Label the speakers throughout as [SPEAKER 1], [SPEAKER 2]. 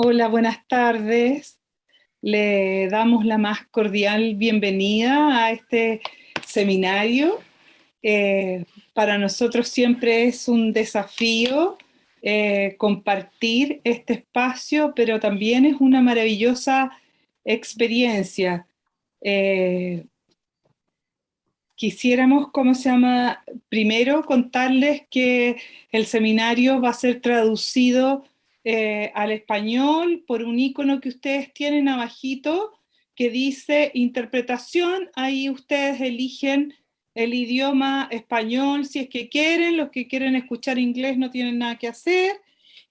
[SPEAKER 1] Hola, buenas tardes. Le damos la más cordial bienvenida a este seminario. Para nosotros siempre es un desafío compartir este espacio, pero también es una maravillosa experiencia. Quisiéramos, primero contarles que el seminario va a ser traducido al español por un icono que ustedes tienen abajito que dice interpretación. Ahí ustedes eligen el idioma español si es que quieren. Los que quieren escuchar inglés no tienen nada que hacer,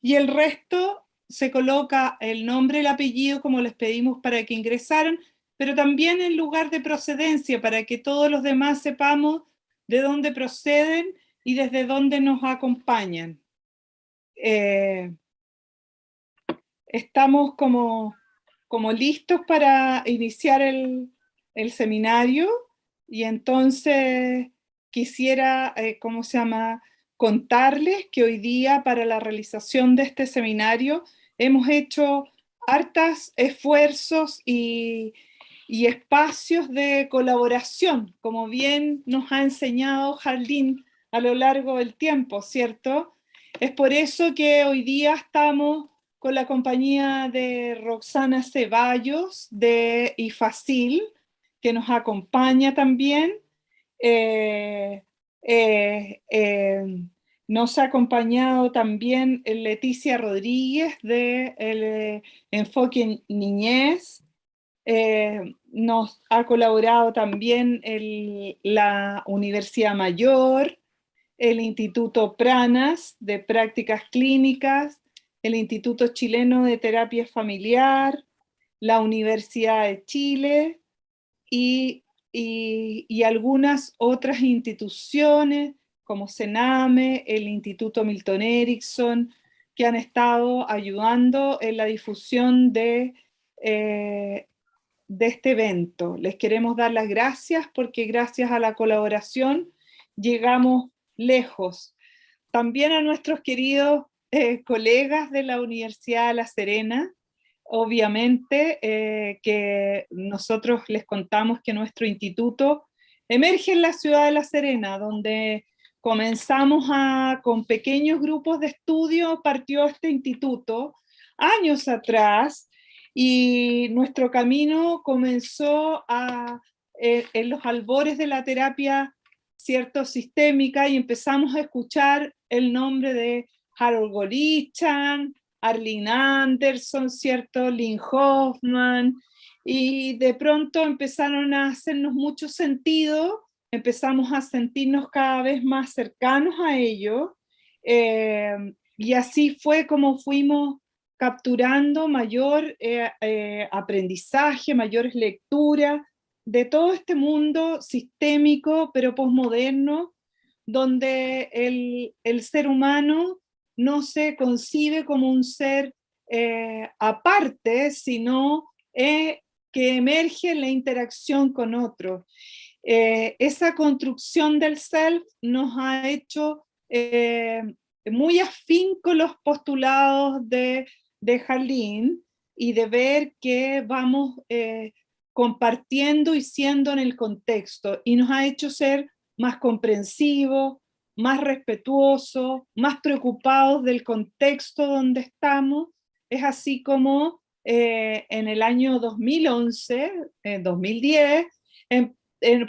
[SPEAKER 1] y el resto se coloca el nombre, el apellido, como les pedimos para que ingresaran, pero también el lugar de procedencia para que todos los demás sepamos de dónde proceden y desde dónde nos acompañan. Estamos como listos para iniciar el seminario, y entonces quisiera, contarles que hoy día para la realización de este seminario hemos hecho hartos esfuerzos y espacios de colaboración, como bien nos ha enseñado Jardín a lo largo del tiempo, ¿cierto? Es por eso que hoy día estamos con la compañía de Roxana Ceballos de IFACIL, que nos acompaña también. Eh, eh, eh, Nos ha acompañado también Leticia Rodríguez de Enfoque Niñez. Nos ha colaborado también la Universidad Mayor, el Instituto Pranas de Prácticas Clínicas, el Instituto Chileno de Terapia Familiar, la Universidad de Chile y algunas otras instituciones como Sename, el Instituto Milton Erickson, que han estado ayudando en la difusión de este evento. Les queremos dar las gracias porque gracias a la colaboración llegamos lejos. También a nuestros queridos colegas de la Universidad de La Serena, obviamente, que nosotros les contamos que nuestro instituto emerge en la ciudad de La Serena, donde comenzamos con pequeños grupos de estudio. Partió este instituto años atrás, y nuestro camino comenzó en los albores de la terapia, cierto, sistémica, y empezamos a escuchar el nombre de Harold Golichan, Arlene Anderson, cierto, Lynn Hoffman, y de pronto empezaron a hacernos mucho sentido, empezamos a sentirnos cada vez más cercanos a ello, y así fue como fuimos capturando mayor aprendizaje, mayores lecturas de todo este mundo sistémico pero posmoderno, donde el ser humano no se concibe como un ser aparte, sino que emerge en la interacción con otros. esa construcción del self nos ha hecho muy afín con los postulados de Jalín, y de ver que vamos compartiendo y siendo en el contexto, y nos ha hecho ser más comprensivos, más respetuosos, más preocupados del contexto donde estamos. Es así como en el año 2011, 2010,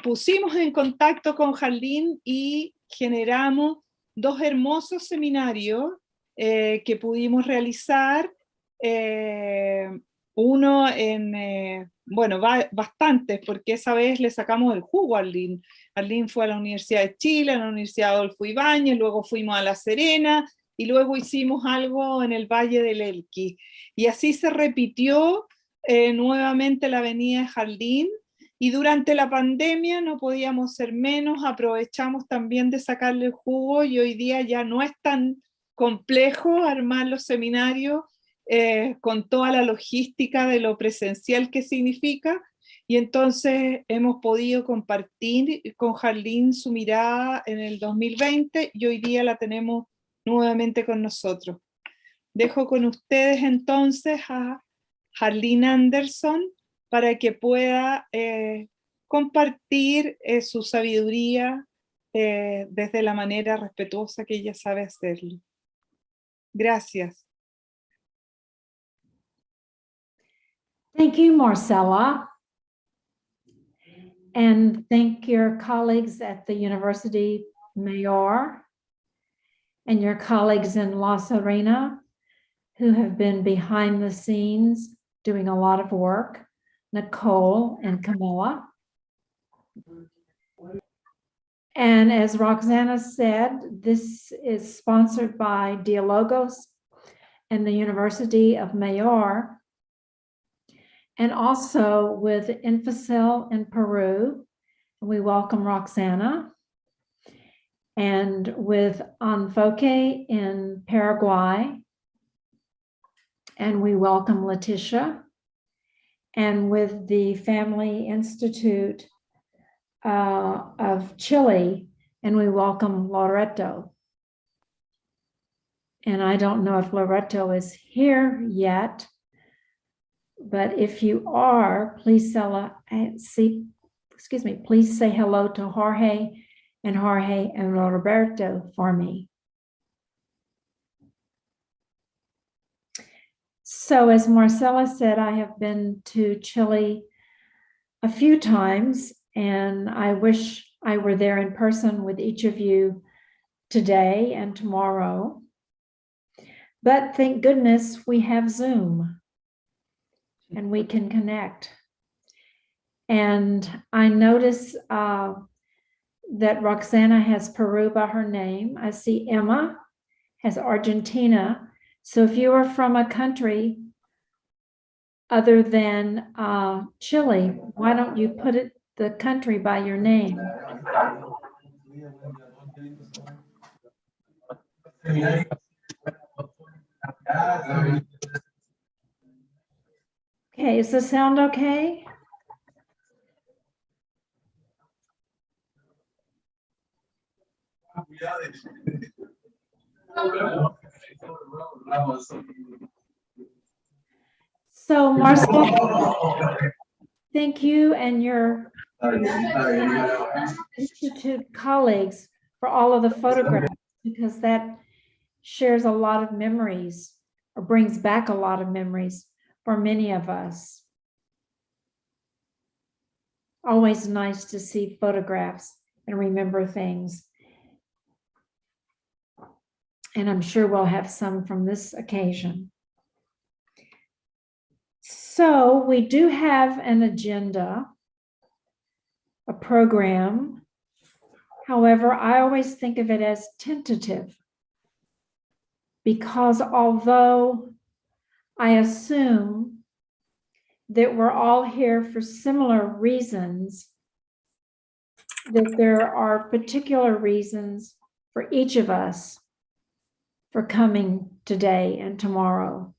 [SPEAKER 1] pusimos en contacto con Jalín y generamos 2 hermosos seminarios que pudimos realizar. Uno bueno, bastantes, porque esa vez le sacamos el jugo a Arlene. Arlene fue a la Universidad de Chile, a la Universidad Adolfo Ibáñez, luego fuimos a La Serena, y luego hicimos algo en el Valle del Elqui. Y así se repitió nuevamente la avenida de Jardín, y durante la pandemia no podíamos ser menos, aprovechamos también de sacarle el jugo, y hoy día ya no es tan complejo armar los seminarios con toda la logística de lo presencial que significa, y entonces hemos podido compartir con Jarlín su mirada en el 2020, y hoy día la tenemos nuevamente con nosotros. Dejo con ustedes entonces a Jarlín Anderson para que pueda compartir su sabiduría desde la manera respetuosa que ella sabe hacerlo. Gracias.
[SPEAKER 2] Thank you, Marcela. And thank your colleagues at the University Mayor and your colleagues in La Serena who have been behind the scenes doing a lot of work, Nicole and Camilla. And as Roxana said, this is sponsored by Dialógicas and the University of Mayor, and also with Infacel in Peru. We welcome Roxana. And with Enfoque in Paraguay. And we welcome Letitia. And with the Family Institute of Chile, and we welcome Loreto. And I don't know if Loreto is here yet, but if you are, please please say hello to Jorge and Roberto for me. So as Marcela said, I have been to Chile a few times, and I wish I were there in person with each of you today and tomorrow. But thank goodness we have Zoom and we can connect. And I notice that Roxana has Peru by her name. I see Emma has Argentina. So if you are from a country other than Chile, why don't you put the country by your name? Okay, is the sound okay? So Marcel, thank you and your Institute colleagues for all of the photographs, because that shares a lot of memories, or brings back a lot of memories for many of us. Always nice to see photographs and remember things. And I'm sure we'll have some from this occasion. So we do have an agenda, a program. However, I always think of it as tentative, because although I assume that we're all here for similar reasons, that there are particular reasons for each of us for coming today and tomorrow,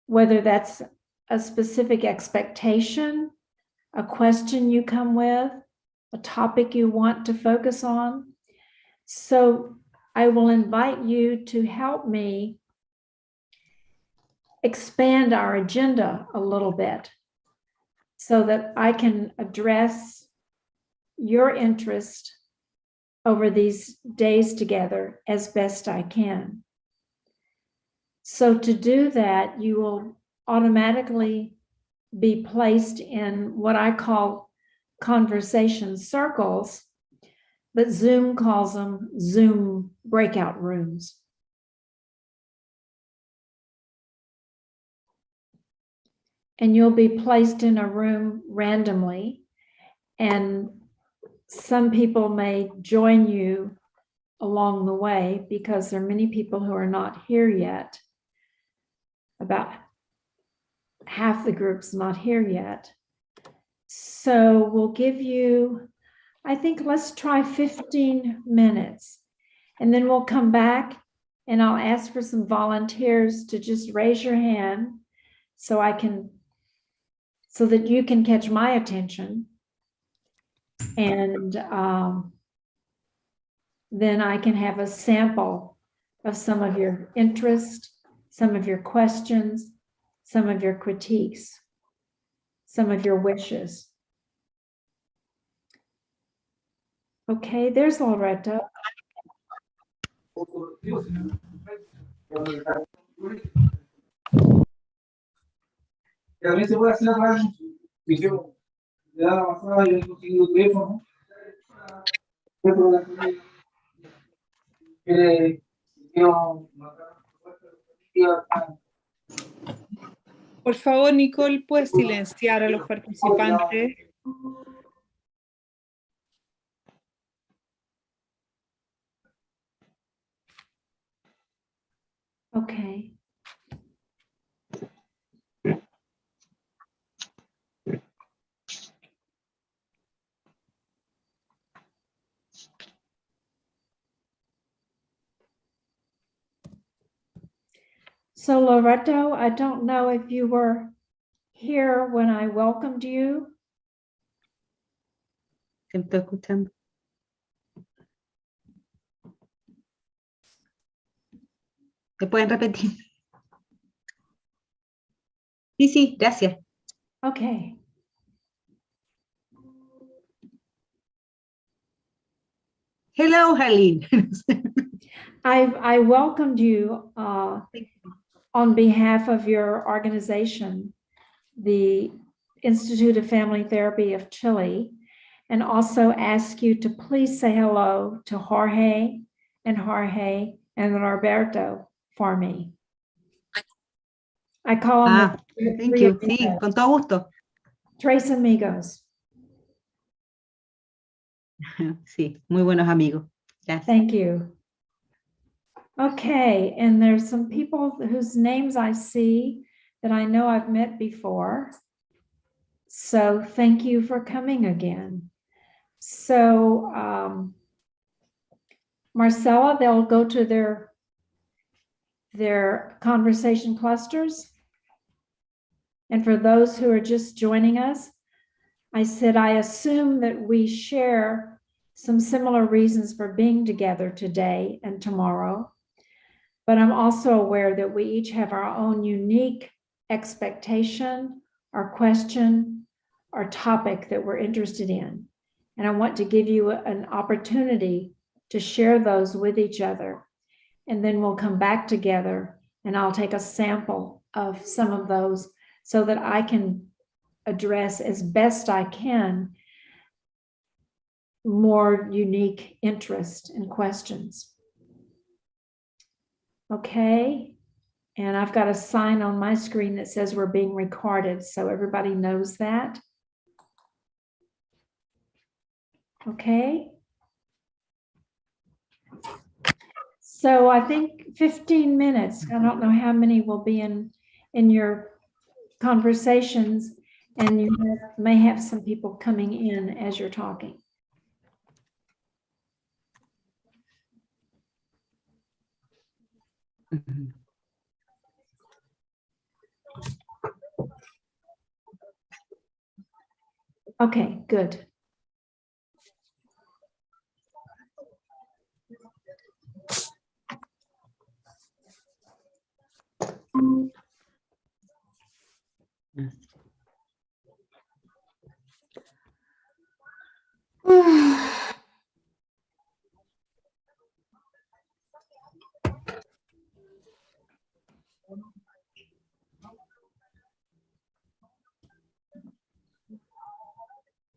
[SPEAKER 2] whether that's a specific expectation, a question you come with, a topic you want to focus on. So I will invite you to help me expand our agenda a little bit so that I can address your interest over these days together as best I can. So to do that, you will automatically be placed in what I call conversation circles, but Zoom calls them Zoom breakout rooms. And you'll be placed in a room randomly, and some people may join you along the way because there are many people who are not here yet. About half the group's not here yet. So we'll give you, I think let's try 15 minutes, and then we'll come back and I'll ask for some volunteers to just raise your hand so that you can catch my attention. And then I can have a sample of some of your interest, some of your questions, some of your critiques, some of your wishes. Okay, there's Loretta.
[SPEAKER 1] Por favor, Nicole, ¿puedes silenciar a los participantes?
[SPEAKER 2] Okay. So Loretto, I don't know if you were here when I welcomed you.
[SPEAKER 3] Te estoy escuchando. ¿Te pueden repetir? Sí, sí, gracias.
[SPEAKER 2] Okay.
[SPEAKER 3] Hello, Harleen.
[SPEAKER 2] I welcomed you on behalf of your organization, the Institute of Family Therapy of Chile, and also ask you to please say hello to Jorge and Roberto for me. I call them
[SPEAKER 3] Thank you. Sí, con todo gusto.
[SPEAKER 2] Tres amigos.
[SPEAKER 3] Sí, muy buenos amigos. Gracias.
[SPEAKER 2] Thank you. Okay, and there's some people whose names I see that I know I've met before. So thank you for coming again. So Marcella, they'll go to their conversation clusters. And for those who are just joining us, I said, I assume that we share some similar reasons for being together today and tomorrow. But I'm also aware that we each have our own unique expectation, our question, our topic that we're interested in. And I want to give you an opportunity to share those with each other. And then we'll come back together and I'll take a sample of some of those so that I can address as best I can more unique interest and questions. Okay, and I've got a sign on my screen that says we're being recorded, so everybody knows that. Okay. So I think 15 minutes, I don't know how many will be in your conversations, and you may have some people coming in as you're talking. Okay, good.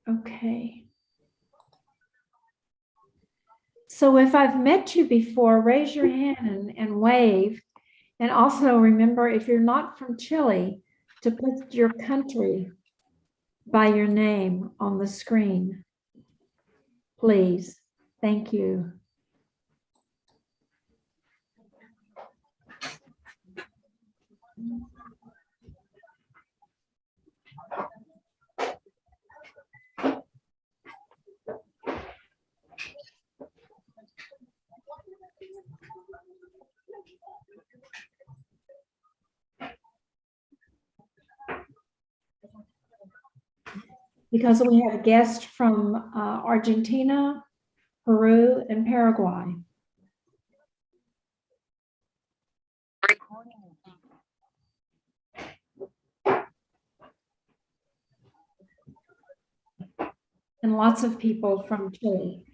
[SPEAKER 2] Okay. So if I've met you before, raise your hand and wave. And also remember, if you're not from Chile, to put your country by your name on the screen. Please. Thank you. Because we have guests from Argentina, Peru, and Paraguay. And lots of people from Chile.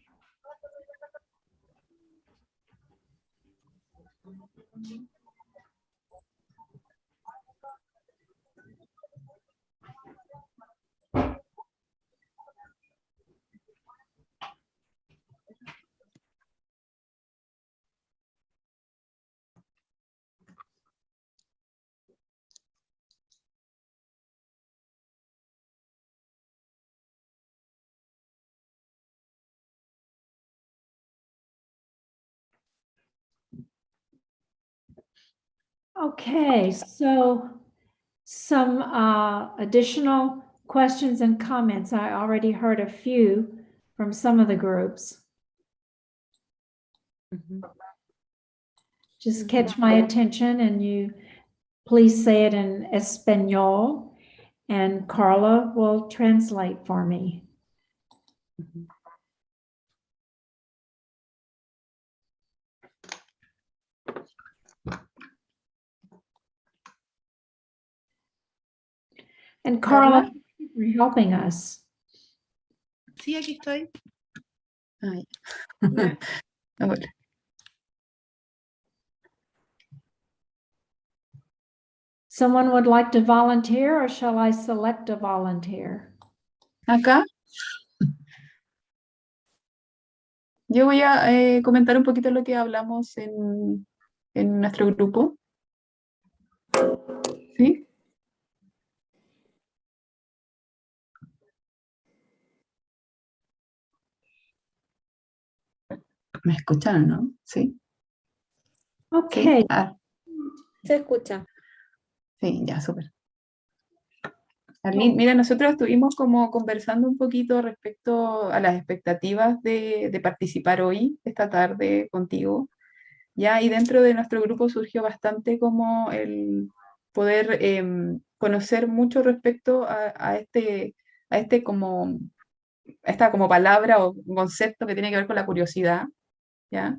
[SPEAKER 2] Okay, so some additional questions and comments. I already heard a few from some of the groups. Just catch my attention and you please say it in Espanol and Carla will translate for me. And Carla, for helping us.
[SPEAKER 4] Sí, aquí estoy.
[SPEAKER 3] Ay. Hola.
[SPEAKER 2] Someone would like to volunteer or shall I select a volunteer?
[SPEAKER 4] Acá. Yo voy a comentar un poquito lo que hablamos en nuestro grupo. ¿Sí? ¿Me escuchan, no? Sí.
[SPEAKER 2] Okay.
[SPEAKER 4] ¿Sí? Ah,
[SPEAKER 5] Se escucha.
[SPEAKER 4] sí, ya, súper. Arlene, mira, nosotros estuvimos como conversando un poquito respecto a las expectativas de participar hoy, esta tarde, contigo. Ya, y dentro de nuestro grupo surgió bastante como el poder conocer mucho respecto a esta como palabra o concepto que tiene que ver con la curiosidad, ¿ya?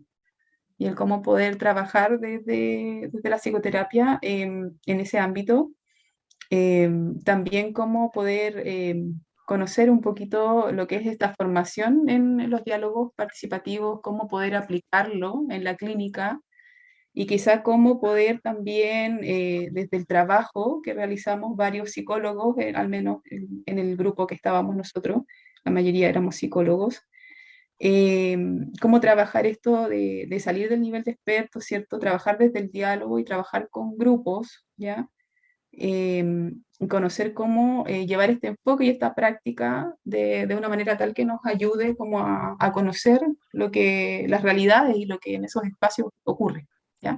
[SPEAKER 4] Y el cómo poder trabajar desde la psicoterapia en ese ámbito. También cómo poder conocer un poquito lo que es esta formación en los diálogos participativos, cómo poder aplicarlo en la clínica y quizá cómo poder también, desde el trabajo que realizamos varios psicólogos, al menos en el grupo que estábamos nosotros, la mayoría éramos psicólogos, cómo trabajar esto de salir del nivel de experto, ¿cierto? Trabajar desde el diálogo y trabajar con grupos, ¿ya? Y conocer cómo llevar este enfoque y esta práctica de una manera tal que nos ayude como a conocer las realidades y lo que en esos espacios ocurre, ¿ya?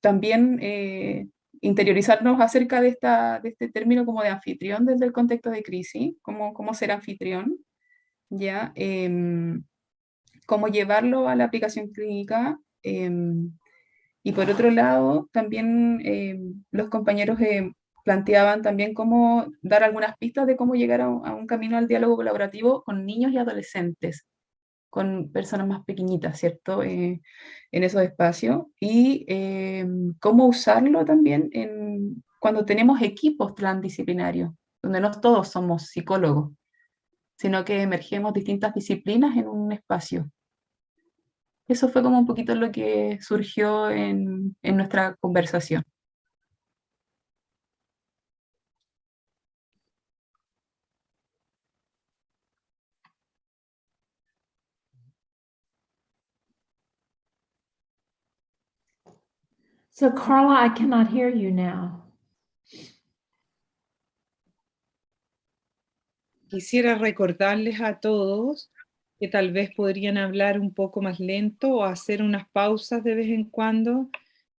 [SPEAKER 4] También interiorizarnos acerca de este término como de anfitrión desde el contexto de crisis, cómo ser anfitrión, ¿ya? Cómo llevarlo a la aplicación clínica. Y por otro lado, también los compañeros planteaban también cómo dar algunas pistas de cómo llegar a un camino al diálogo colaborativo con niños y adolescentes, con personas más pequeñitas, ¿cierto? En esos espacios. Y cómo usarlo también cuando tenemos equipos transdisciplinarios, donde no todos somos psicólogos, sino que emergemos distintas disciplinas en un espacio. Eso fue como un poquito lo que surgió en nuestra conversación.
[SPEAKER 2] So Carla, I cannot hear you now.
[SPEAKER 1] Quisiera recordarles a todos que tal vez podrían hablar un poco más lento o hacer unas pausas de vez en cuando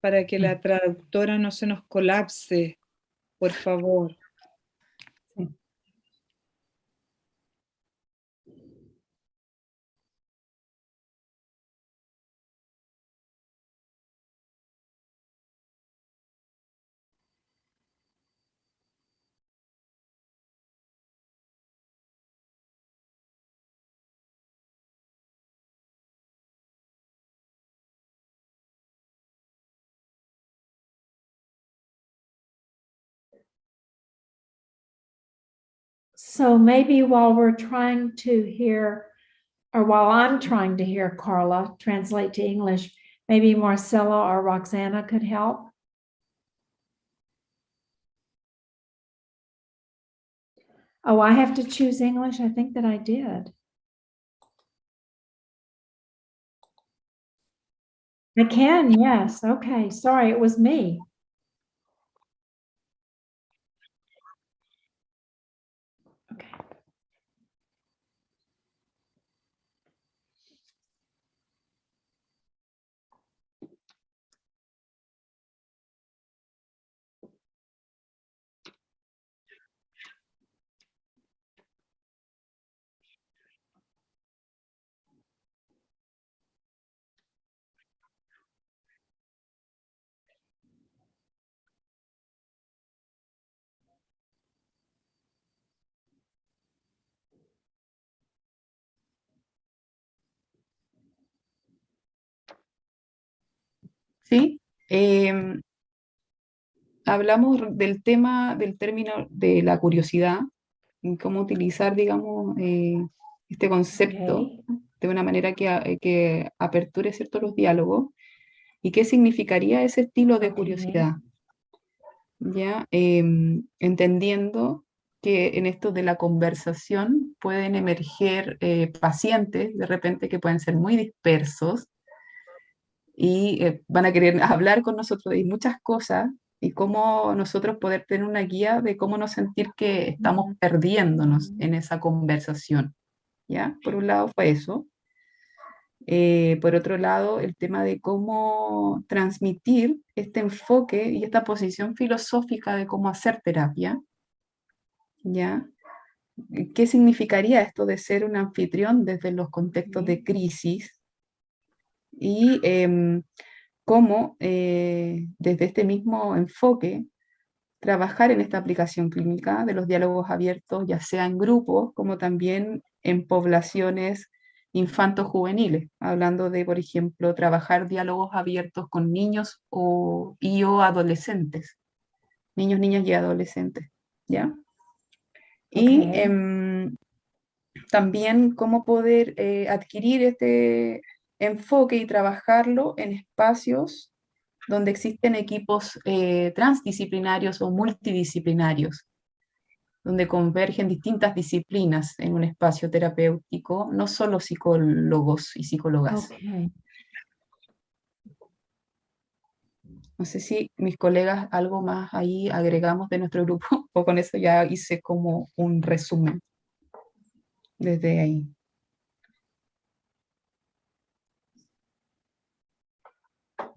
[SPEAKER 1] para que la traductora no se nos colapse, por favor.
[SPEAKER 4] Sí.
[SPEAKER 2] So maybe while we're trying to hear, or while I'm trying to hear Carla translate to English, maybe Marcella or Roxana could help. Oh, I have to choose English? I think that I did. I can, yes. Okay, sorry, it was me. Okay.
[SPEAKER 4] ¿Sí? Hablamos del término de la curiosidad, y cómo utilizar, digamos, este concepto
[SPEAKER 2] Okay.
[SPEAKER 4] de una manera que aperture, ¿cierto?, los diálogos, y qué significaría ese estilo de
[SPEAKER 2] Okay.
[SPEAKER 4] curiosidad, ¿ya? Entendiendo que en esto de la conversación pueden emerger pacientes, de repente, que pueden ser muy dispersos, y van a querer hablar con nosotros de muchas cosas, y cómo nosotros poder tener una guía de cómo no sentir que estamos perdiéndonos en esa conversación, ¿ya? Por un lado fue eso. Por otro lado, el tema de cómo transmitir este enfoque y esta posición filosófica de cómo hacer terapia, ¿ya? ¿Qué significaría esto de ser un anfitrión desde los contextos de crisis? Y cómo desde este mismo enfoque trabajar en esta aplicación clínica de los diálogos abiertos, ya sea en grupos como también en poblaciones infanto-juveniles, hablando de, por ejemplo, trabajar diálogos abiertos con niños o adolescentes, niños, niñas y adolescentes, ¿ya? Y
[SPEAKER 2] Okay.
[SPEAKER 4] también cómo poder adquirir este enfoque y trabajarlo en espacios donde existen equipos transdisciplinarios o multidisciplinarios, donde convergen distintas disciplinas en un espacio terapéutico, no solo psicólogos y psicólogas.
[SPEAKER 2] Okay.
[SPEAKER 4] No sé si mis colegas algo más ahí agregamos de nuestro grupo, o con eso ya hice como un resumen desde ahí.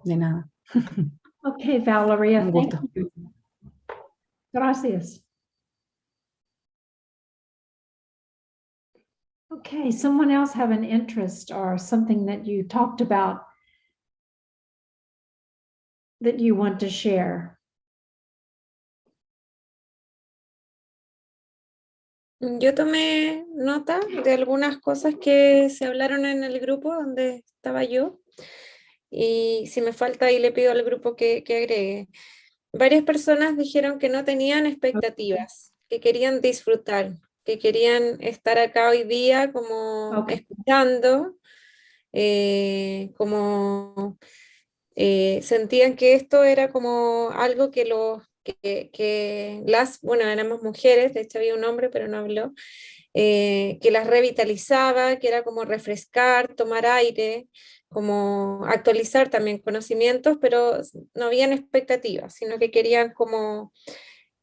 [SPEAKER 4] De nada.
[SPEAKER 2] Okay, Valeria,
[SPEAKER 4] Un
[SPEAKER 2] thank
[SPEAKER 4] gusto.
[SPEAKER 2] you. Gracias. Okay, someone else have an interest or something that you talked about that you want to share?
[SPEAKER 5] Yo tomé nota de algunas cosas que se hablaron en el grupo donde estaba yo, y si me falta ahí le pido al grupo que agregue. varias personas dijeron que no tenían expectativas, que querían disfrutar, que querían estar acá hoy día como escuchando, como sentían que esto era como algo que bueno, éramos mujeres, de hecho había un hombre, pero no habló, que las revitalizaba, que era como refrescar, tomar aire, como actualizar también conocimientos, pero no habían expectativas, sino que querían como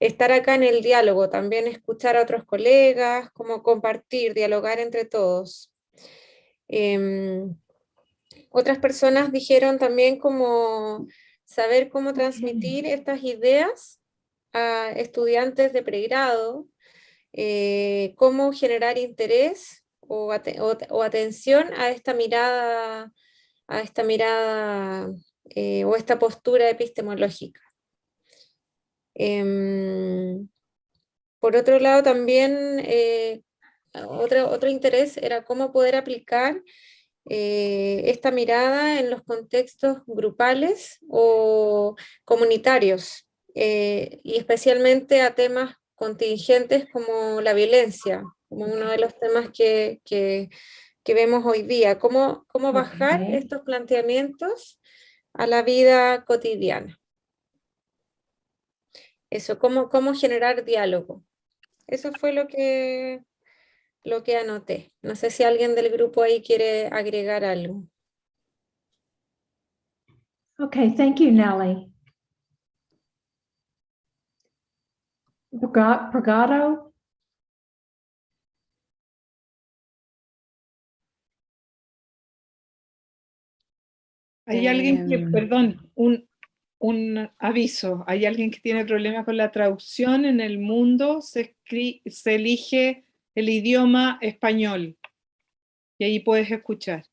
[SPEAKER 5] estar acá en el diálogo, también escuchar a otros colegas, como compartir, dialogar entre todos. Otras personas dijeron también como saber cómo transmitir estas ideas a estudiantes de pregrado, cómo generar interés o atención a esta mirada, o esta postura epistemológica. Por otro lado, también otro interés era cómo poder aplicar esta mirada en los contextos grupales o comunitarios, y especialmente a temas contingentes como la violencia, como uno de los temas que vemos hoy día. Cómo bajar estos planteamientos a la vida cotidiana. Eso, cómo generar diálogo. Eso fue lo que anoté. No sé si alguien del grupo ahí quiere agregar algo.
[SPEAKER 2] Okay, thank you, Nellie. Brigado?
[SPEAKER 1] Hay alguien que, perdón, un aviso, hay alguien que tiene problemas con la traducción. En el mundo se elige el idioma español y ahí puedes escuchar.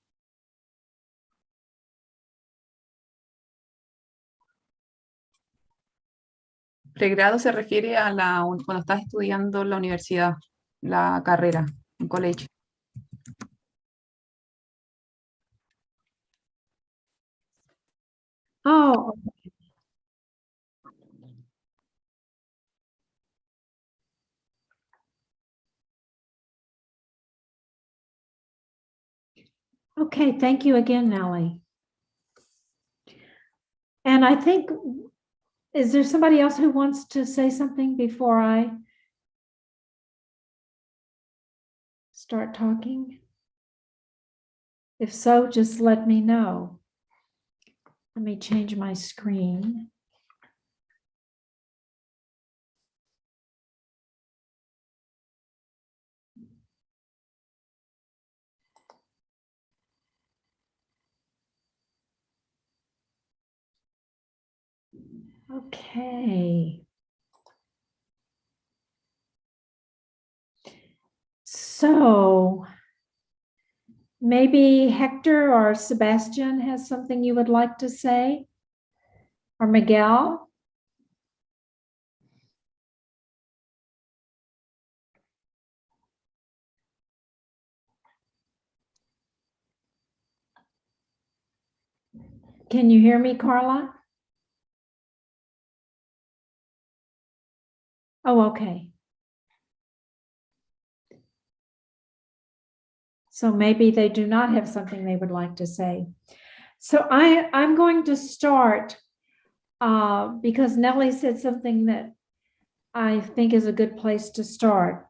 [SPEAKER 4] Pregrado se refiere a cuando estás estudiando en la universidad, la carrera, un college.
[SPEAKER 2] Oh, okay, thank you again, Nellie. And I think, is there somebody else who wants to say something before I start talking? If so, just let me know. Let me change my screen. Okay. So maybe Hector or Sebastian has something you would like to say? Or Miguel? Can you hear me, Carla? Oh, okay. So maybe they do not have something they would like to say. So I'm going to start because Nellie said something that I think is a good place to start.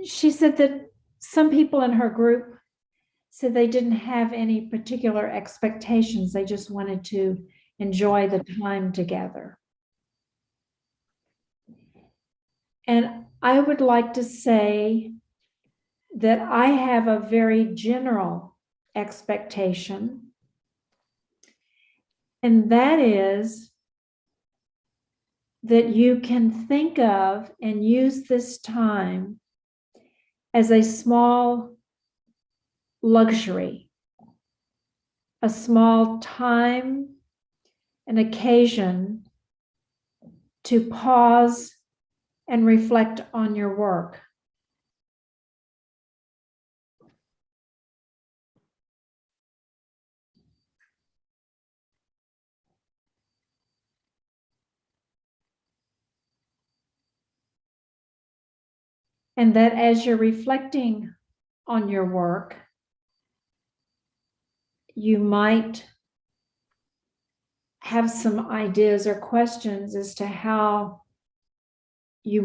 [SPEAKER 2] She said that some people in her group said they didn't have any particular expectations. They just wanted to enjoy the time together. And I would like to say that I have a very general expectation, and that is that you can think of and use this time as a small luxury, a small time and occasion to pause and reflect on your work. And that as you're reflecting on your work, you might have some ideas or questions as to how you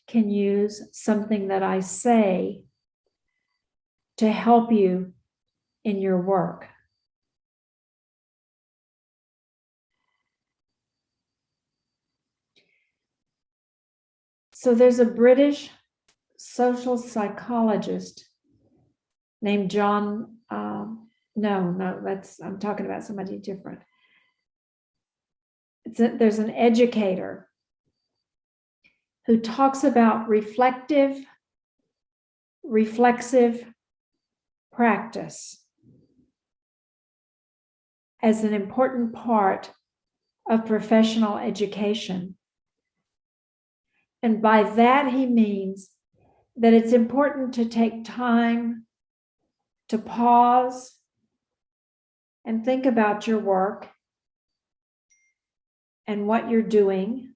[SPEAKER 2] can use something that I say to help you in your work. So there's a British social psychologist named John, I'm talking about somebody different. There's an educator who talks about reflexive practice as an important part of professional education. And by that, he means that it's important to take time to pause and think about your work and what you're doing,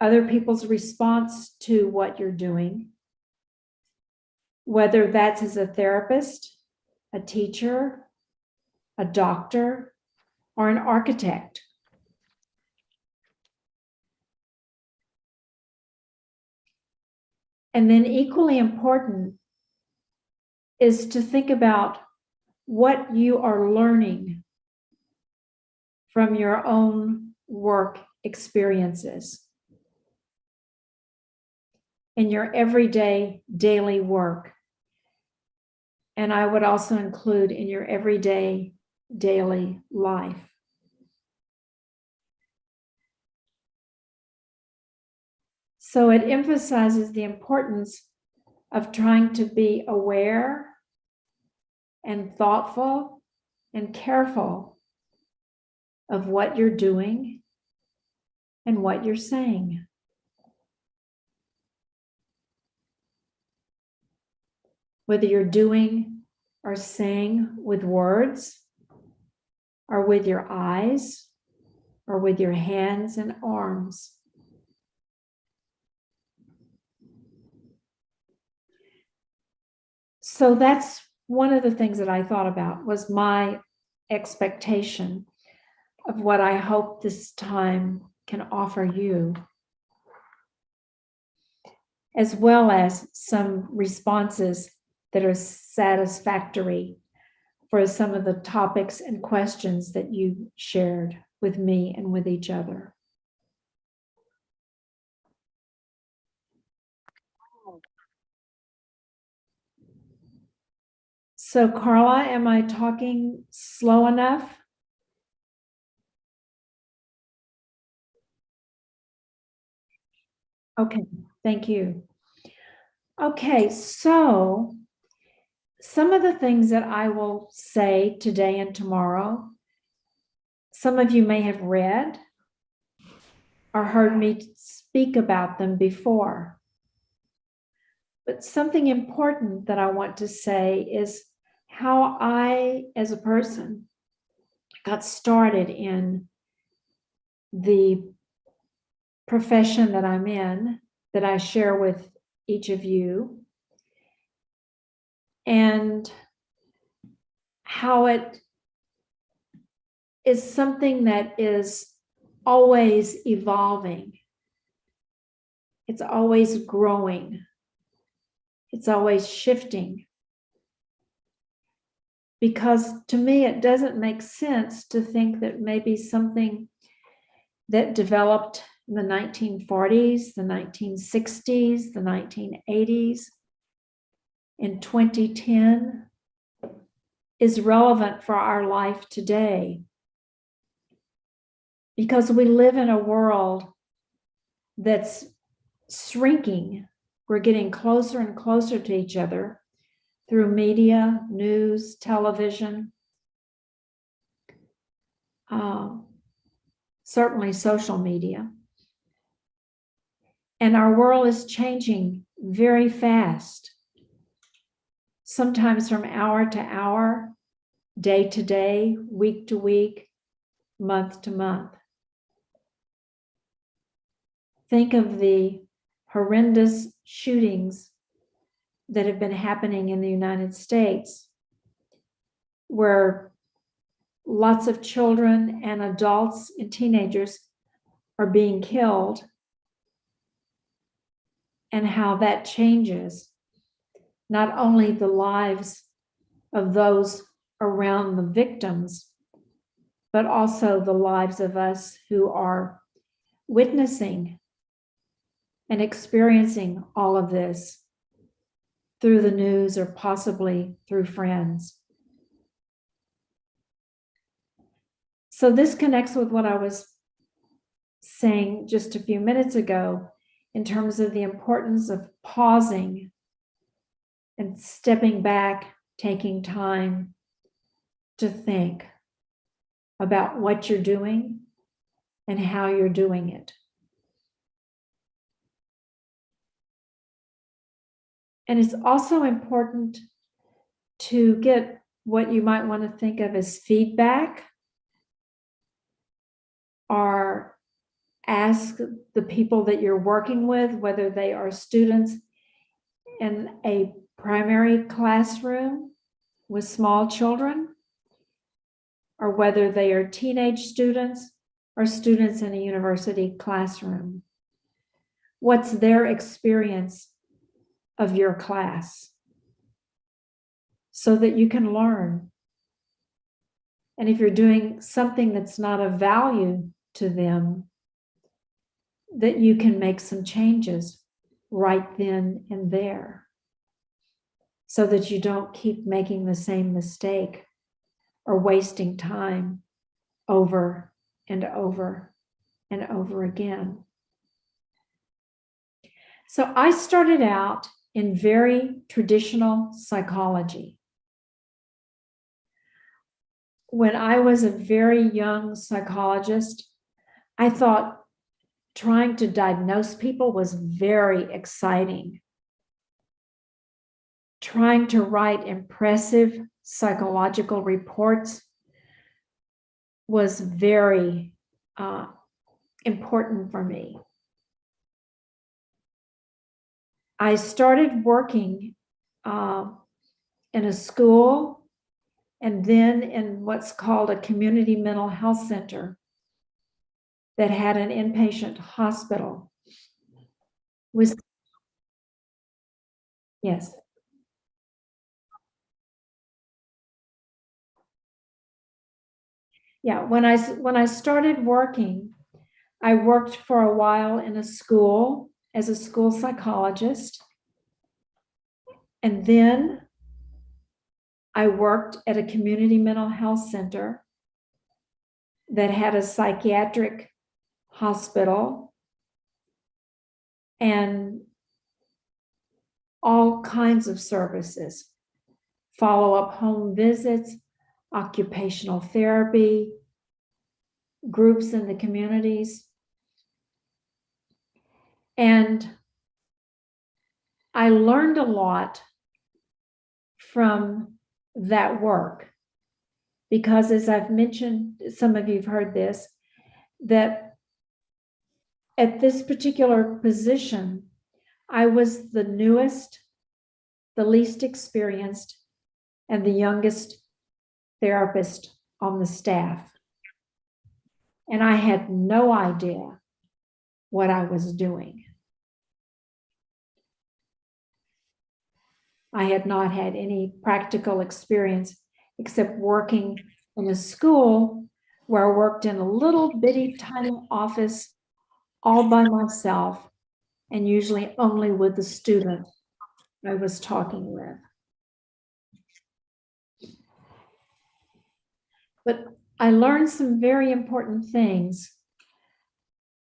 [SPEAKER 2] other people's response to what you're doing, whether that's as a therapist, a teacher, a doctor, or an architect. And then equally important is to think about what you are learning from your own work experiences in your everyday daily work. And I would also include in your everyday daily life. So it emphasizes the importance of trying to be aware and thoughtful and careful of what you're doing and what you're saying. Whether you're doing or saying with words, or with your eyes, or with your hands and arms. So that's one of the things that I thought about, was my expectation of what I hope this time can offer you, as well as some responses that are satisfactory for some of the topics and questions that you shared with me and with each other. So Carla, am I talking slow enough? Okay, thank you. Okay, so some of the things that I will say today and tomorrow, some of you may have read or heard me speak about them before. But something important that I want to say is how I, as a person, got started in the profession that I'm in, that I share with each of you, and how it is something that is always evolving. It's always growing. It's always shifting. Because to me, it doesn't make sense to think that maybe something that developed in the 1940s, the 1960s, the 1980s, in 2010 is relevant for our life today. Because we live in a world that's shrinking. We're getting closer and closer to each other through media, news, television, certainly social media. And our world is changing very fast, sometimes from hour to hour, day to day, week to week, month to month. Think of the horrendous shootings that have been happening in the United States, where lots of children and adults and teenagers are being killed, and how that changes not only the lives of those around the victims, but also the lives of us who are witnessing and experiencing all of this through the news or possibly through friends. So this connects with what I was saying just a few minutes ago in terms of the importance of pausing and stepping back, taking time to think about what you're doing and how you're doing it. And it's also important to get what you might want to think of as feedback, or ask the people that you're working with, whether they are students in a primary classroom with small children, or whether they are teenage students or students in a university classroom. What's their experience of your class, so that you can learn. And if you're doing something that's not of value to them, that you can make some changes right then and there, so that you don't keep making the same mistake or wasting time over and over and over again. So I started out in very traditional psychology. When I was a very young psychologist, I thought trying to diagnose people was very exciting. Trying to write impressive psychological reports was very important for me. I started working in a school and then in what's called a community mental health center that had an inpatient hospital. Yes. Yeah, when I started working, I worked for a while in a school as a school psychologist. And then I worked at a community mental health center that had a psychiatric hospital and all kinds of services, follow-up home visits, occupational therapy, groups in the communities. And I learned a lot from that work, because as I've mentioned, some of you have heard this, that at this particular position, I was the newest, the least experienced, and the youngest therapist on the staff. And I had no idea what I was doing. I had not had any practical experience except working in a school where I worked in a little bitty tiny office all by myself, and usually only with the student I was talking with. But I learned some very important things,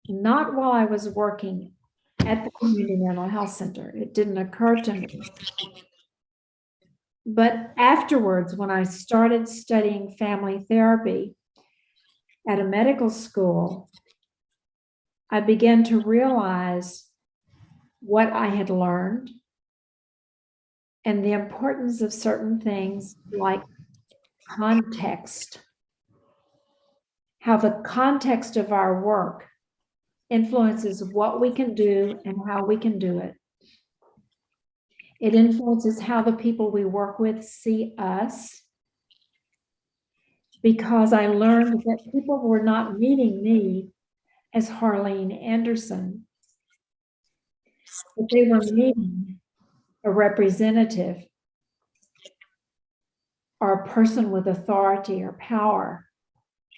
[SPEAKER 2] not while I was working at the community mental health center. It didn't occur to me. But afterwards, when I started studying family therapy at a medical school, I began to realize what I had learned and the importance of certain things like context, how the context of our work influences what we can do and how we can do it. It influences how the people we work with see us, because I learned that people were not meeting me as Harlene Anderson, but they were meeting a representative or a person with authority or power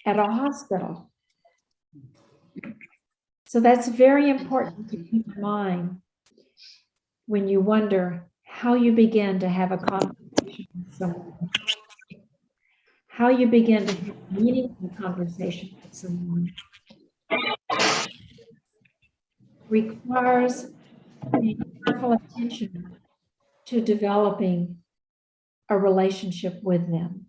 [SPEAKER 2] at a hospital. So that's very important to keep in mind when you wonder how you begin to have a conversation with someone, how you begin to have a meaningful conversation with someone requires paying careful attention to developing a relationship with them.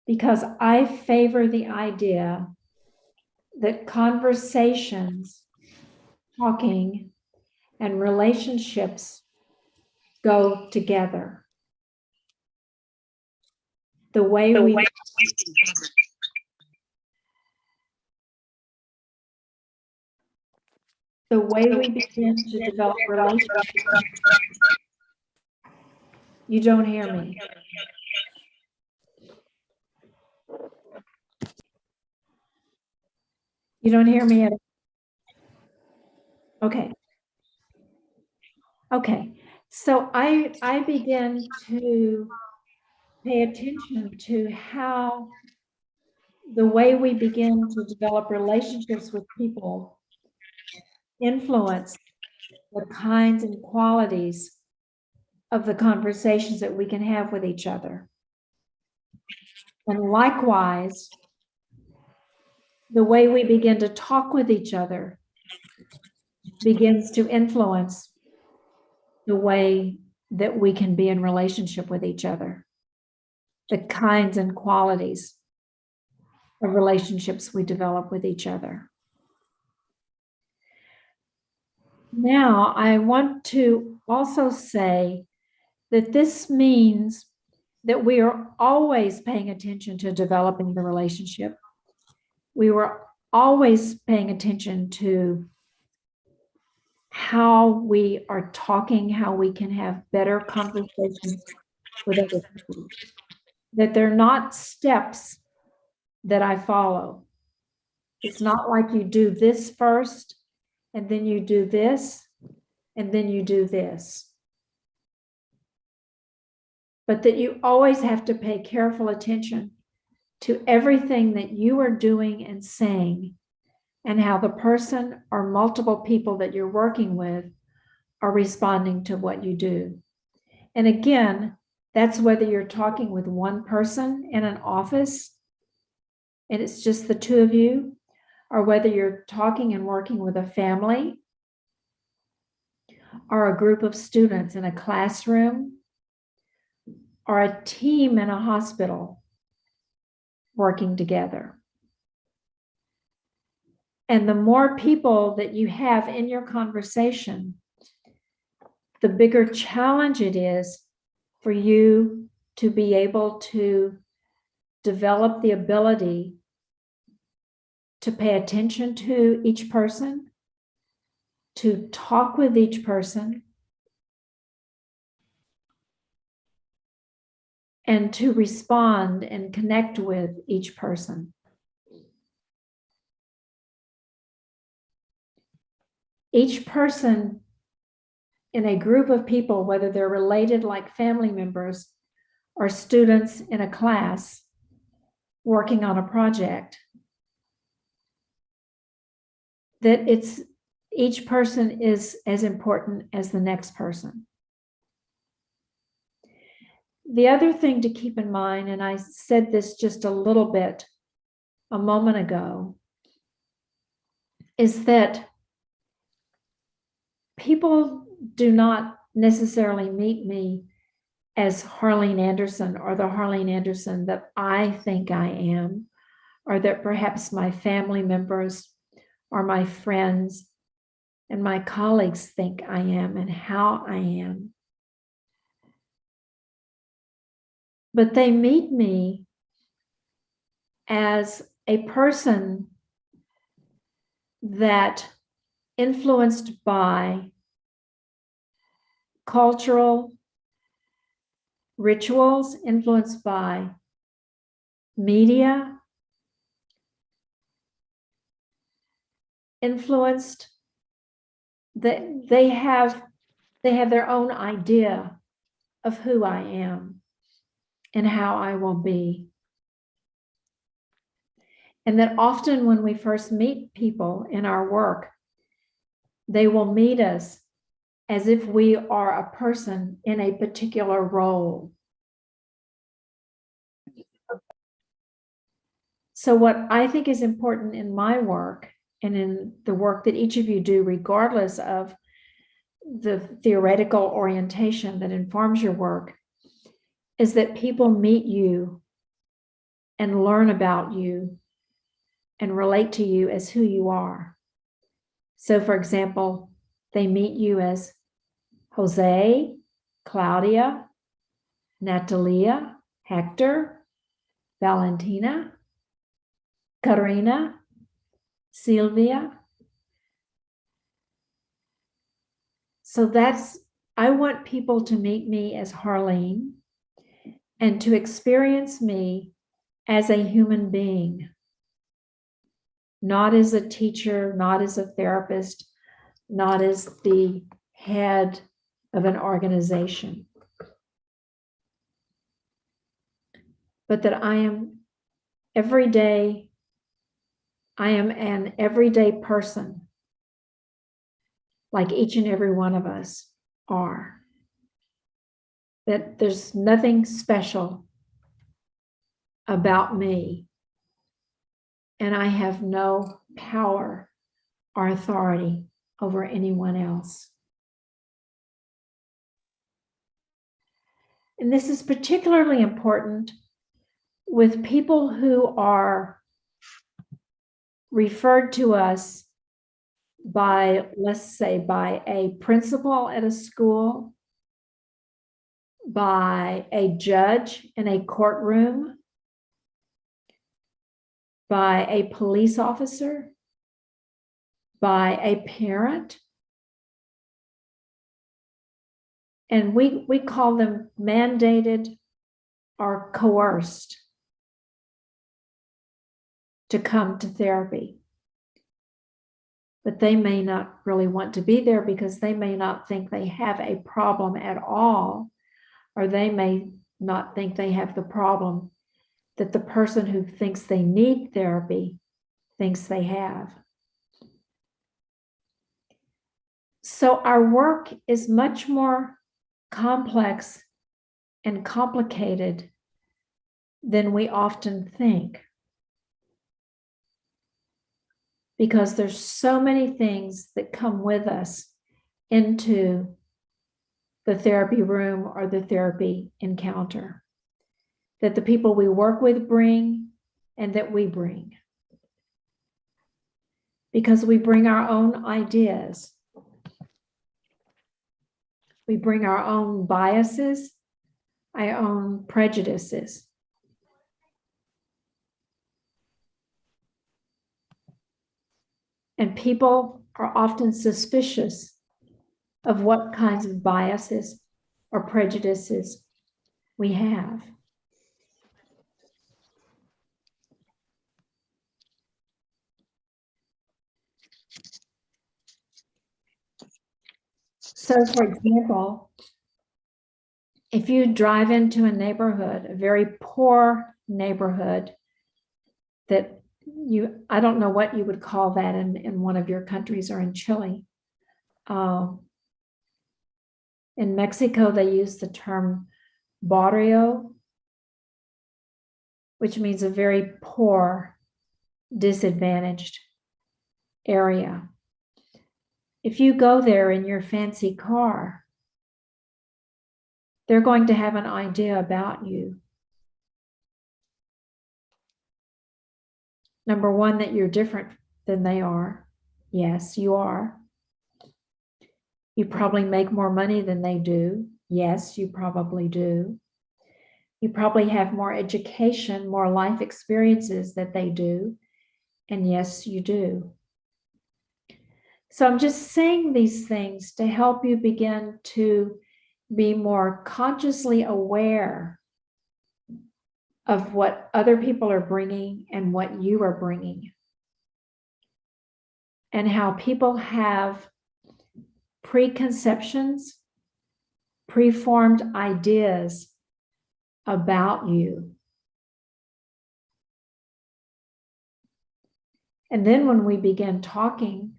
[SPEAKER 2] Because I favor the idea that conversations, talking, and relationships go together. The way we begin to develop relationships. You don't hear me. You don't hear me at all. Okay. Okay. So I begin to pay attention to how the way we begin to develop relationships with people influence the kinds and qualities of the conversations that we can have with each other. And likewise, the way we begin to talk with each other begins to influence the way that we can be in relationship with each other, the kinds and qualities of relationships we develop with each other. Now, I want to also say that this means that we are always paying attention to developing the relationship. We were always paying attention to how we are talking, how we can have better conversations with other people. That they're not steps that I follow. It's not like you do this first, and then you do this, and then you do this. But that you always have to pay careful attention to everything that you are doing and saying, and how the person or multiple people that you're working with are responding to what you do. And again, that's whether you're talking with one person in an office and it's just the two of you, or whether you're talking and working with a family or a group of students in a classroom or a team in a hospital working together. And the more people that you have in your conversation, the bigger challenge it is for you to be able to develop the ability to pay attention to each person, to talk with each person, and to respond and connect with each person. Each person in a group of people, whether they're related like family members or students in a class working on a project, that each person is as important as the next person. The other thing to keep in mind, and I said this just a little bit a moment ago, is that people do not necessarily meet me as Harlene Anderson or the Harlene Anderson that I think I am, or that perhaps my family members or my friends and my colleagues think I am and how I am. But they meet me as a person that influenced by cultural rituals, influenced by media, influenced that they have their own idea of who I am and how I will be. And that often when we first meet people in our work, they will meet us as if we are a person in a particular role. So what I think is important in my work and in the work that each of you do, regardless of the theoretical orientation that informs your work, is that people meet you and learn about you and relate to you as who you are. So for example, they meet you as Jose, Claudia, Natalia, Hector, Valentina, Karina, Sylvia. So I want people to meet me as Harlene and to experience me as a human being, not as a teacher, not as a therapist, not as the head of an organization, but that I am an everyday person, like each and every one of us are. That there's nothing special about me, and I have no power or authority over anyone else. And this is particularly important with people who are referred to us by, let's say, by a principal at a school, by a judge in a courtroom, by a police officer, by a parent. And we call them mandated or coerced to come to therapy. But they may not really want to be there because they may not think they have a problem at all, or they may not think they have the problem that the person who thinks they need therapy thinks they have. So our work is much more complex and complicated than we often think, because there's so many things that come with us into the therapy room or the therapy encounter that the people we work with bring and that we bring, because we bring our own ideas. We bring our own biases, our own prejudices. And people are often suspicious of what kinds of biases or prejudices we have. So, for example, if you drive into a neighborhood, a very poor neighborhood, that I don't know what you would call that in one of your countries or in Chile. In Mexico, they use the term barrio, which means a very poor, disadvantaged area. If you go there in your fancy car, they're going to have an idea about you. Number one, that you're different than they are. Yes, you are. You probably make more money than they do. Yes, you probably do. You probably have more education, more life experiences that they do. And yes, you do. So I'm just saying these things to help you begin to be more consciously aware of what other people are bringing and what you are bringing, and how people have preconceptions, preformed ideas about you. And then when we begin talking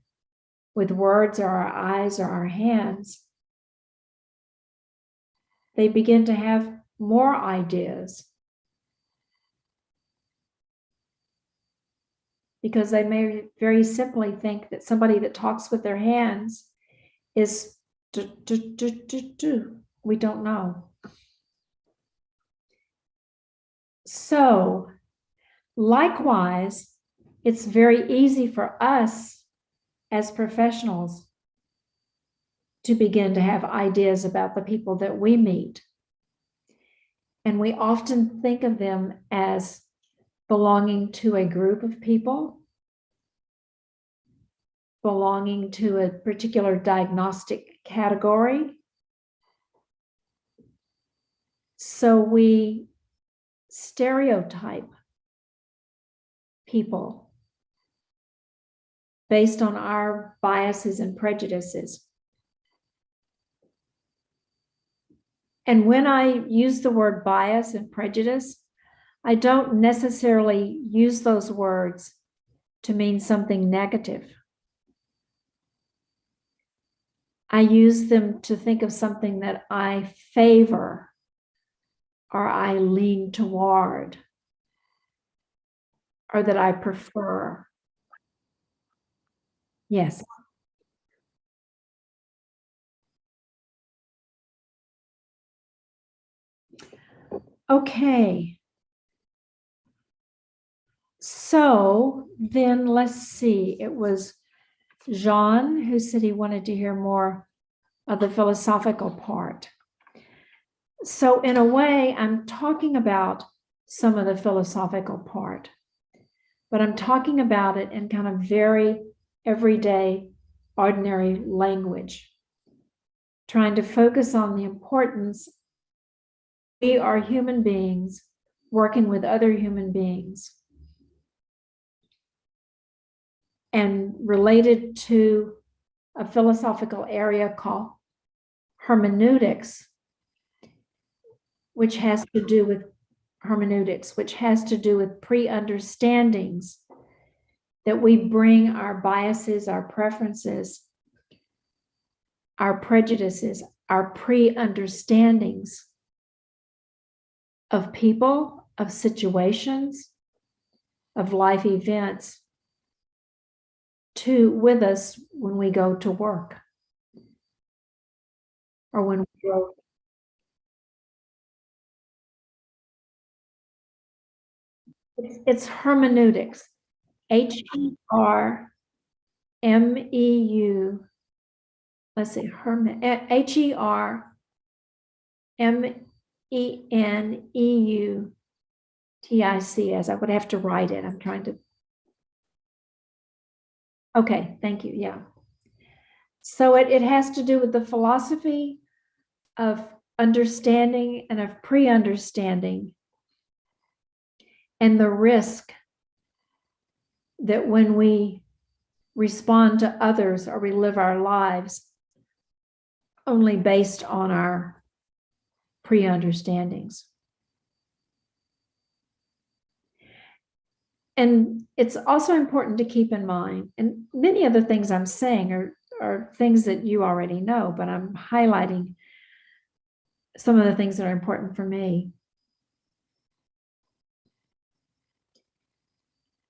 [SPEAKER 2] with words or our eyes or our hands, they begin to have more ideas, because they may very simply think that somebody that talks with their hands is do. We don't know. So likewise, it's very easy for us as professionals to begin to have ideas about the people that we meet. And we often think of them as belonging to a group of people, belonging to a particular diagnostic category. So we stereotype people based on our biases and prejudices. And when I use the word bias and prejudice, I don't necessarily use those words to mean something negative. I use them to think of something that I favor or I lean toward or that I prefer. Yes. Okay. So then let's see. It was Jean who said he wanted to hear more of the philosophical part. So in a way, I'm talking about some of the philosophical part, but I'm talking about it in kind of very everyday, ordinary language, trying to focus on the importance. We are human beings working with other human beings, and related to a philosophical area called hermeneutics, which has to do with pre-understandings, that we bring our biases, our preferences, our prejudices, our pre-understandings of people, of situations, of life events with us when we go to work or when we go. It's hermeneutics, HERMEU. Let's see, HERMENEUTICS. I would have to write it. I'm trying to. Okay, thank you. Yeah. So it has to do with the philosophy of understanding and of pre-understanding, and the risk that when we respond to others or we live our lives only based on our pre-understandings. And it's also important to keep in mind, and many of the things I'm saying are things that you already know, but I'm highlighting some of the things that are important for me.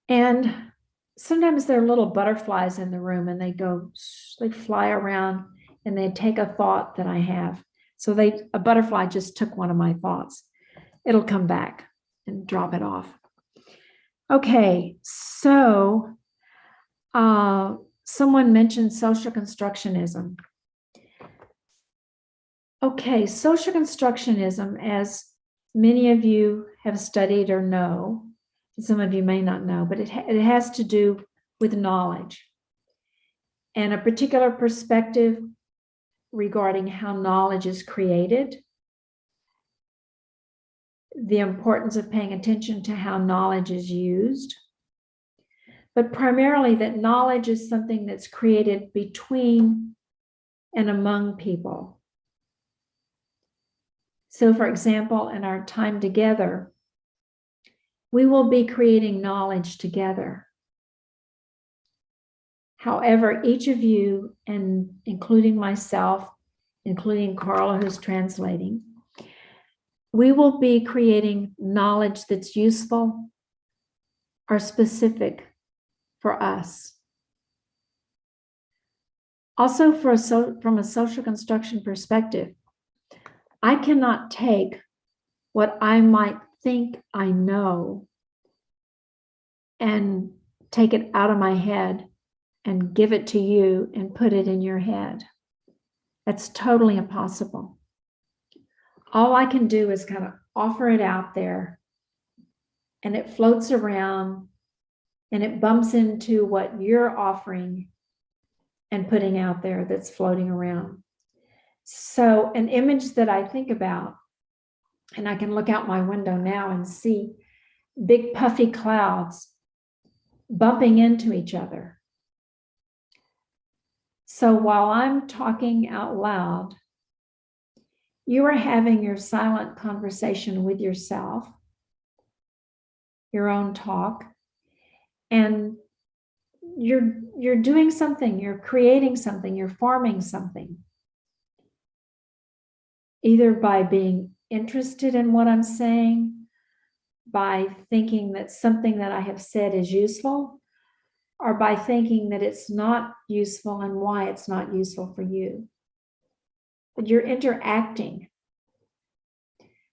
[SPEAKER 2] And sometimes there are little butterflies in the room, and they fly around and they take a thought that I have. So a butterfly just took one of my thoughts. It'll come back and drop it off. Okay, so someone mentioned social constructionism. Okay, social constructionism, as many of you have studied or know, some of you may not know, but it has to do with knowledge. and a particular perspective regarding how knowledge is created, the importance of paying attention to how knowledge is used, but primarily that knowledge is something that's created between and among people. So, for example, in our time together, we will be creating knowledge together. However, each of you, and including myself, including Carla, who's translating, we will be creating knowledge that's useful or specific for us. Also, from a social construction perspective, I cannot take what I might think I know and take it out of my head and give it to you and put it in your head. That's totally impossible. All I can do is kind of offer it out there, and it floats around and it bumps into what you're offering and putting out there that's floating around. So an image that I think about, and I can look out my window now and see big puffy clouds bumping into each other. So while I'm talking out loud, you are having your silent conversation with yourself, your own talk, and you're doing something, you're creating something, you're forming something, either by being interested in what I'm saying, by thinking that something that I have said is useful, or by thinking that it's not useful and why it's not useful for you. But you're interacting.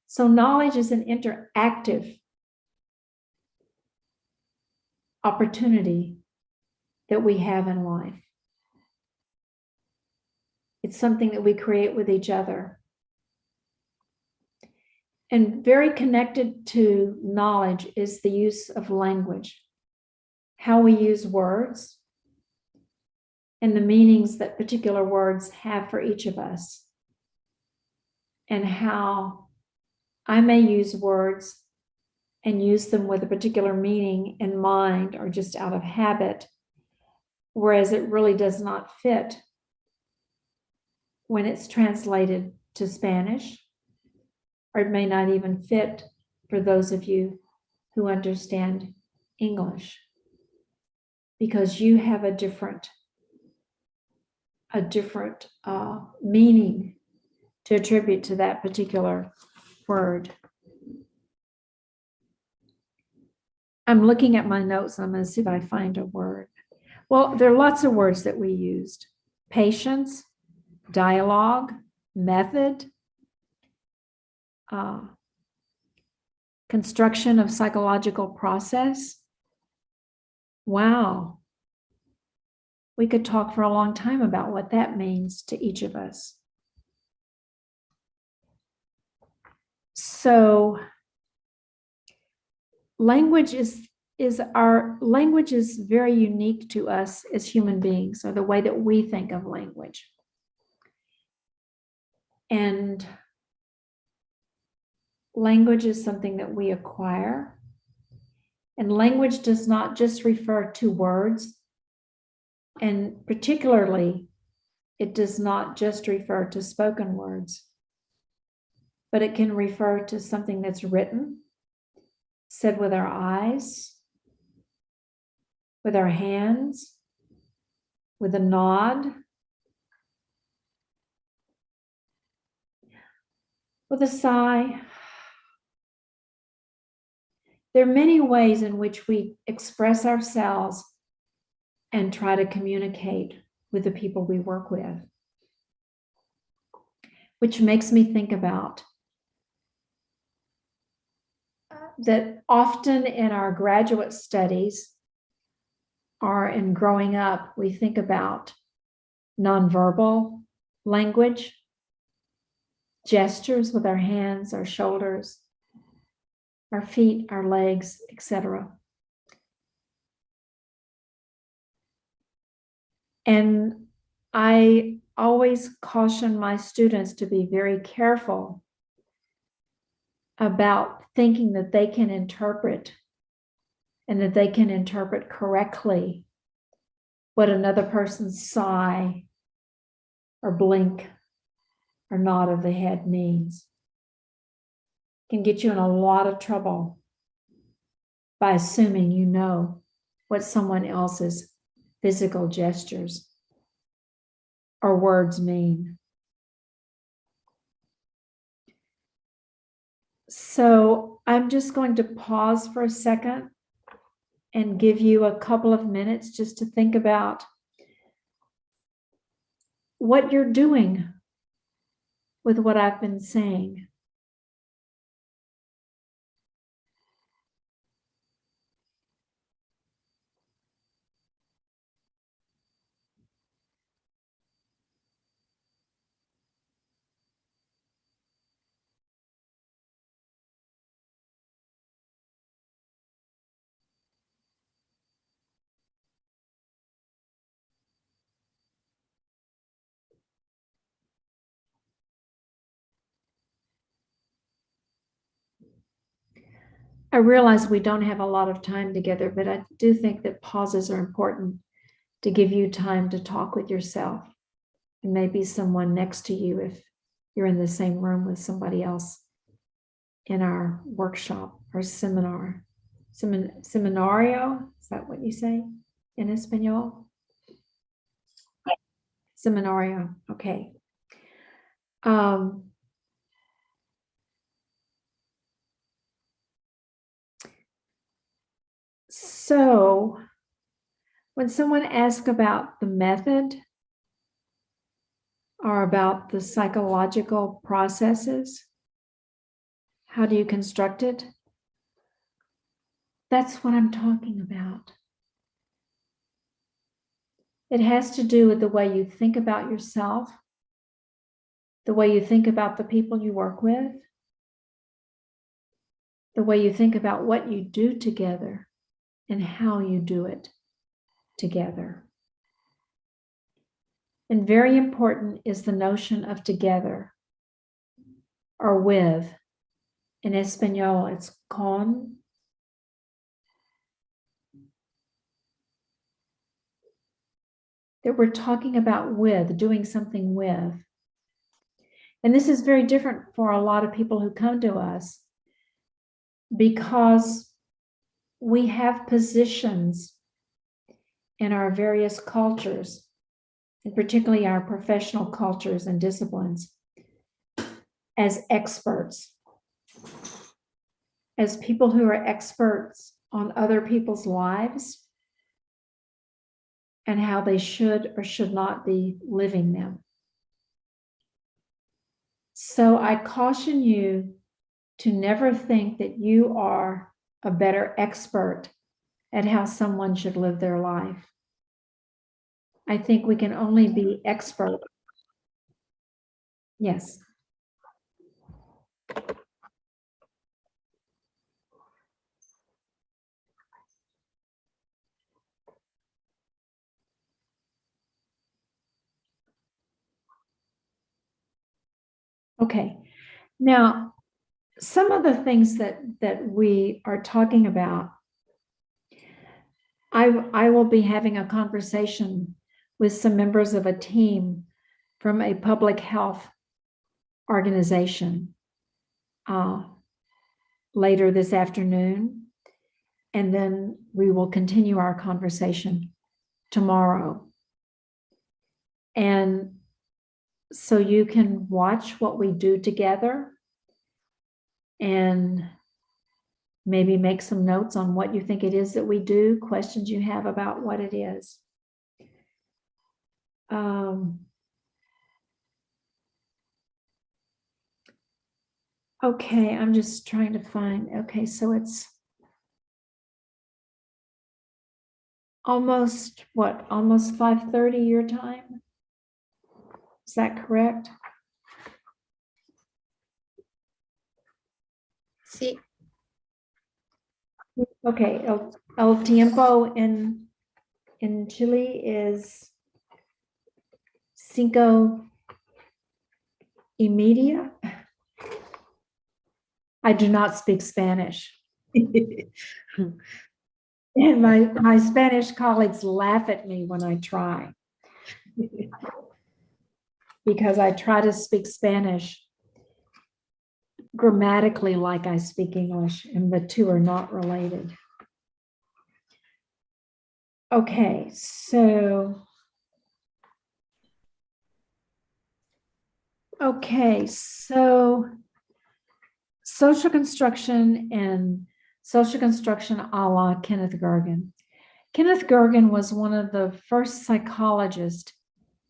[SPEAKER 2] So knowledge is an interactive opportunity that we have in life. It's something that we create with each other. And very connected to knowledge is the use of language, how we use words, and the meanings that particular words have for each of us, and how I may use words and use them with a particular meaning in mind or just out of habit, whereas it really does not fit when it's translated to Spanish, or it may not even fit for those of you who understand English, because you have a different meaning to attribute to that particular word. I'm looking at my notes and I'm going to see if I find a word. Well, there are lots of words that we used. Patience, dialogue, method, construction of psychological process. Wow. We could talk for a long time about what that means to each of us. So language is very unique to us as human beings, or the way that we think of language. And language is something that we acquire. And language does not just refer to words. And particularly, it does not just refer to spoken words, but it can refer to something that's written, said with our eyes, with our hands, with a nod, with a sigh. There are many ways in which we express ourselves and try to communicate with the people we work with, which makes me think about that often in our graduate studies or in growing up, we think about nonverbal language, gestures with our hands, our shoulders, our feet, our legs, etc. And I always caution my students to be very careful about thinking that they can interpret and that they can interpret correctly what another person's sigh or blink or nod of the head means. It can get you in a lot of trouble by assuming you know what someone else's physical gestures or words mean. So I'm just going to pause for a second and give you a couple of minutes just to think about what you're doing with what I've been saying. I realize we don't have a lot of time together, but I do think that pauses are important to give you time to talk with yourself and maybe someone next to you if you're in the same room with somebody else in our workshop or seminar. Seminario, is that what you say in Espanol? Seminario, okay. So when someone asks about the method or about the psychological processes, how do you construct it? That's what I'm talking about. It has to do with the way you think about yourself, the way you think about the people you work with, the way you think about what you do together and how you do it together. And very important is the notion of together or with. In Espanol, it's con. That we're talking about with, doing something with. And this is very different for a lot of people who come to us because we have positions in our various cultures, and particularly our professional cultures and disciplines, as experts, as people who are experts on other people's lives and how they should or should not be living them. So I caution you to never think that you are a better expert at how someone should live their life. I think we can only be expert. Yes. Okay. Now, some of the things that we are talking about, I will be having a conversation with some members of a team from a public health organization later this afternoon, and then we will continue our conversation tomorrow. And so you can watch what we do together and maybe make some notes on what you think it is that we do, questions you have about what it is. Okay, I'm just trying to find, okay, so it's almost, what, almost 5:30 your time? Is that correct?
[SPEAKER 5] Sí,
[SPEAKER 2] Okay, el tiempo in Chile is cinco y media. I do not speak Spanish. And my Spanish colleagues laugh at me when I try. Because I try to speak Spanish grammatically like I speak English, and the two are not related. Okay, so social construction and social construction a la Kenneth Gergen. Kenneth Gergen was one of the first psychologists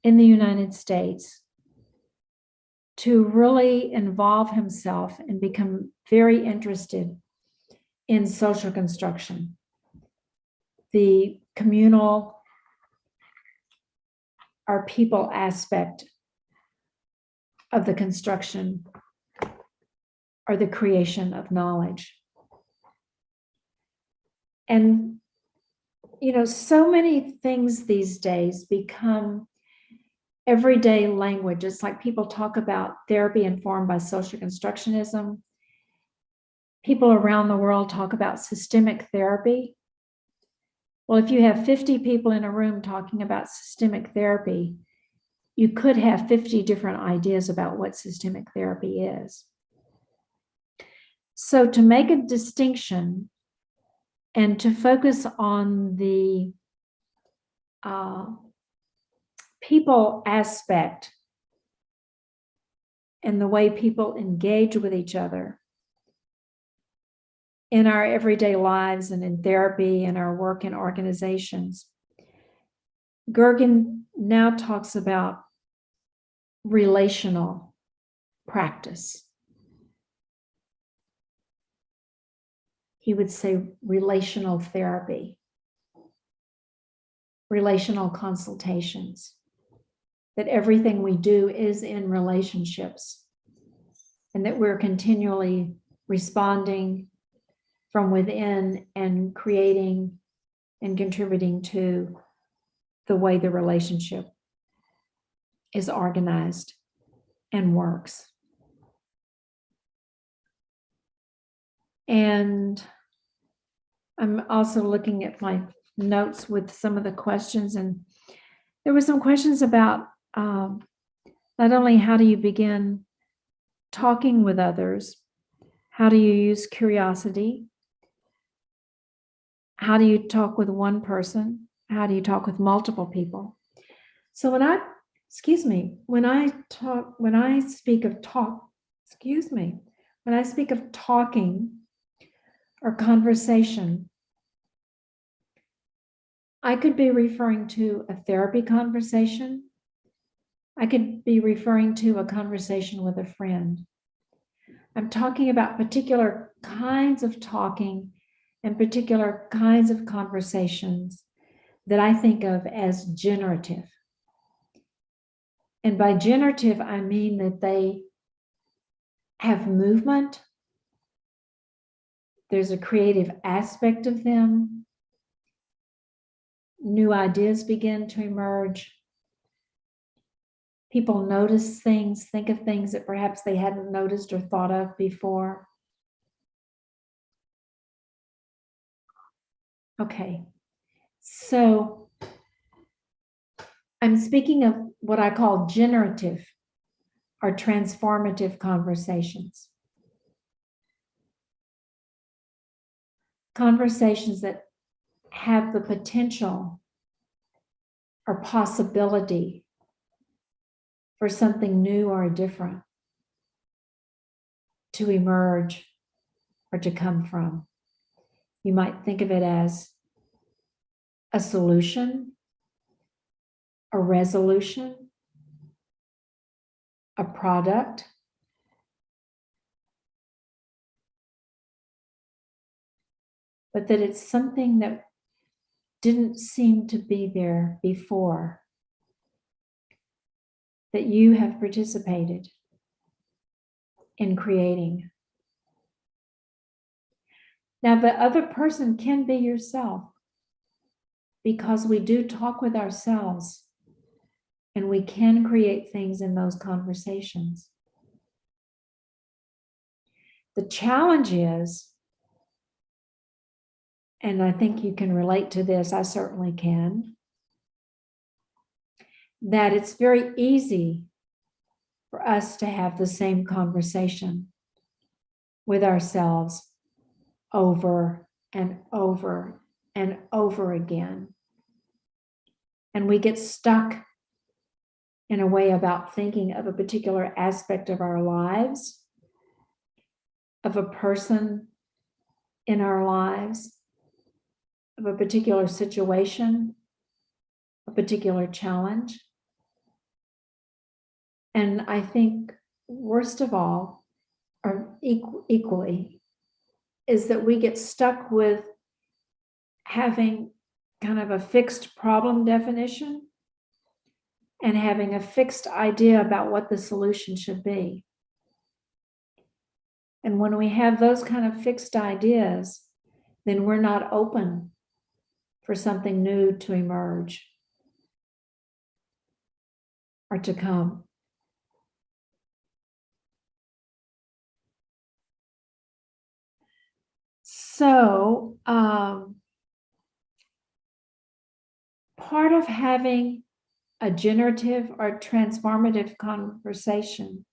[SPEAKER 2] in the United States to really involve himself and become very interested in social construction, the communal or people aspect of the construction or the creation of knowledge. And, so many things these days become everyday language. It's like people talk about therapy informed by social constructionism. People around the world talk about systemic therapy. Well, if you have 50 people in a room talking about systemic therapy, you could have 50 different ideas about what systemic therapy is. So to make a distinction and to focus on the people aspect and the way people engage with each other in our everyday lives and in therapy and our work in organizations, Gergen now talks about relational practice. He would say relational therapy, relational consultations, that everything we do is in relationships, and that we're continually responding from within and creating and contributing to the way the relationship is organized and works. And I'm also looking at my notes with some of the questions, and there were some questions about not only how do you begin talking with others, how do you use curiosity, how do you talk with one person, how do you talk with multiple people. So when I speak of talking or conversation, I could be referring to a therapy conversation. I could be referring to a conversation with a friend. I'm talking about particular kinds of talking and particular kinds of conversations that I think of as generative. And by generative, I mean that they have movement. There's a creative aspect of them. New ideas begin to emerge. People notice things, think of things that perhaps they hadn't noticed or thought of before. Okay, so I'm speaking of what I call generative or transformative conversations. Conversations that have the potential or possibility for something new or different to emerge or to come from. You might think of it as a solution, a resolution, a product, but that it's something that didn't seem to be there before, that you have participated in creating. Now, the other person can be yourself, because we do talk with ourselves And we can create things in those conversations. The challenge is, and I think you can relate to this, I certainly can, that it's very easy for us to have the same conversation with ourselves over and over and over again. And we get stuck in a way about thinking of a particular aspect of our lives, of a person in our lives, of a particular situation, a particular challenge. And I think worst of all, or equally, is that we get stuck with having kind of a fixed problem definition and having a fixed idea about what the solution should be. And when we have those kind of fixed ideas, then we're not open for something new to emerge or to come. So, part of having a generative or transformative conversation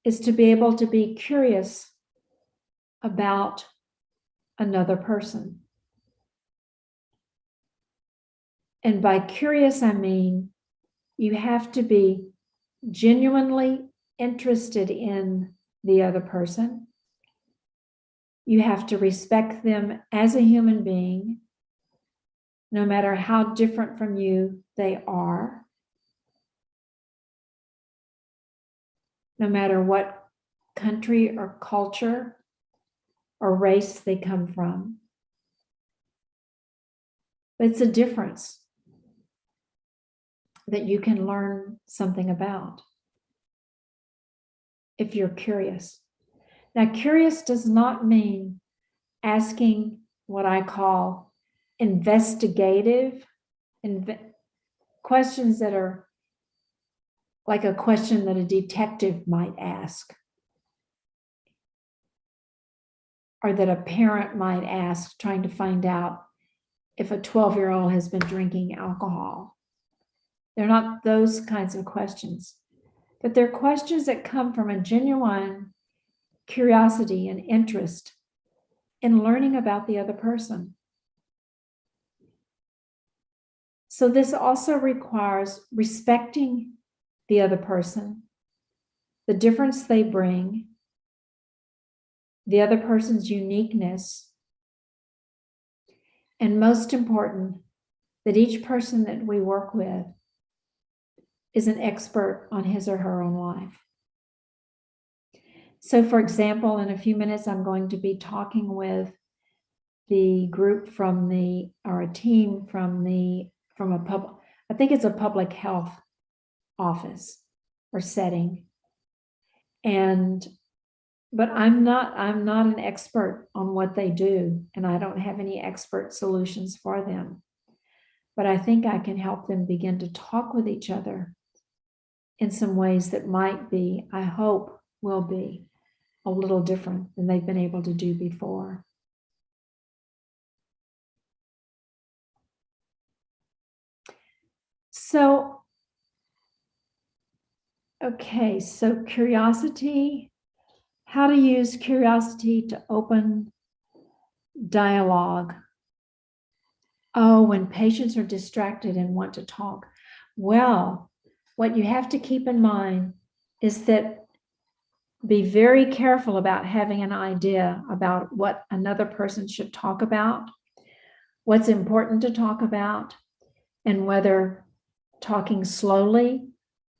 [SPEAKER 2] is to be able to be curious about another person. And by curious, I mean you have to be genuinely interested in the other person. You have to respect them as a human being, no matter how different from you they are, no matter what country or culture or race they come from. But it's a difference that you can learn something about if you're curious. Now, curious does not mean asking what I call investigative questions that are like a question that a detective might ask, or that a parent might ask, trying to find out if a 12-year-old has been drinking alcohol. They're not those kinds of questions, but they're questions that come from a genuine curiosity and interest in learning about the other person. So this also requires respecting the other person, the difference they bring, the other person's uniqueness, and most important, that each person that we work with is an expert on his or her own life. So for example, in a few minutes, I'm going to be talking with the group from or a team from a public, I think it's a public health office or setting. But I'm not an expert on what they do, and I don't have any expert solutions for them. But I think I can help them begin to talk with each other in some ways that might be, I hope will be, a little different than they've been able to do before. So, okay, so curiosity, how to use curiosity to open dialogue. Oh, when patients are distracted and want to talk. Well, what you have to keep in mind is that be very careful about having an idea about what another person should talk about, what's important to talk about, and whether talking slowly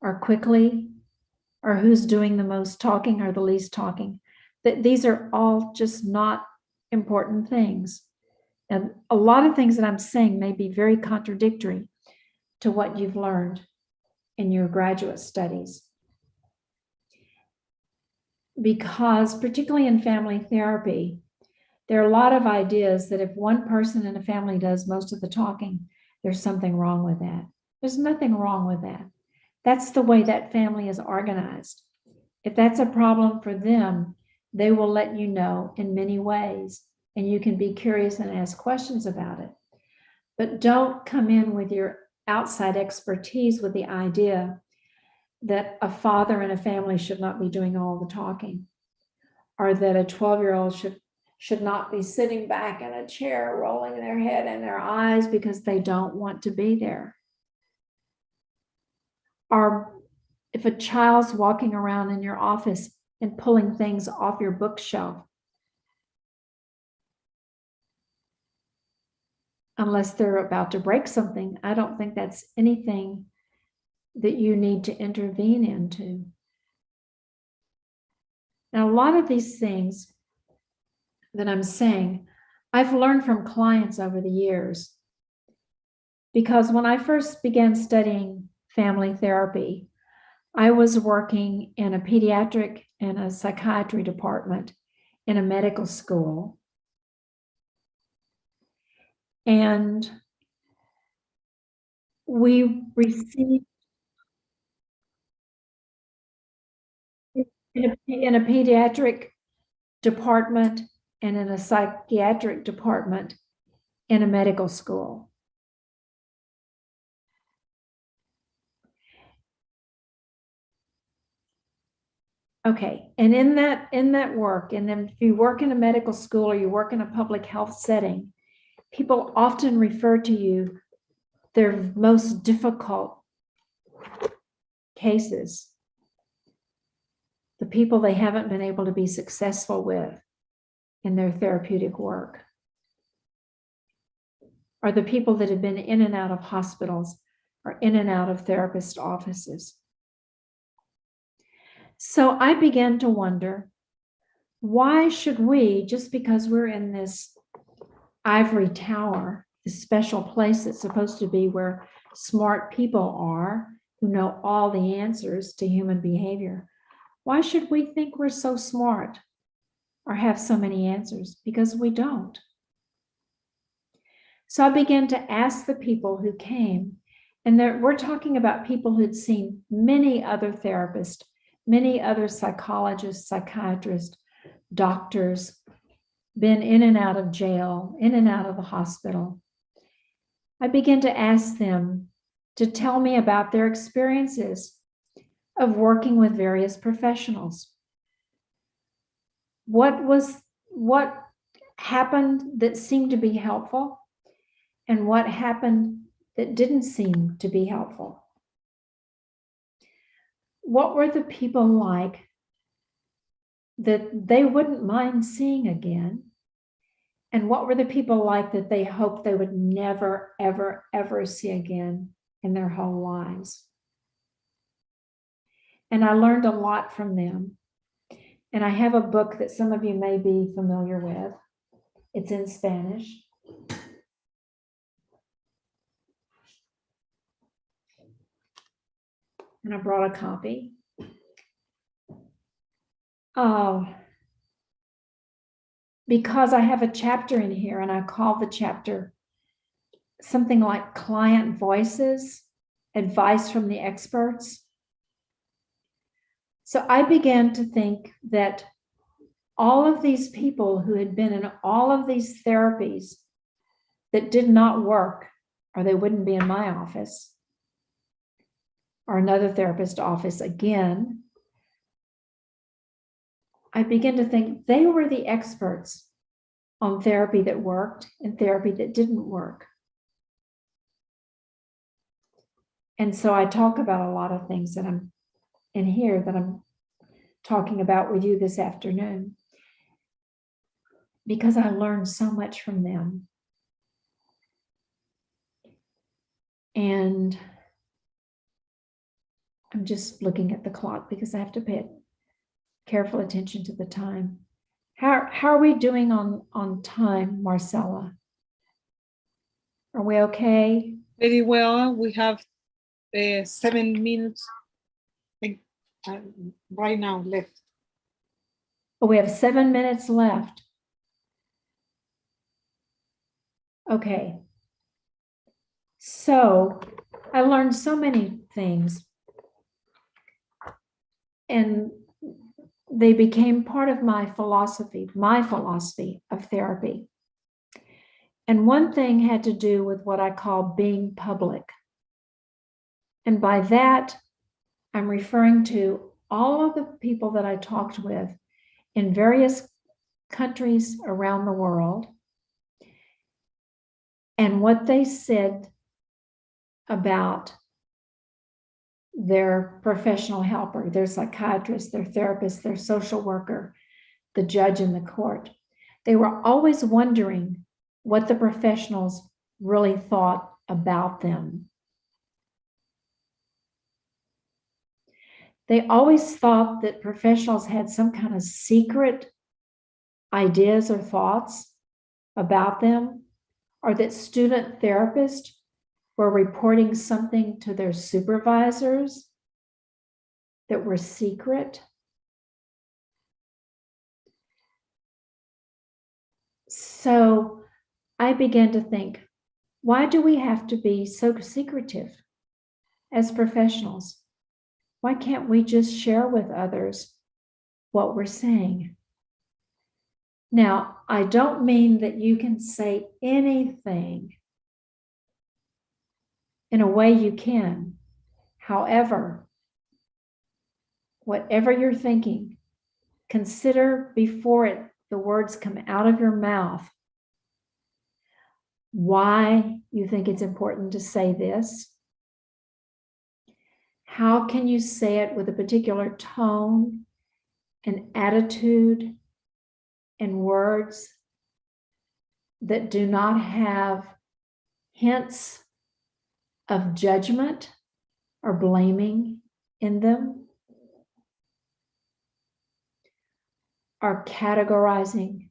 [SPEAKER 2] or quickly, or who's doing the most talking or the least talking. That these are all just not important things. And a lot of things that I'm saying may be very contradictory to what you've learned in your graduate studies. Because particularly in family therapy, there are a lot of ideas that if one person in a family does most of the talking, there's something wrong with that. There's nothing wrong with that. That's the way that family is organized. If that's a problem for them, they will let you know in many ways, and you can be curious and ask questions about it. But don't come in with your outside expertise with the idea that a father in a family should not be doing all the talking, or that a 12-year-old should not be sitting back in a chair, rolling their head and their eyes because they don't want to be there. Or if a child's walking around in your office and pulling things off your bookshelf, unless they're about to break something, I don't think that's anything that you need to intervene into. Now, a lot of these things that I'm saying, I've learned from clients over the years, because when I first began studying family therapy, I was working in a pediatric and a psychiatry department in a medical school. And we received in a pediatric department and in a psychiatric department in a medical school. Okay, and in that work, and then if you work in a medical school or you work in a public health setting, people often refer to you their most difficult cases, the people they haven't been able to be successful with in their therapeutic work, are the people that have been in and out of hospitals or in and out of therapist offices. So I began to wonder, why should we, just because we're in this ivory tower, this special place that's supposed to be where smart people are, who know all the answers to human behavior, why should we think we're so smart or have so many answers? Because we don't. So I began to ask the people who came, and we're talking about people who'd seen many other therapists, many other psychologists, psychiatrists, doctors, been in and out of jail, in and out of the hospital. I began to ask them to tell me about their experiences of working with various professionals. What happened that seemed to be helpful, and what happened that didn't seem to be helpful? What were the people like that they wouldn't mind seeing again? And what were the people like that they hoped they would never, ever, ever see again in their whole lives? And I learned a lot from them. And I have a book that some of you may be familiar with. It's in Spanish. And I brought a copy. Because I have a chapter in here, and I call the chapter something like Client Voices, Advice from the Experts. So I began to think that all of these people who had been in all of these therapies that did not work, or they wouldn't be in my office or another therapist's office again, I began to think they were the experts on therapy that worked and therapy that didn't work. And so I talk about a lot of things that I'm in here that I'm talking about with you this afternoon, because I learned so much from them. And I'm just looking at the clock because I have to pay careful attention to the time. How are we doing on time, Marcella? Are we okay?
[SPEAKER 1] Very well. We have 7 minutes right now left.
[SPEAKER 2] Oh, we have 7 minutes left. Okay. So I learned so many things. and they became part of my philosophy of therapy. And one thing had to do with what I call being public. And by that, I'm referring to all of the people that I talked with in various countries around the world and what they said about their professional helper, their psychiatrist, their therapist, their social worker, the judge in the court. They were always wondering what the professionals really thought about them. They always thought that professionals had some kind of secret ideas or thoughts about them, or that student therapists were reporting something to their supervisors that were secret. So I began to think, why do we have to be so secretive as professionals? Why can't we just share with others what we're saying? Now, I don't mean that you can say anything. In a way you can. However, whatever you're thinking, consider before the words come out of your mouth why you think it's important to say this. How can you say it with a particular tone and attitude and words that do not have hints of judgment or blaming in them, or categorizing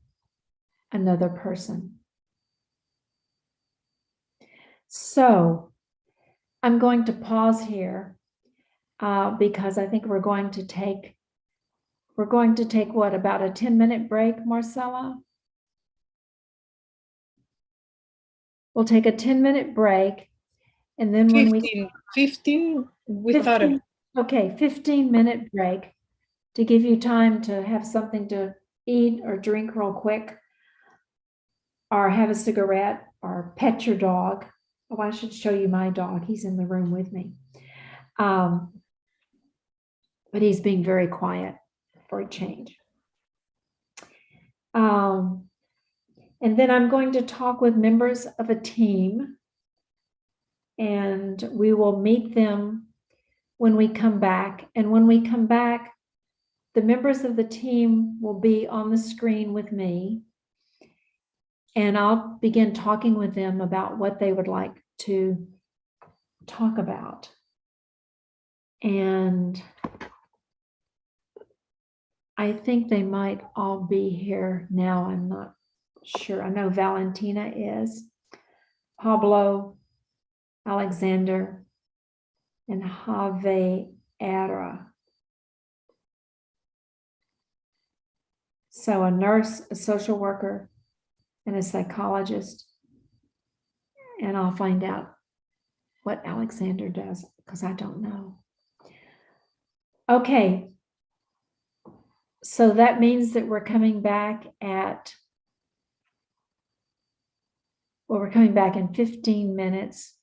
[SPEAKER 2] another person? So I'm going to pause here because I think we're going to take what, about a 10-minute break, Marcella? We'll take a 10-minute break, and then when
[SPEAKER 1] 15 without it.
[SPEAKER 2] Okay, 15-minute break to give you time to have something to eat or drink real quick, or have a cigarette, or pet your dog. Oh, I should show you my dog. He's in the room with me. But he's being very quiet for a change. And then I'm going to talk with members of a team, and we will meet them when we come back. And when we come back, the members of the team will be on the screen with me, and I'll begin talking with them about what they would like to talk about. And I think they might all be here now. I'm not sure. I know Valentina is, Pablo, Alexander, and Javiera. So a nurse, a social worker, and a psychologist. And I'll find out what Alexander does, because I don't know. Okay. So that means that we're coming back we're coming back in 15 minutes,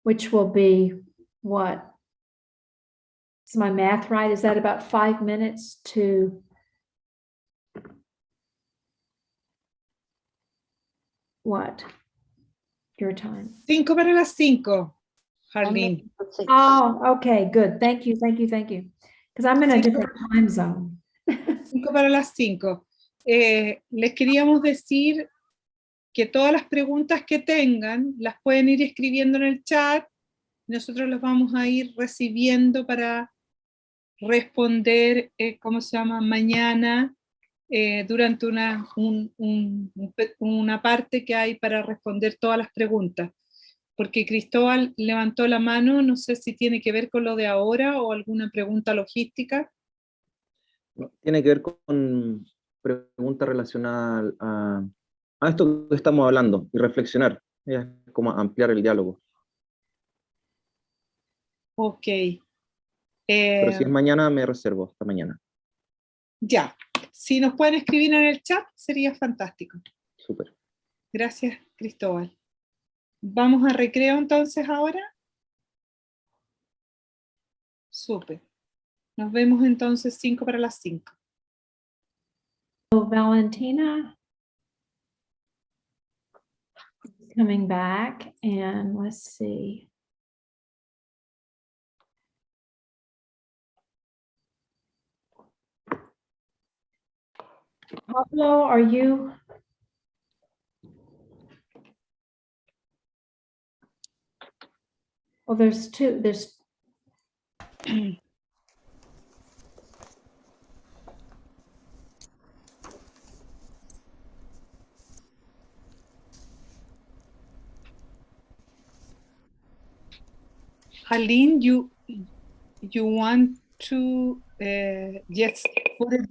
[SPEAKER 2] which will be what? Is my math right? Is that about 5 minutes to what? Your time?
[SPEAKER 1] 5 para las 5, Harleen.
[SPEAKER 2] Oh, okay, good. Thank you. Because I'm in a different time zone.
[SPEAKER 1] 5 para las 5. Les queríamos decir que todas las preguntas que tengan las pueden ir escribiendo en el chat. Nosotros las vamos a ir recibiendo para responder, mañana, durante una parte que hay para responder todas las preguntas. Porque Cristóbal levantó la mano, no sé si tiene que ver con lo de ahora o alguna pregunta logística.
[SPEAKER 6] No, tiene que ver con preguntas relacionadas a esto que estamos hablando y reflexionar, es como ampliar el diálogo.
[SPEAKER 1] Ok,
[SPEAKER 6] Pero si es mañana, me reservo hasta mañana.
[SPEAKER 1] Ya, si nos pueden escribir en el chat, sería fantástico.
[SPEAKER 6] Súper.
[SPEAKER 1] Gracias, Cristóbal. ¿Vamos a recreo entonces ahora? Súper. Nos vemos entonces 5 para las 5.
[SPEAKER 2] So Valentina is coming back, and let's see. Pablo, are you? Well, there's two. There's
[SPEAKER 1] Aline, you want to just put it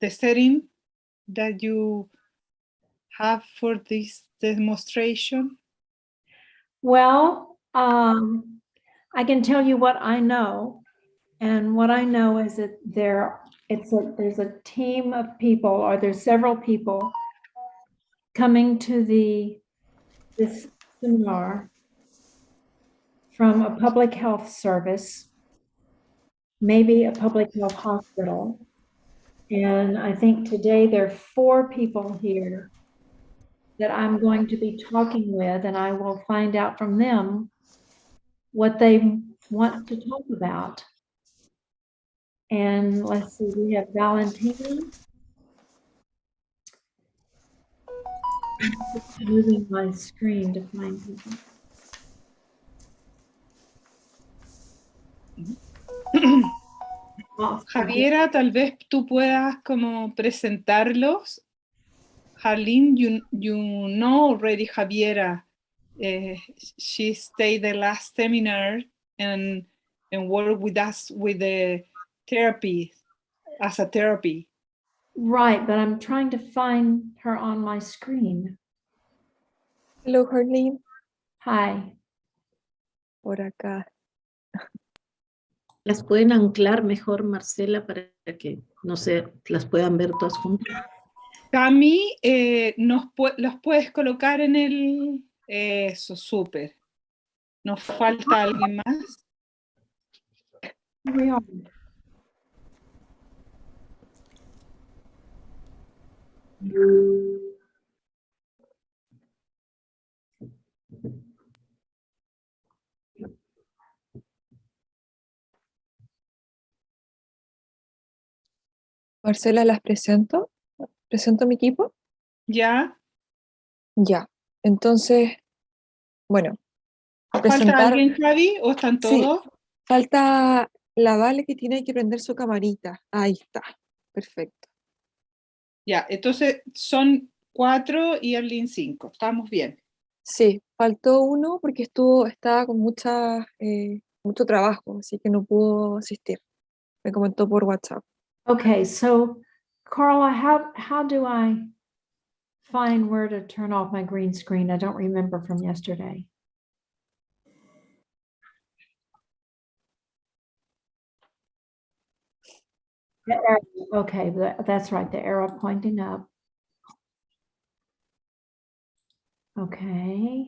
[SPEAKER 1] the setting that you have for this demonstration?
[SPEAKER 2] well, I can tell you what I know, and what I know is that there's a team of people, or there's several people coming to this seminar from a public health service, maybe a public health hospital. And I think today there are 4 people here that I'm going to be talking with, and I will find out from them what they want to talk about. And let's see, we have Valentina. I'm moving my screen to find people.
[SPEAKER 1] Javiera, tal vez tú puedas como presentarlos. Harleen, you know already Javiera. She stayed the last seminar and worked with us with the therapy, as a therapy.
[SPEAKER 2] Right, but I'm trying to find her on my screen.
[SPEAKER 7] Hello, Harleen.
[SPEAKER 2] Hi.
[SPEAKER 7] Por acá.
[SPEAKER 8] Las pueden anclar mejor, Marcela, para que, no sé, las puedan ver todas juntas.
[SPEAKER 1] Cami, los puedes colocar en el... Eso, súper. ¿Nos falta alguien más?
[SPEAKER 2] We are.
[SPEAKER 7] Marcela, las presento. ¿Presento mi equipo?
[SPEAKER 1] ¿Ya?
[SPEAKER 7] Ya. Entonces, bueno,
[SPEAKER 1] ¿Falta
[SPEAKER 7] presentar.
[SPEAKER 1] alguien, Javi? ¿O están
[SPEAKER 7] Sí.
[SPEAKER 1] todos?
[SPEAKER 7] Falta la Vale, que tiene que prender su camarita. Ahí está. Perfecto.
[SPEAKER 1] Ya, entonces son 4 y Arlene 5. Estamos bien.
[SPEAKER 7] Sí, faltó uno porque estaba con mucho trabajo, así que no pudo asistir. Me comentó por WhatsApp.
[SPEAKER 2] Okay, so Carla, how do I find where to turn off my green screen? I don't remember from yesterday. The arrow, okay, that's right, the arrow pointing up. Okay.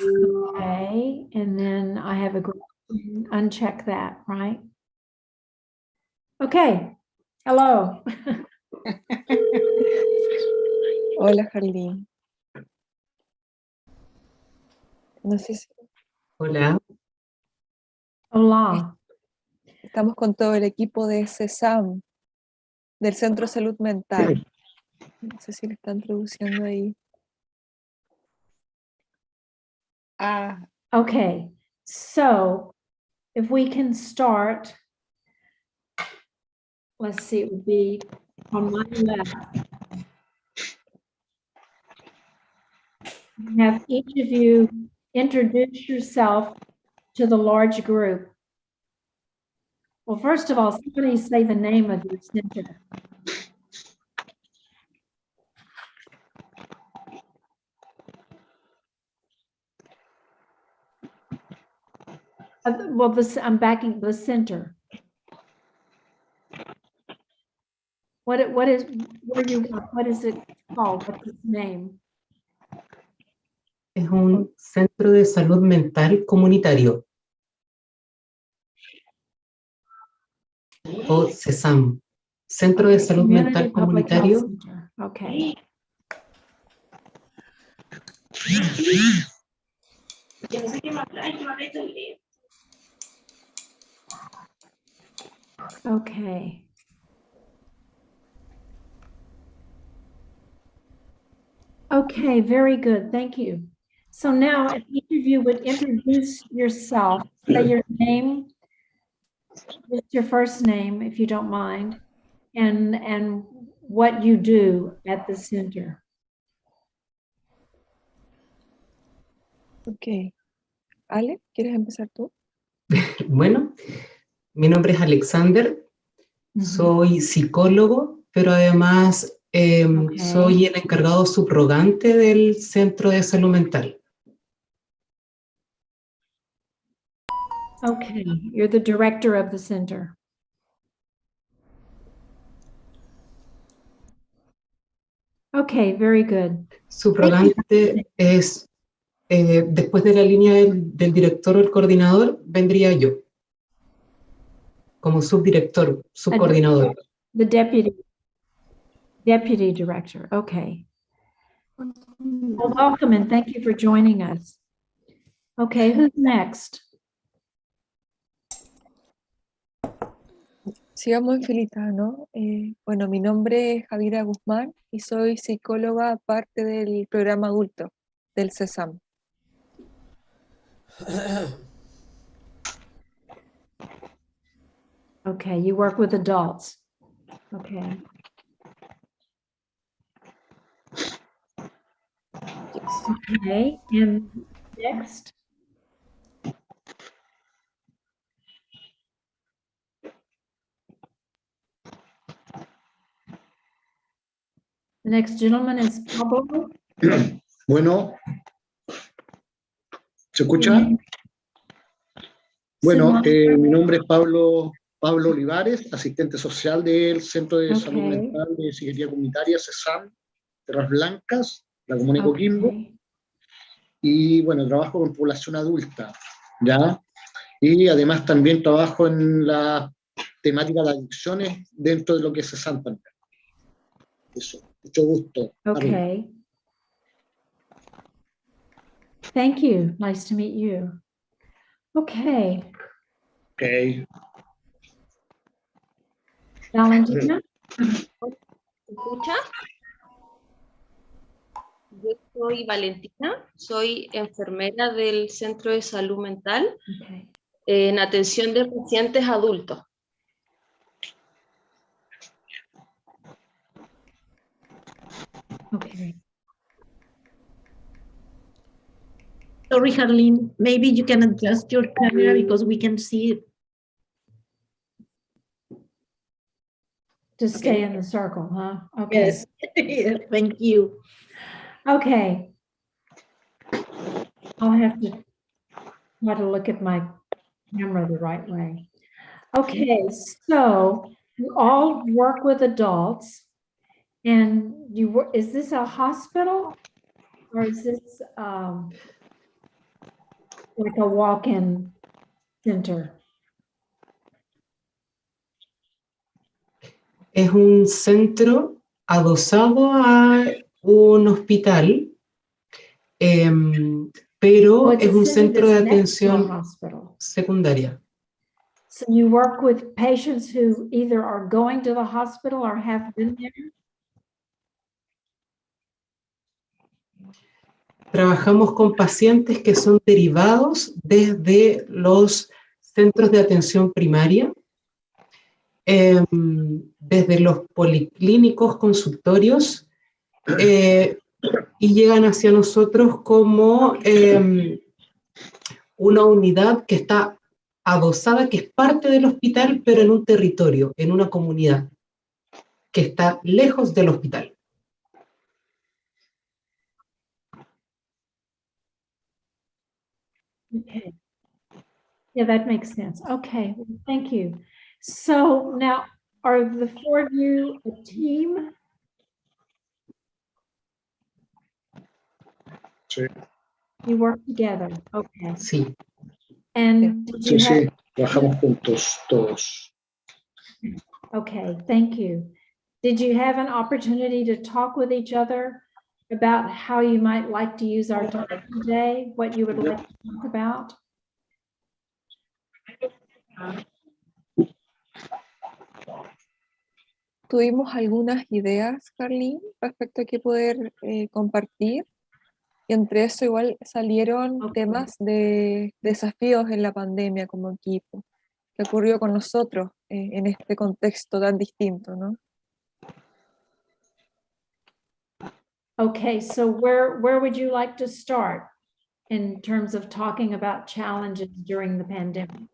[SPEAKER 2] Okay, and then I have a green screen. Uncheck that, right? Okay, hello.
[SPEAKER 7] Hola, Harleen. No sé si
[SPEAKER 8] Hola.
[SPEAKER 2] Hola.
[SPEAKER 7] estamos con todo el equipo de CESAM, del Centro de Salud Mental. No sé si le están traduciendo ahí.
[SPEAKER 2] Okay, so if we can start, let's see, it would be on my left. Have each of you introduce yourself to the large group. Well, first of all, somebody say the name of your center. Well, I'm backing the center. What is it called? What's its name?
[SPEAKER 9] Es un centro de salud mental comunitario. O CESAM. Centro de Salud Mental
[SPEAKER 2] Public Health
[SPEAKER 9] Comunitario.
[SPEAKER 2] Center. Okay. Okay. Okay, very good. Thank you. So now, if each of you would introduce yourself, say your name, just your first name, if you don't mind, and what you do at the center.
[SPEAKER 7] Ok. Ale, ¿quieres empezar tú?
[SPEAKER 9] Bueno, mi nombre es Alexander, soy psicólogo, pero además soy el encargado subrogante del Centro de Salud Mental.
[SPEAKER 2] Okay, you're the director of the center. Okay, very good.
[SPEAKER 9] Subrogante es, después de la línea del director o el coordinador, vendría yo, como subdirector, subcoordinador.
[SPEAKER 2] The deputy director, okay. Well, welcome and thank you for joining us. Okay, who's next?
[SPEAKER 7] Sigamos en filita, ¿no? Bueno, mi nombre es Javiera Guzmán y soy psicóloga parte del programa adulto del CESAM.
[SPEAKER 2] Okay, you work with adults. Okay. Okay, and next? The next gentleman is Pablo.
[SPEAKER 10] Bueno, ¿se escucha? Bueno, mi nombre es Pablo Olivares, asistente social del Centro de Salud Mental de Psiquiatría Comunitaria, CESAM, Terras Blancas, la Comuna de Coquimbo. Y bueno, trabajo con población adulta, ¿ya? Y además también trabajo en la temática de adicciones dentro de lo que es CESAM también. Eso, mucho gusto.
[SPEAKER 2] Okay. Thank you. Nice to meet you. Okay.
[SPEAKER 10] Okay.
[SPEAKER 2] Valentina?
[SPEAKER 11] ¿Escucha? Yo soy Valentina, soy enfermera del Centro de Salud Mental en atención de pacientes adultos.
[SPEAKER 2] Okay.
[SPEAKER 8] Sorry, Harleen, maybe you can adjust your camera because we can see it.
[SPEAKER 2] To stay in the circle, huh? Okay.
[SPEAKER 8] Yes, yeah, thank you.
[SPEAKER 2] Okay. I'll have to try to look at my camera the right way. Okay, so you all work with adults and you work, is this a hospital or is this like a walk-in center?
[SPEAKER 9] Es un centro adosado a un hospital, pero es un centro de atención secundaria.
[SPEAKER 2] So you work with patients who either are going to the hospital or have been there?
[SPEAKER 9] Trabajamos con pacientes que son derivados desde los centros de atención primaria, desde los policlínicos, consultorios, y llegan hacia nosotros como una unidad que está adosada, que es parte del hospital, pero en un territorio, en una comunidad, que está lejos del hospital.
[SPEAKER 2] Okay. Yeah, that makes sense. Okay, well, thank you. So now, are the four of you a team?
[SPEAKER 10] Sí,
[SPEAKER 2] You work together, okay.
[SPEAKER 9] Sí,
[SPEAKER 2] And did
[SPEAKER 10] sí,
[SPEAKER 2] you
[SPEAKER 10] sí,
[SPEAKER 2] have,
[SPEAKER 10] trabajamos juntos todos.
[SPEAKER 2] okay, thank you. Did you have an opportunity to talk with each other about how you might like to use our time today, what you would like to talk about?
[SPEAKER 7] Tuvimos algunas ideas, Carlín, respecto a qué poder compartir. Y entre eso igual salieron
[SPEAKER 2] Okay.
[SPEAKER 7] temas de desafíos en la pandemia como equipo. ¿Qué ocurrió con nosotros en este contexto tan distinto, no?
[SPEAKER 2] Okay, so where would you like to start in terms of talking about challenges during the pandemic?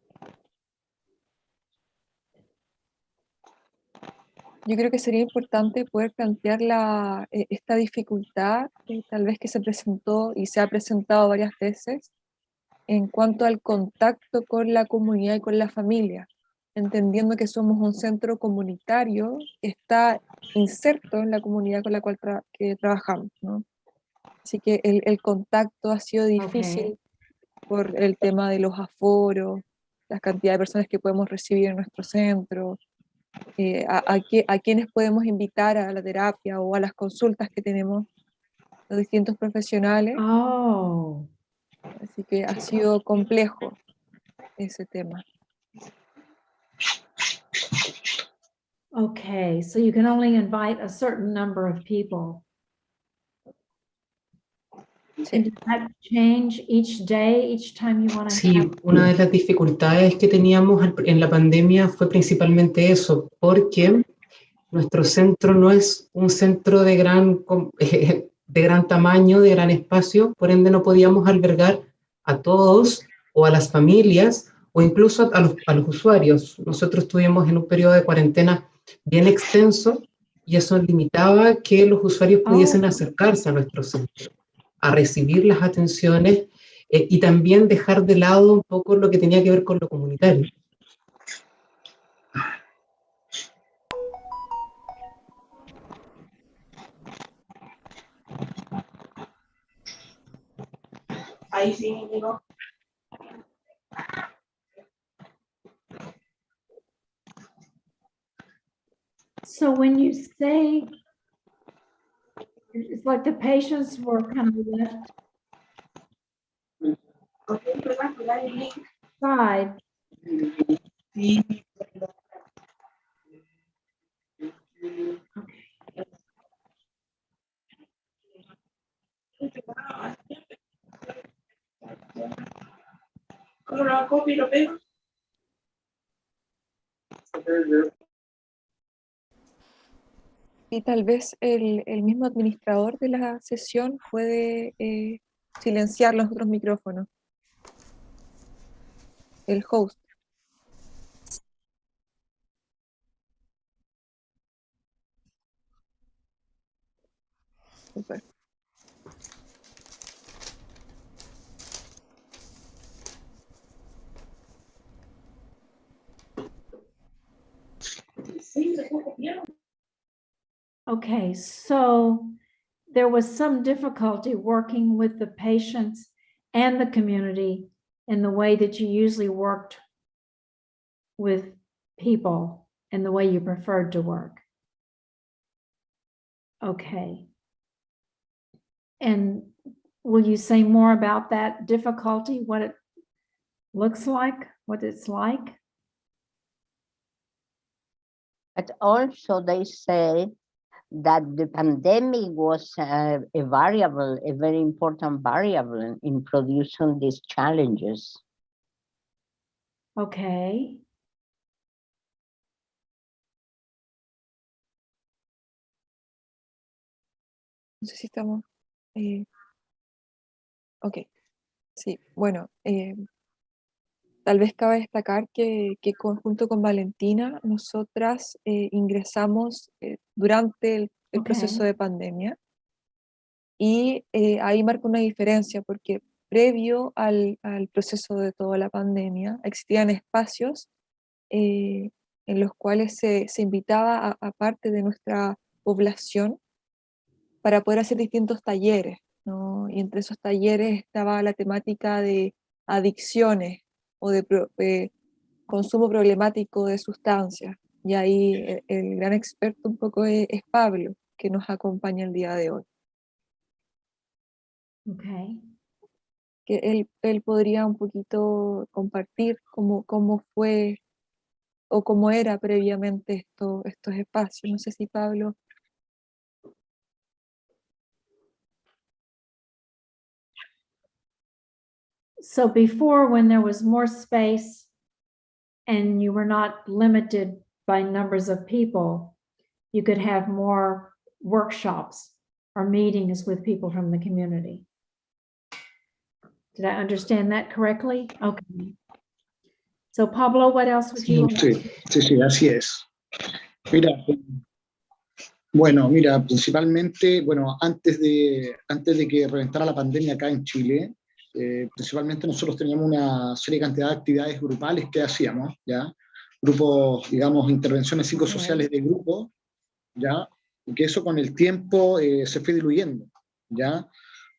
[SPEAKER 7] Yo creo que sería importante poder plantear esta dificultad tal vez que se presentó y se ha presentado varias veces en cuanto al contacto con la comunidad y con la familia, entendiendo que somos un centro comunitario que está inserto en la comunidad con la cual que trabajamos, ¿no? Así que el contacto ha sido difícil por el tema de los aforos, la cantidad de personas que podemos recibir en nuestro centro, a quienes podemos invitar a la terapia o a las consultas que tenemos los distintos profesionales.
[SPEAKER 2] Oh.
[SPEAKER 7] Así que ha sido complejo ese tema.
[SPEAKER 2] Okay, so you can only invite a certain number of people. And does that change each day, each time you want to
[SPEAKER 9] sí,
[SPEAKER 2] have?
[SPEAKER 9] una de las dificultades que teníamos en la pandemia fue principalmente eso, porque nuestro centro no es un centro de gran tamaño, de gran espacio, por ende no podíamos albergar a todos o a las familias o incluso a los usuarios. Nosotros estuvimos en un periodo de cuarentena bien extenso y eso limitaba que los usuarios pudiesen acercarse a nuestro centro, a recibir las atenciones y también dejar de lado un poco lo que tenía que ver con lo comunitario.
[SPEAKER 12] Ahí sí, amigo.
[SPEAKER 2] So when you say, it's like the patients were kind of left side.
[SPEAKER 12] Sí. ¿Cómo lo copio y lo pego?
[SPEAKER 7] Y tal vez el mismo administrador de la sesión puede silenciar los otros micrófonos. El host. Super.
[SPEAKER 2] Okay, so there was some difficulty working with the patients and the community in the way that you usually worked with people and the way you preferred to work. Okay. And will you say more about that difficulty, what it looks like, what it's like?
[SPEAKER 13] But also they say that the pandemic was a variable, a very important variable in producing these challenges.
[SPEAKER 2] Okay.
[SPEAKER 7] No sé si estamos... ok, sí, bueno, tal vez cabe destacar que junto con Valentina, nosotras ingresamos durante el proceso de pandemia y ahí marca una diferencia porque previo al proceso de toda la pandemia, existían espacios en los cuales se invitaba a parte de nuestra población para poder hacer distintos talleres, ¿no? Y entre esos talleres estaba la temática de adicciones o de consumo problemático de sustancias. Y ahí el gran experto un poco es Pablo, que nos acompaña el día de hoy.
[SPEAKER 2] Okay.
[SPEAKER 7] Que él podría un poquito compartir cómo fue o cómo era previamente estos espacios. No sé si Pablo...
[SPEAKER 2] So before, when there was more space and you were not limited by numbers of people, you could have more workshops or meetings with people from the community. Did I understand that correctly? Okay. So Pablo, what else would you?
[SPEAKER 10] Sí, así es. Mira, mira, principalmente, antes de que reventara la pandemia acá en Chile, principalmente nosotros teníamos una serie de cantidad de actividades grupales que hacíamos, ¿ya? Grupos, digamos, intervenciones psicosociales de grupo, ¿ya? Y que eso con el tiempo se fue diluyendo, ¿ya?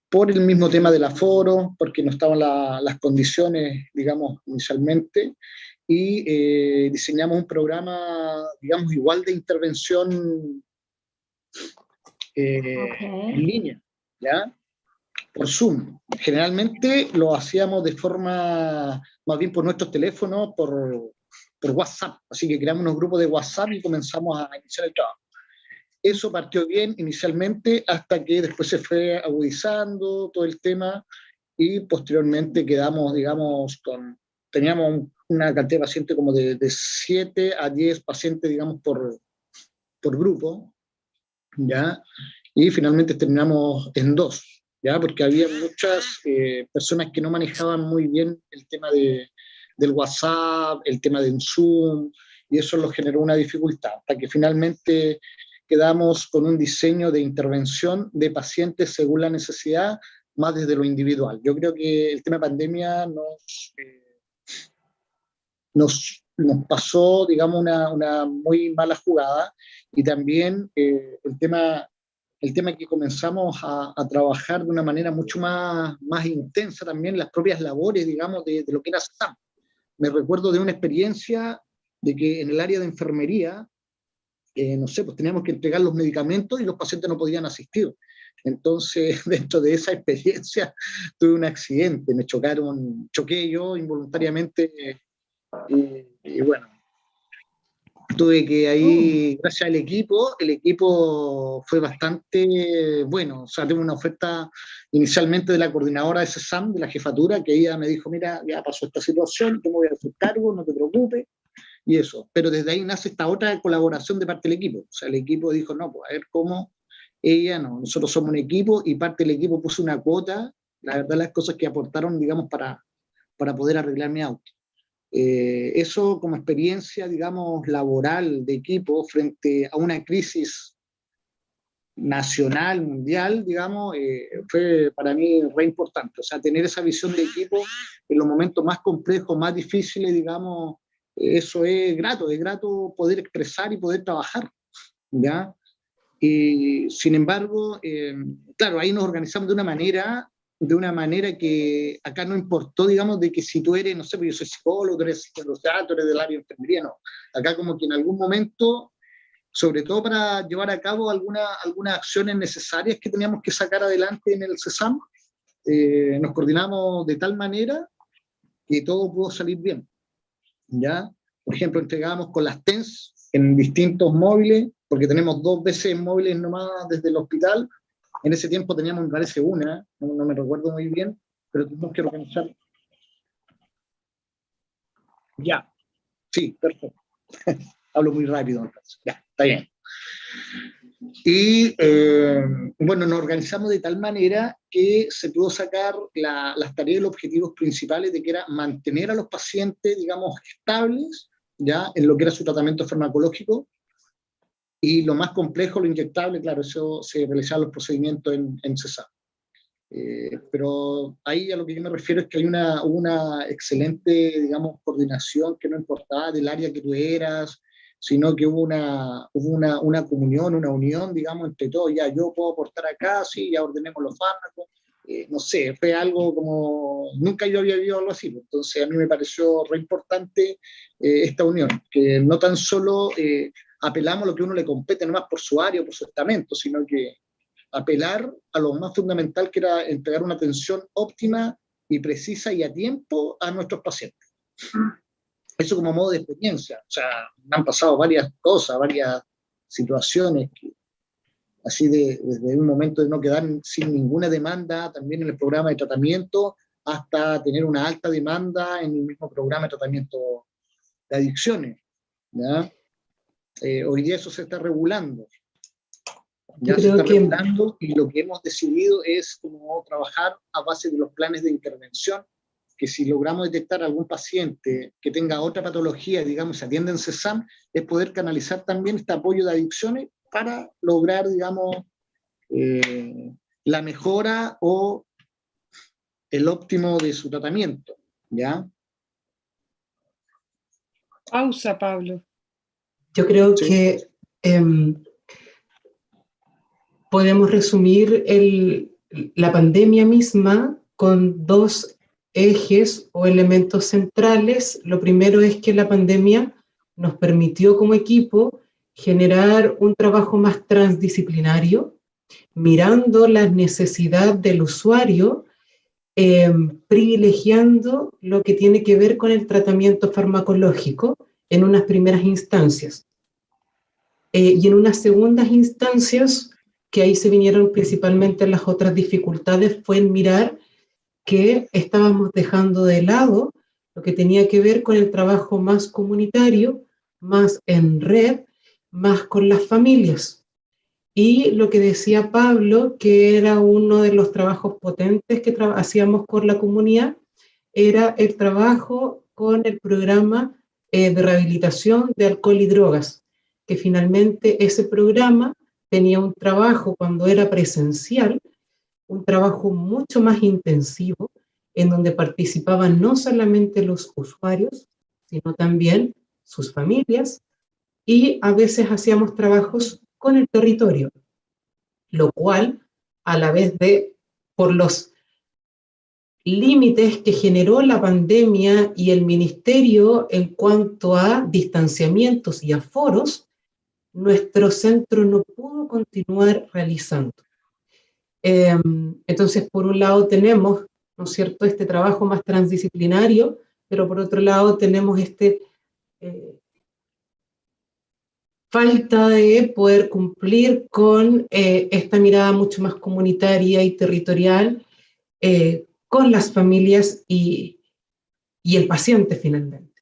[SPEAKER 10] Por el mismo tema del aforo, porque no estaban las condiciones, digamos, inicialmente, y diseñamos un programa, digamos, igual de intervención en línea, ¿ya? Por Zoom. Generalmente lo hacíamos de forma, más bien por nuestros teléfonos, por WhatsApp, así que creamos unos grupos de WhatsApp y comenzamos a iniciar el trabajo. Eso partió bien inicialmente hasta que después se fue agudizando todo el tema y posteriormente quedamos, digamos, teníamos una cantidad de pacientes como de 7 a 10 pacientes, digamos, por grupo, ¿ya? Y finalmente terminamos en 2, ¿ya? Porque había muchas personas que no manejaban muy bien el tema del WhatsApp, el tema de Zoom, y eso nos generó una dificultad, hasta que finalmente quedamos con un diseño de intervención de pacientes según la necesidad, más desde lo individual. Yo creo que el tema de pandemia nos pasó, digamos, una muy mala jugada, y también el tema que comenzamos a trabajar de una manera mucho más intensa también, las propias labores, digamos, de lo que era SAM. Me recuerdo de una experiencia de que en el área de enfermería, no sé, pues teníamos que entregar los medicamentos y los pacientes no podían asistir. Entonces, dentro de esa experiencia, tuve un accidente, choqué yo involuntariamente, y bueno, tuve que ahí, gracias al equipo, el equipo fue bastante bueno. O sea, tuve una oferta inicialmente de la coordinadora de SESAM, de la jefatura, que ella me dijo, mira, ya pasó esta situación, yo me voy a hacer cargo, no te preocupes, y eso. Pero desde ahí nace esta otra colaboración de parte del equipo. O sea, el equipo dijo, no, pues a ver cómo ella, no, nosotros somos un equipo, y parte del equipo puso una cuota, la verdad, las cosas que aportaron, digamos, para poder arreglar mi auto. Eso como experiencia, digamos, laboral de equipo frente a una crisis nacional, mundial, digamos, fue para mí re importante. O sea, tener esa visión de equipo en los momentos más complejos, más difíciles, digamos, eso es grato poder expresar y poder trabajar, ¿ya? Y sin embargo, claro, ahí nos organizamos de una manera que acá no importó, digamos, de que si tú eres, no sé, yo soy psicólogo, tú eres del área de enfermería, no. Acá como que en algún momento, sobre todo para llevar a cabo algunas acciones necesarias que teníamos que sacar adelante en el CESAM, nos coordinamos de tal manera que todo pudo salir bien, ¿ya? Por ejemplo, entregamos con las TENS en distintos móviles, porque tenemos 2 veces móviles nomás desde el hospital. En ese tiempo teníamos, me parece, una, no me recuerdo muy bien, pero tuvimos que organizar. Ya, sí, perfecto. Hablo muy rápido, entonces. Ya, está bien. Y bueno, nos organizamos de tal manera que se pudo sacar las tareas y los objetivos principales de que era mantener a los pacientes, digamos, estables, ya, en lo que era su tratamiento farmacológico, y lo más complejo, lo inyectable, claro, eso se realizaban los procedimientos en CESAM. Pero ahí a lo que yo me refiero es que hay hubo una excelente, digamos, coordinación, que no importaba del área que tú eras, sino que hubo una comunión, una unión, digamos, entre todos. Ya, yo puedo aportar acá, sí, ya ordenemos los fármacos. No sé, fue algo como, nunca yo había vivido algo así. Entonces a mí me pareció re importante esta unión, que no tan solo apelamos a lo que uno le compete nomás por su área o por su estamento, sino que apelar a lo más fundamental, que era entregar una atención óptima y precisa y a tiempo a nuestros pacientes. Eso como modo de experiencia. O sea, me han pasado varias cosas, varias situaciones, así desde un momento de no quedar sin ninguna demanda también en el programa de tratamiento, hasta tener una alta demanda en el mismo programa de tratamiento de adicciones, ¿ya? Hoy día eso se está regulando.
[SPEAKER 9] Yo
[SPEAKER 10] Ya se
[SPEAKER 9] creo
[SPEAKER 10] está
[SPEAKER 9] que
[SPEAKER 10] regulando, y lo que hemos decidido es como trabajar a base de los planes de intervención, que si logramos detectar algún paciente que tenga otra patología, digamos, se atiende en CESAM, es poder canalizar también este apoyo de adicciones para lograr, digamos, la mejora o el óptimo de su tratamiento, ¿ya?
[SPEAKER 1] Pausa, Pablo.
[SPEAKER 9] yo creo
[SPEAKER 10] Sí.
[SPEAKER 9] que podemos resumir la pandemia misma con dos ejes o elementos centrales. Lo primero es que la pandemia nos permitió como equipo generar un trabajo más transdisciplinario, mirando la necesidad del usuario, privilegiando lo que tiene que ver con el tratamiento farmacológico en unas primeras instancias. Y en unas segundas instancias, que ahí se vinieron principalmente las otras dificultades, fue en mirar que estábamos dejando de lado lo que tenía que ver con el trabajo más comunitario, más en red, más con las familias. Y lo que decía Pablo, que era uno de los trabajos potentes que hacíamos con la comunidad, era el trabajo con el programa de rehabilitación de alcohol y drogas, que finalmente ese programa tenía un trabajo cuando era presencial, un trabajo mucho más intensivo, en donde participaban no solamente los usuarios, sino también sus familias, y a veces hacíamos trabajos con el territorio, lo cual, a la vez de, por los límites que generó la pandemia y el ministerio en cuanto a distanciamientos y aforos, nuestro centro no pudo continuar realizando. Entonces, por un lado tenemos, ¿no es cierto?, este trabajo más transdisciplinario, pero por otro lado tenemos falta de poder cumplir con esta mirada mucho más comunitaria y territorial con las familias y el paciente finalmente.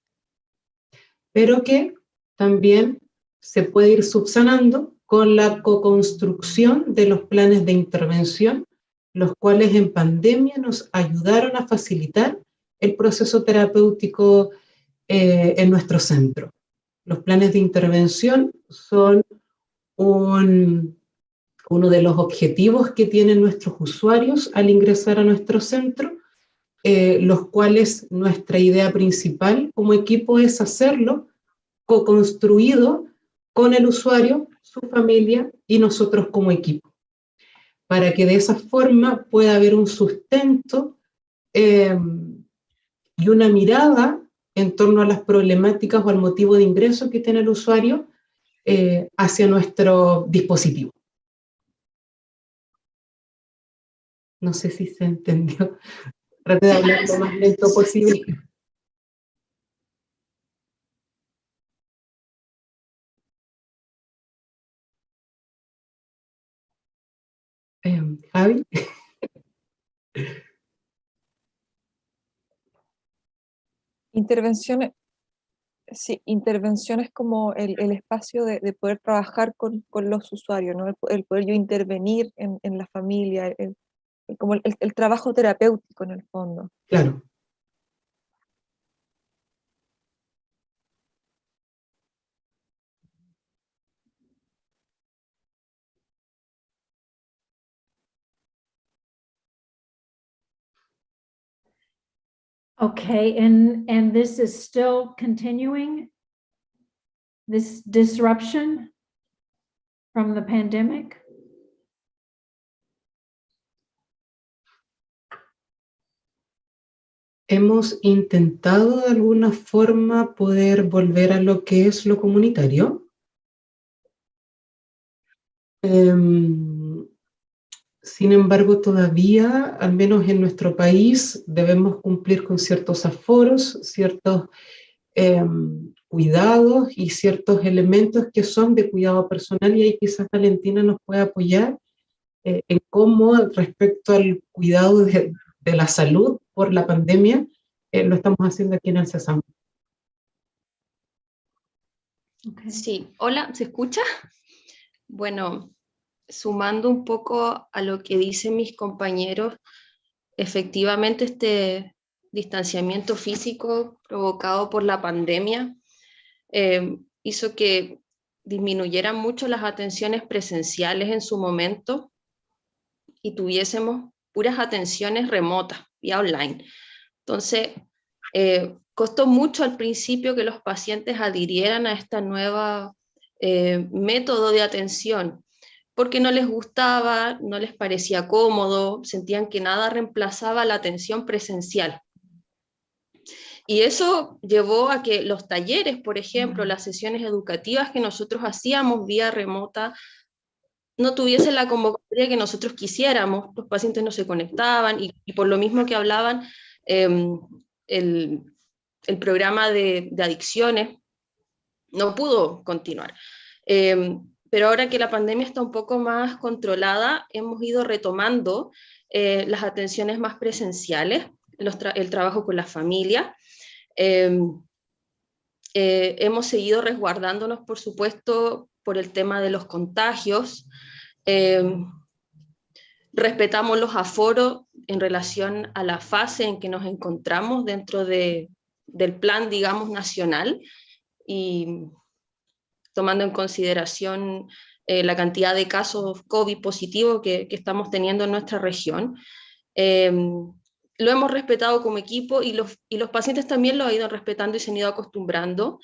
[SPEAKER 9] Pero que también se puede ir subsanando con la co-construcción de los planes de intervención, los cuales en pandemia nos ayudaron a facilitar el proceso terapéutico en nuestro centro. Los planes de intervención son uno de los objetivos que tienen nuestros usuarios al ingresar a nuestro centro, los cuales nuestra idea principal como equipo es hacerlo co-construido con el usuario, su familia y nosotros como equipo, para que de esa forma pueda haber un sustento y una mirada en torno a las problemáticas o al motivo de ingreso que tiene el usuario hacia nuestro dispositivo. No sé si se entendió. Traté de hablar lo más lento posible. Javi.
[SPEAKER 7] Intervenciones, sí, intervenciones como el espacio de poder trabajar con los usuarios, ¿no? El poder yo intervenir en la familia, como el trabajo terapéutico en el fondo.
[SPEAKER 9] Claro.
[SPEAKER 2] Okay, and this is still continuing, this disruption from the pandemic?
[SPEAKER 9] Hemos intentado de alguna forma poder volver a lo que es lo comunitario. Sin embargo, todavía, al menos en nuestro país, debemos cumplir con ciertos aforos, ciertos cuidados y ciertos elementos que son de cuidado personal, y ahí quizás Valentina nos puede apoyar en cómo respecto al cuidado de la salud por la pandemia lo estamos haciendo aquí en el CESAM.
[SPEAKER 2] Okay.
[SPEAKER 11] Sí, hola, ¿se escucha? Bueno, sumando un poco a lo que dicen mis compañeros, efectivamente este distanciamiento físico provocado por la pandemia hizo que disminuyeran mucho las atenciones presenciales en su momento y tuviésemos puras atenciones remotas, vía online. Entonces, costó mucho al principio que los pacientes adhirieran a esta nueva método de atención, porque no les gustaba, no les parecía cómodo, sentían que nada reemplazaba la atención presencial. Y eso llevó a que los talleres, por ejemplo, las sesiones educativas que nosotros hacíamos vía remota, no tuviesen la convocatoria que nosotros quisiéramos, los pacientes no se conectaban y por lo mismo que hablaban, el programa de adicciones no pudo continuar. Pero ahora que la pandemia está un poco más controlada, hemos ido retomando las atenciones más presenciales, el trabajo con la familia. Hemos seguido resguardándonos, por supuesto, por el tema de los contagios. Respetamos los aforos en relación a la fase en que nos encontramos dentro del plan, digamos, nacional, y tomando en consideración la cantidad de casos COVID positivos que estamos teniendo en nuestra región. Lo hemos respetado como equipo y los pacientes también lo han ido respetando y se han ido acostumbrando,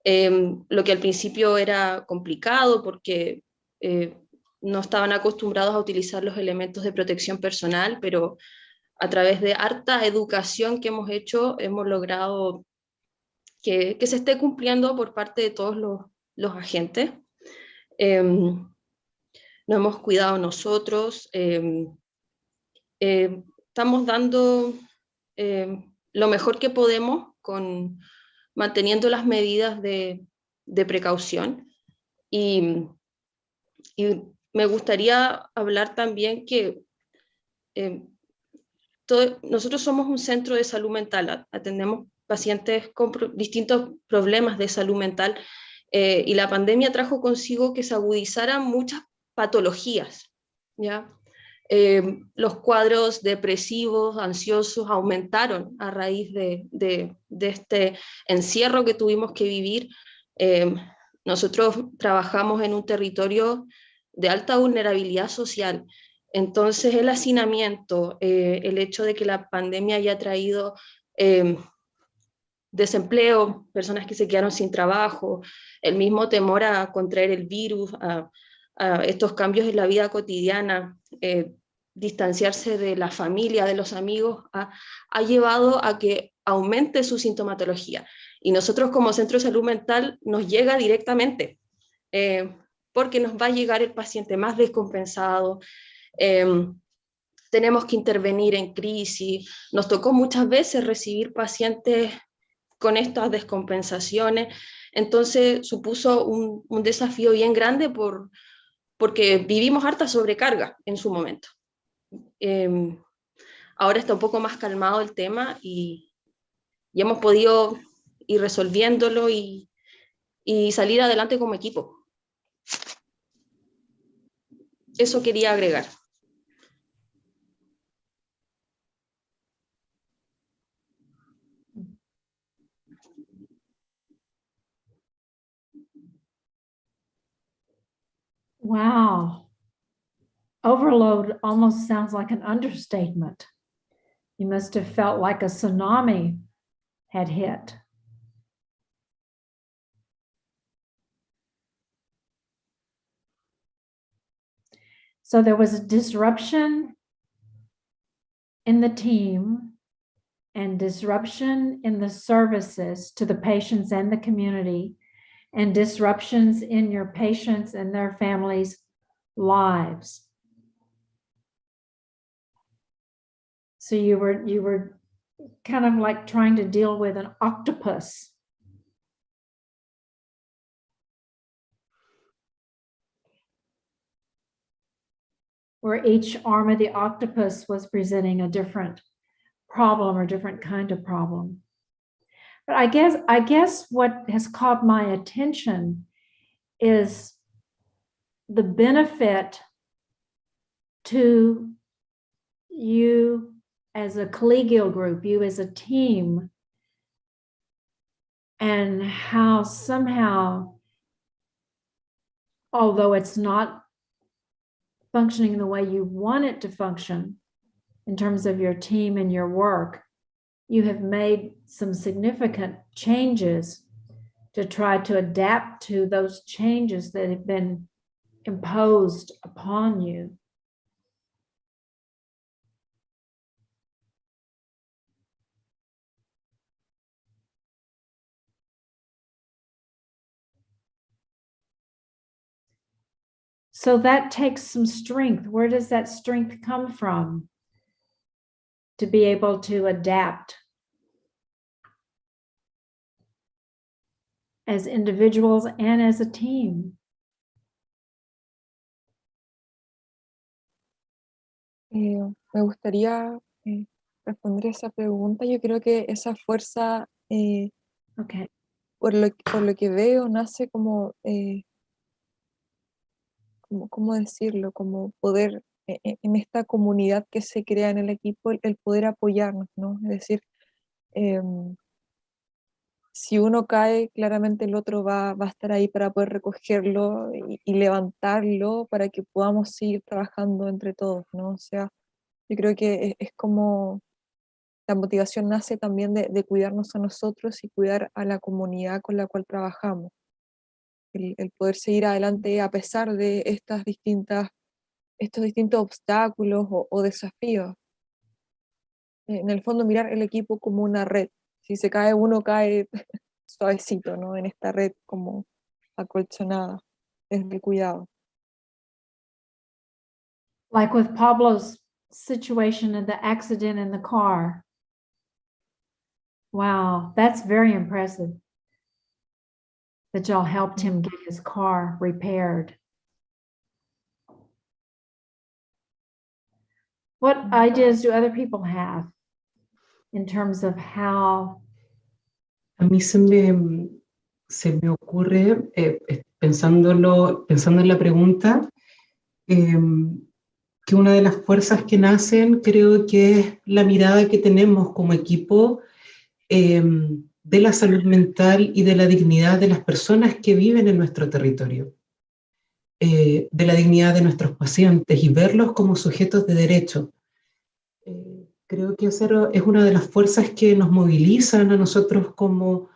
[SPEAKER 11] lo que al principio era complicado porque no estaban acostumbrados a utilizar los elementos de protección personal, pero a través de harta educación que hemos hecho, hemos logrado que se esté cumpliendo por parte de todos los agentes. Nos hemos cuidado nosotros, estamos dando lo mejor que podemos manteniendo las medidas de precaución, y me gustaría hablar también que nosotros somos un centro de salud mental, atendemos pacientes con distintos problemas de salud mental, y la pandemia trajo consigo que se agudizaran muchas patologías, ¿ya? Los cuadros depresivos, ansiosos aumentaron a raíz de este encierro que tuvimos que vivir. Nosotros trabajamos en un territorio de alta vulnerabilidad social, entonces el hacinamiento, el hecho de que la pandemia haya traído desempleo, personas que se quedaron sin trabajo, el mismo temor a contraer el virus, a estos cambios en la vida cotidiana, distanciarse de la familia, de los amigos, ha llevado a que aumente su sintomatología. Y nosotros como Centro de Salud Mental nos llega directamente, porque nos va a llegar el paciente más descompensado, tenemos que intervenir en crisis, nos tocó muchas veces recibir pacientes con estas descompensaciones, entonces supuso un desafío bien grande porque vivimos harta sobrecarga en su momento. Ahora está un poco más calmado el tema y hemos podido ir resolviéndolo y salir adelante como equipo. Eso quería agregar.
[SPEAKER 2] Wow. Overload almost sounds like an understatement. You must have felt like a tsunami had hit. So there was a disruption in the team and disruption in the services to the patients and the community, and disruptions in your patients and their families' lives. So you were kind of like trying to deal with an octopus. Where each arm of the octopus was presenting a different problem or different kind of problem. But I guess what has caught my attention is the benefit to you as a collegial group, you as a team, and how somehow, although it's not functioning the way you want it to function in terms of your team and your work, you have made some significant changes to try to adapt to those changes that have been imposed upon you. So that takes some strength. Where does that strength come from to be able to adapt as individuals and as a team?
[SPEAKER 7] Me gustaría responder esa pregunta. Yo creo que esa fuerza,
[SPEAKER 2] Okay.
[SPEAKER 7] por lo que veo, nace como, ¿cómo decirlo? Como poder, en esta comunidad que se crea en el equipo, el poder apoyarnos, ¿no? Es decir, si uno cae, claramente el otro va a estar ahí para poder recogerlo y levantarlo para que podamos seguir trabajando entre todos, ¿no? O sea, yo creo que es como la motivación nace también de cuidarnos a nosotros y cuidar a la comunidad con la cual trabajamos. El poder seguir adelante a pesar de estos distintos obstáculos o desafíos. En el fondo, mirar el equipo como una red. Si se cae uno, cae suavecito, ¿no? En esta red como acolchonada, desde el cuidado.
[SPEAKER 2] Like with Pablo's situation and the accident in the car. Wow, that's very impressive that y'all helped him get his car repaired. What ideas do other people have in terms of how?
[SPEAKER 9] A mí se me ocurre, pensando en la pregunta, que una de las fuerzas que nacen creo que es la mirada que tenemos como equipo de la salud mental y de la dignidad de las personas que viven en nuestro territorio, de la dignidad de nuestros pacientes y verlos como sujetos de derecho. Creo que eso es una de las fuerzas que nos movilizan a nosotros como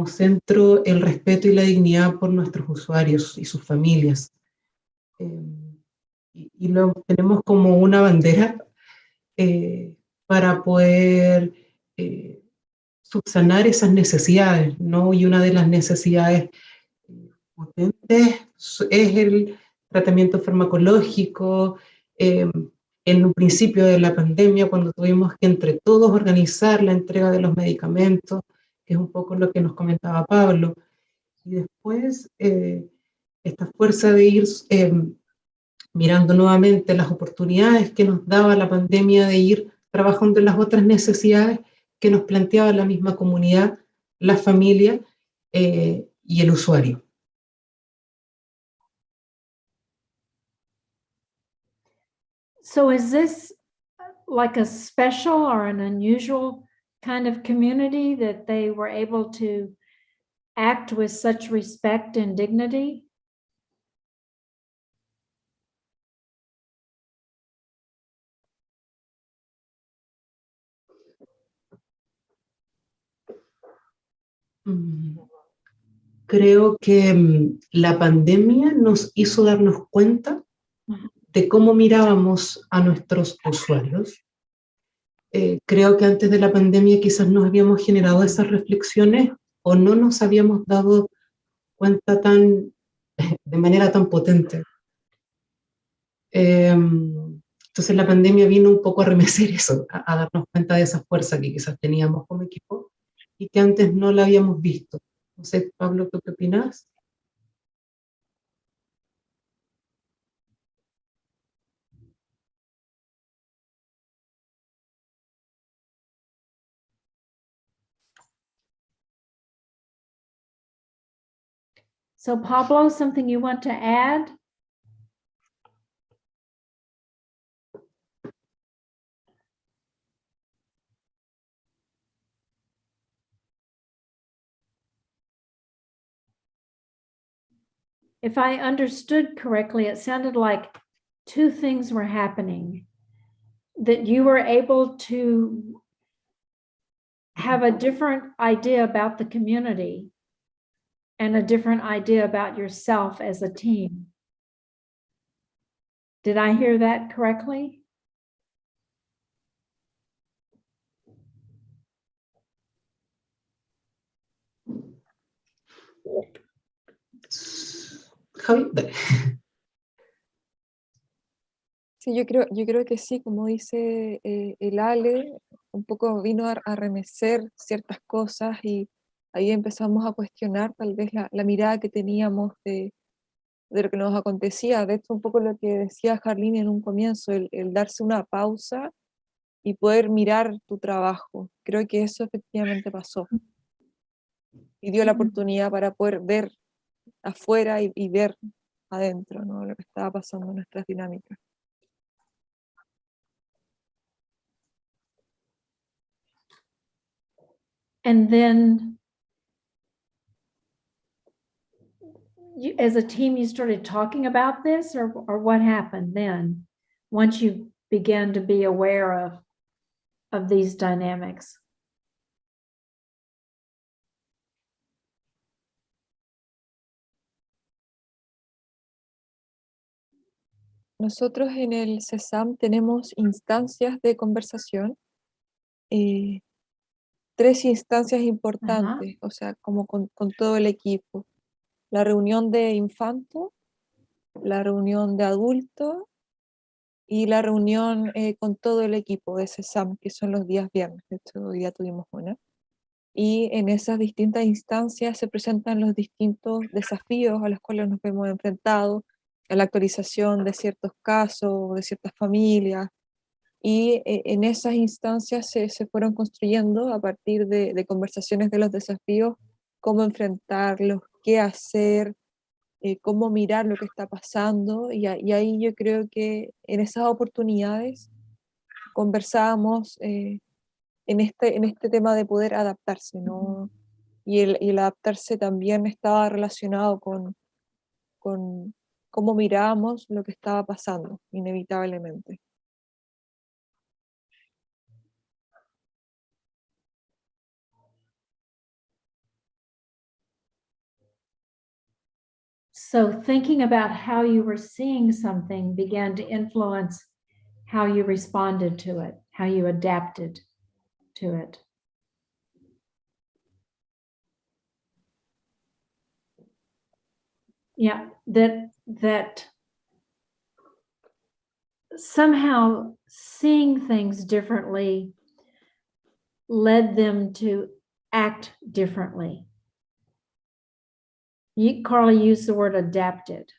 [SPEAKER 9] centro, el respeto y la dignidad por nuestros usuarios y sus familias. Y lo tenemos como una bandera para poder subsanar esas necesidades, ¿no? Y una de las necesidades potentes es el tratamiento farmacológico. En un principio de la pandemia, cuando tuvimos que entre todos organizar la entrega de los medicamentos, que es un poco lo que nos comentaba Pablo, y después esta fuerza de ir mirando nuevamente las oportunidades que nos daba la pandemia de ir trabajando en las otras necesidades que nos planteaba la misma comunidad, la familia y el usuario.
[SPEAKER 2] So is this like a special or an unusual kind of community that they were able to act with such respect and dignity?
[SPEAKER 9] Creo que la pandemia nos hizo darnos cuenta de cómo mirábamos a nuestros usuarios. Creo que antes de la pandemia quizás nos habíamos generado esas reflexiones o no nos habíamos dado cuenta de manera tan potente. Entonces la pandemia vino un poco a remecer eso, a darnos cuenta de esa fuerza que quizás teníamos como equipo y que antes no la habíamos visto. No sé, Pablo, ¿tú qué opinas?
[SPEAKER 2] So Pablo, something you want to add? If I understood correctly, it sounded like two things were happening. That you were able to have a different idea about the community and a different idea about yourself as a team. Did I hear that correctly?
[SPEAKER 9] Javi, dale.
[SPEAKER 7] Sí, yo creo que sí, como dice el Ale, un poco vino a remecer ciertas cosas y ahí empezamos a cuestionar tal vez la mirada que teníamos de lo que nos acontecía. De hecho, un poco lo que decía Jarlín en un comienzo, el darse una pausa y poder mirar tu trabajo. Creo que eso efectivamente pasó. Y dio la oportunidad para poder ver afuera y ver adentro, ¿no? Lo que estaba pasando en nuestras dinámicas.
[SPEAKER 2] And then you, as a team, you started talking about this, or what happened then once you began to be aware of these dynamics?
[SPEAKER 7] Nosotros en el CESAM tenemos instancias de conversación, 3 instancias importantes, o sea, como con todo el equipo. La reunión de infanto, la reunión de adulto y la reunión con todo el equipo de CESAM, que son los días viernes. De hecho, hoy día tuvimos una. Y en esas distintas instancias se presentan los distintos desafíos a los cuales nos hemos enfrentado, a la actualización de ciertos casos, de ciertas familias, y en esas instancias se fueron construyendo a partir de conversaciones de los desafíos, cómo enfrentarlos, qué hacer, cómo mirar lo que está pasando, y ahí yo creo que en esas oportunidades conversábamos en este tema de poder adaptarse, ¿no? Y el adaptarse también estaba relacionado con cómo mirábamos lo que estaba pasando, inevitablemente.
[SPEAKER 2] So thinking about how you were seeing something began to influence how you responded to it, how you adapted to it. Yeah, that somehow seeing things differently led them to act differently. Carly used the word adapted.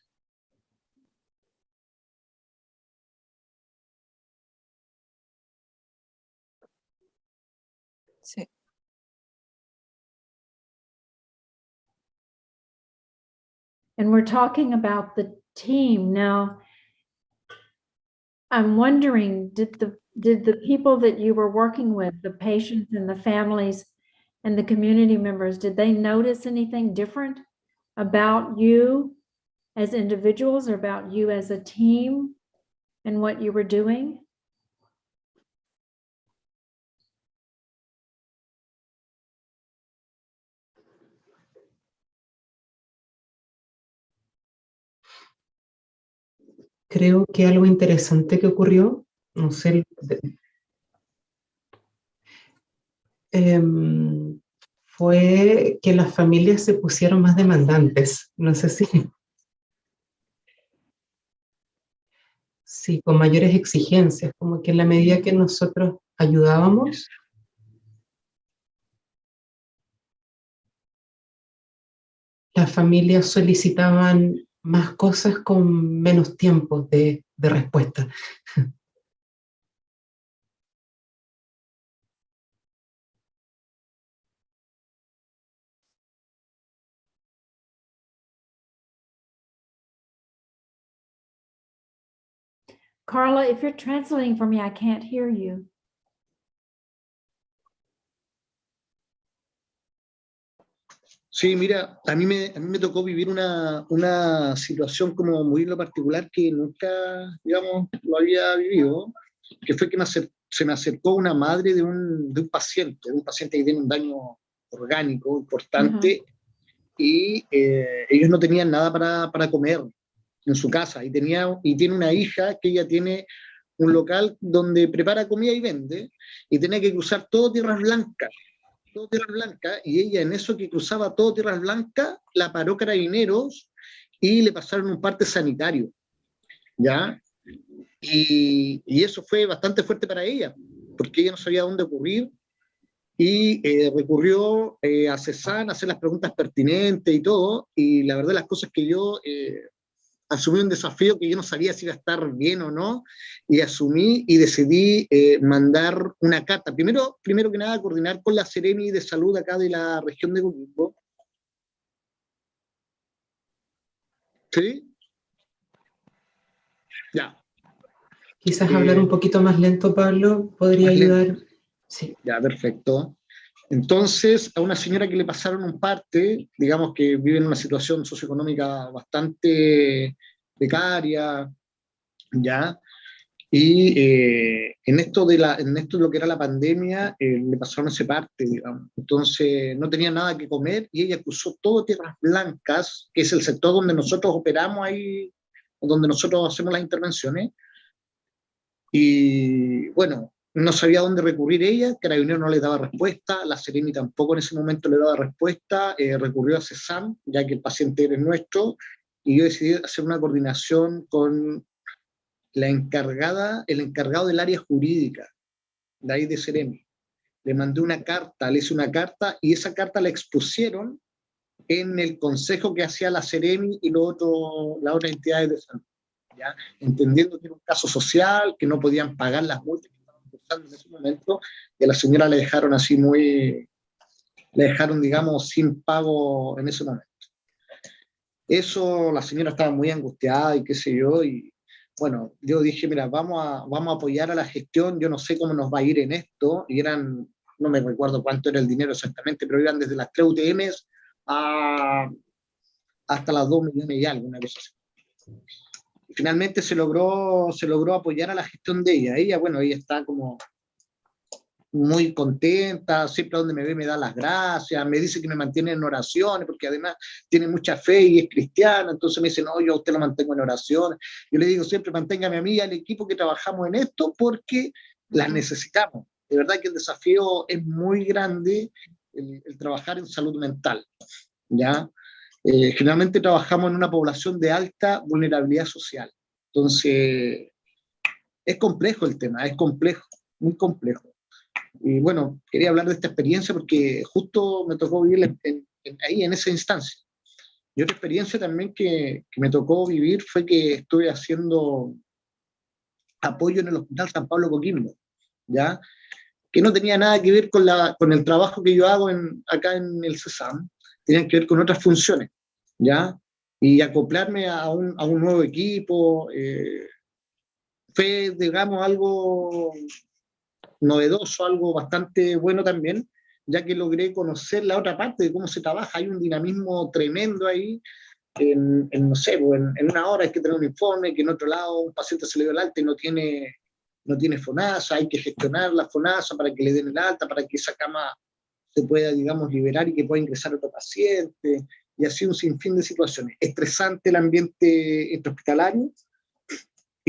[SPEAKER 7] Sí.
[SPEAKER 2] And we're talking about the team now. I'm wondering, did the people that you were working with, the patients and the families and the community members, did they notice anything different about you as individuals or about you as a team and what you were doing?
[SPEAKER 9] creo que algo interesante que ocurrió, no sé, fue que las familias se pusieron más demandantes. No sé si, sí, con mayores exigencias, como que en la medida que nosotros ayudábamos, las familias solicitaban más cosas con menos tiempo de respuesta.
[SPEAKER 2] Carla, if you're translating for me, I can't hear you.
[SPEAKER 10] Sí, mira, a mí me tocó vivir una situación como muy en lo particular que nunca, digamos, lo había vivido, que fue que se me acercó una madre de un paciente que tiene un daño orgánico importante, y ellos no tenían nada para comer en su casa, y tiene una hija que ella tiene un local donde prepara comida y vende, y tenía que cruzar todo Tierras Blancas, y ella en eso que cruzaba todo Tierras Blancas, la paró Carabineros y le pasaron un parte sanitario, ¿ya? Y eso fue bastante fuerte para ella, porque ella no sabía dónde ocurrir, y recurrió a CESAN a hacer las preguntas pertinentes y todo, y la verdad las cosas que yo asumí un desafío que yo no sabía si iba a estar bien o no, y asumí y decidí mandar una carta. Primero que nada, coordinar con la Seremi de Salud acá de la región de Coquimbo. ¿Sí? Ya.
[SPEAKER 9] Quizás hablar un poquito más lento, Pablo, podría ayudar. Sí.
[SPEAKER 10] Ya, perfecto. Entonces, a una señora que le pasaron un parte, digamos que vive en una situación socioeconómica bastante precaria, ¿ya? Y en esto de lo que era la pandemia, le pasaron ese parte, digamos. Entonces, no tenía nada que comer, y ella cruzó todo Tierras Blancas, que es el sector donde nosotros operamos ahí, donde nosotros hacemos las intervenciones. Y bueno, no sabía dónde recurrir ella, Carabineros no le daba respuesta, la Seremi tampoco en ese momento le daba respuesta, recurrió a CESAM, ya que el paciente era nuestro, y yo decidí hacer una coordinación con el encargado del área jurídica, de ahí de Seremi. Le mandé una carta, le hice una carta, y esa carta la expusieron en el consejo que hacía la Seremi y las otras entidades de salud, ¿ya? Entendiendo que era un caso social, que no podían pagar las multas que estaban cursando en ese momento, y a la señora le dejaron, digamos, sin pago en ese momento. Eso, la señora estaba muy angustiada y qué sé yo, y bueno, yo dije, mira, vamos a apoyar a la gestión, yo no sé cómo nos va a ir en esto, y no me recuerdo cuánto era el dinero exactamente, pero iban desde las 3 UTMs hasta las 2 millones y algo, una cosa así. Y finalmente se logró apoyar a la gestión de ella. Ella está como muy contenta, siempre donde me ve me da las gracias, me dice que me mantiene en oraciones, porque además tiene mucha fe y es cristiana, entonces me dice, no, yo a usted lo mantengo en oraciones. Yo le digo siempre, manténgame a mí y al equipo que trabajamos en esto, porque las necesitamos. De verdad que el desafío es muy grande, el trabajar en salud mental, ¿ya? Generalmente trabajamos en una población de alta vulnerabilidad social, entonces es complejo el tema, es complejo, muy complejo. Y bueno, quería hablar de esta experiencia porque justo me tocó vivir ahí en esa instancia. Y otra experiencia también que me tocó vivir fue que estuve haciendo apoyo en el Hospital San Pablo Coquimbo, ¿ya? Que no tenía nada que ver con el trabajo que yo hago acá en el CESAM, tenían que ver con otras funciones, ¿ya? Y acoplarme a un nuevo equipo, fue, digamos, algo novedoso, algo bastante bueno también, ya que logré conocer la otra parte de cómo se trabaja. Hay un dinamismo tremendo ahí, no sé, en una hora hay que tener un informe, que en otro lado un paciente se le dio el alta y no tiene FONASA, hay que gestionar la FONASA para que le den el alta, para que esa cama se pueda, digamos, liberar y que pueda ingresar otro paciente, y así un sinfín de situaciones. Estresante el ambiente intrahospitalario,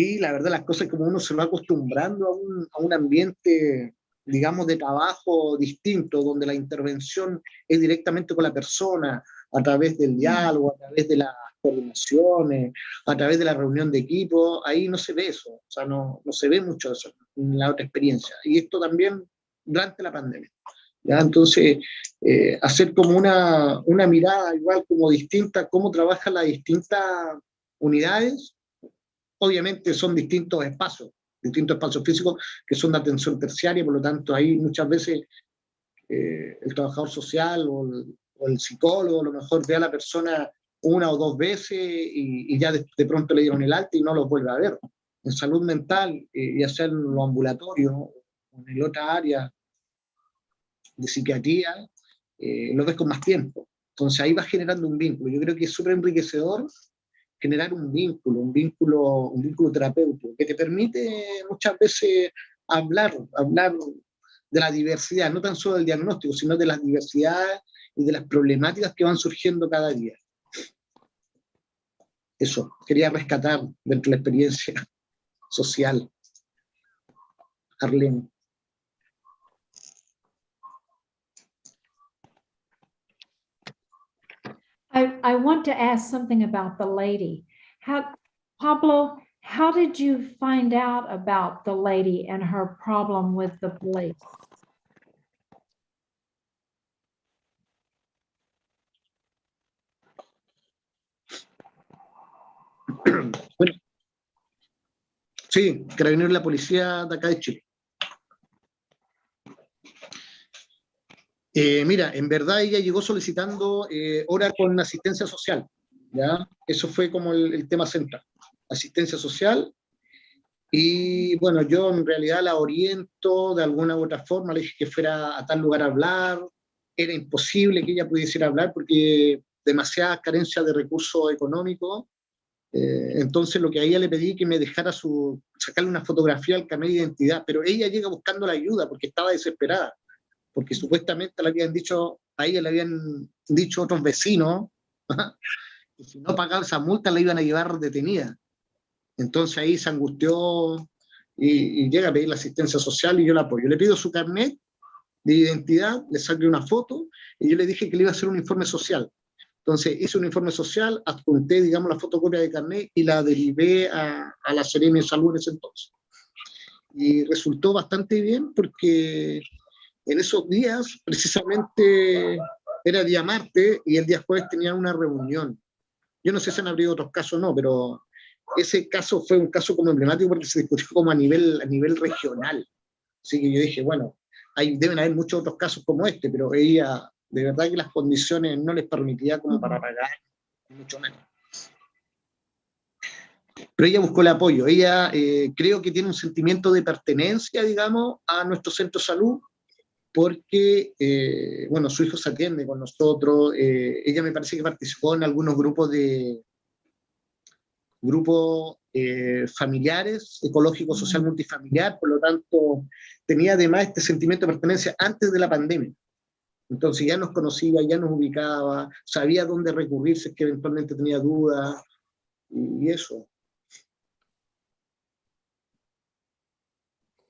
[SPEAKER 10] Y la verdad, las cosas como uno se va acostumbrando a un ambiente, digamos, de trabajo distinto, donde la intervención es directamente con la persona, a través del diálogo, a través de las coordinaciones, a través de la reunión de equipo, ahí no se ve eso, o sea, no se ve mucho eso en la otra experiencia. Y esto también durante la pandemia. ¿Ya? Entonces, hacer como una mirada igual como distinta, cómo trabajan las distintas unidades. Obviamente son distintos espacios físicos que son de atención terciaria, por lo tanto ahí muchas veces el trabajador social o el psicólogo a lo mejor ve a la persona una o dos veces y ya de pronto le dieron el alta y no lo vuelve a ver. En salud mental, ya sea en lo ambulatorio o en el otra área de psiquiatría, lo ves con más tiempo. Entonces ahí va generando un vínculo. Yo creo que es súper enriquecedor generar un vínculo terapéutico, que te permite muchas veces hablar de la diversidad, no tan solo del diagnóstico, sino de las diversidades y de las problemáticas que van surgiendo cada día. Eso, quería rescatar dentro de la experiencia social. Arlene.
[SPEAKER 2] I want to ask something about the lady. Pablo, how did you find out about the lady and her problem with the police?
[SPEAKER 10] Bueno, sí, Carabineros, la policía de acá de Chile. Mira, en verdad ella llegó solicitando hora con asistencia social, ¿ya? Eso fue como el tema central, asistencia social, y bueno, yo en realidad la oriento de alguna u otra forma, le dije que fuera a tal lugar a hablar, era imposible que ella pudiese ir a hablar porque demasiada carencia de recursos económicos, entonces lo que a ella le pedí que me dejara sacarle una fotografía al carnet de identidad, pero ella llega buscando la ayuda porque estaba desesperada, porque supuestamente le habían dicho, a ella le habían dicho otros vecinos, que si no pagaba esa multa la iban a llevar detenida. Entonces ahí se angustió y llega a pedir la asistencia social y yo la apoyo. Le pido su carnet de identidad, le saqué una foto y yo le dije que le iba a hacer un informe social. Entonces hice un informe social, adjunté, digamos, la fotocopia de carnet y la derivé a la Seremi de Salud en ese entonces. Y resultó bastante bien porque en esos días, precisamente, era día martes y el día jueves tenían una reunión. Yo no sé si han habido otros casos o no, pero ese caso fue un caso como emblemático porque se discutió como a nivel regional. Así que yo dije, bueno, deben haber muchos otros casos como este, pero ella, de verdad que las condiciones no les permitían como para pagar, mucho menos. Pero ella buscó el apoyo. Ella creo que tiene un sentimiento de pertenencia, digamos, a nuestro centro de salud, porque, bueno, su hijo se atiende con nosotros, ella me parece que participó en algunos grupos familiares, ecológico, social, multifamiliar, por lo tanto, tenía además este sentimiento de pertenencia antes de la pandemia. Entonces ya nos conocía, ya nos ubicaba, sabía dónde recurrir si es que eventualmente tenía dudas, y eso.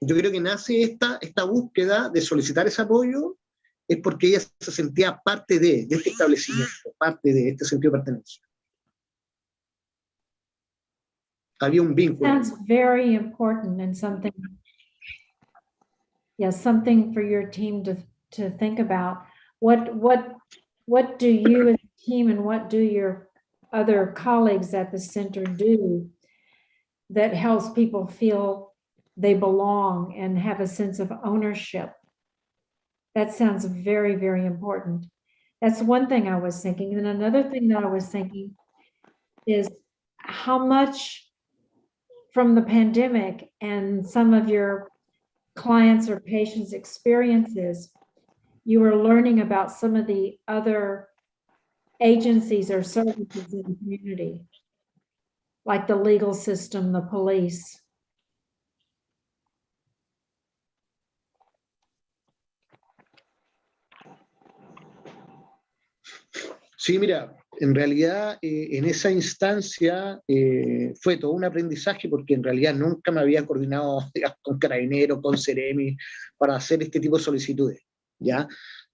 [SPEAKER 10] Yo creo que nace esta búsqueda de solicitar ese apoyo, es porque ella se sentía parte de este establecimiento, parte de este sentido de pertenencia. Había un vínculo.
[SPEAKER 2] Sounds very important and something, yeah, something for your team to think about. What do you as a team and what do your other colleagues at the center do that helps people feel they belong and have a sense of ownership? That sounds very, very important. That's one thing I was thinking. And another thing that I was thinking is how much from the pandemic and some of your clients or patients' experiences, you were learning about some of the other agencies or services in the community, like the legal system, the police.
[SPEAKER 10] Sí, mira, en realidad en esa instancia fue todo un aprendizaje porque en realidad nunca me había coordinado, digamos, con Carabineros, con Ceremi, para hacer este tipo de solicitudes, ¿ya?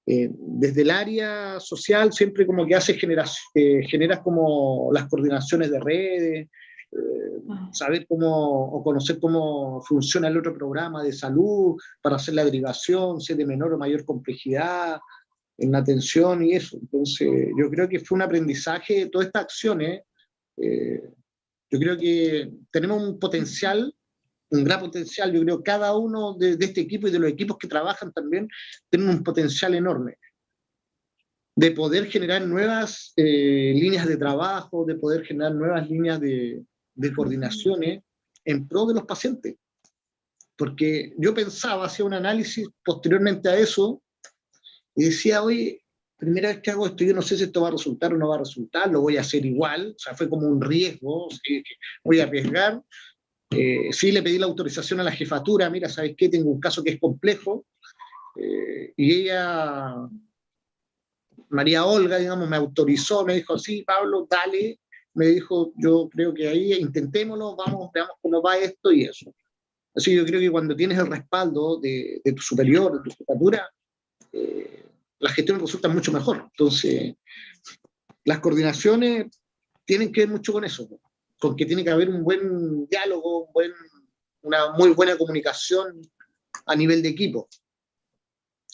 [SPEAKER 10] Desde el área social siempre como que generas como las coordinaciones de redes, saber cómo o conocer cómo funciona el otro programa de salud para hacer la derivación, si es de menor o mayor complejidad en la atención y eso. Entonces, yo creo que fue un aprendizaje, todas estas acciones, yo creo que tenemos un potencial, un gran potencial, yo creo que cada uno de este equipo y de los equipos que trabajan también tienen un potencial enorme de poder generar nuevas líneas de trabajo, de poder generar nuevas líneas de coordinaciones en pro de los pacientes. Porque yo pensaba, hacía un análisis posteriormente a eso, y decía, oye, primera vez que hago esto, yo no sé si esto va a resultar o no va a resultar, lo voy a hacer igual, o sea, fue como un riesgo, ¿sí? Voy a arriesgar. Sí, le pedí la autorización a la jefatura, mira, ¿sabes qué? Tengo un caso que es complejo, y ella, María Olga, digamos, me autorizó, me dijo, sí, Pablo, dale, me dijo, yo creo que ahí intentémoslo, vamos, veamos cómo va esto y eso. Así que yo creo que cuando tienes el respaldo de tu superior, de tu jefatura, la gestión resulta mucho mejor. Entonces, las coordinaciones tienen que ver mucho con eso, con que tiene que haber un buen diálogo, una muy buena comunicación a nivel de equipo,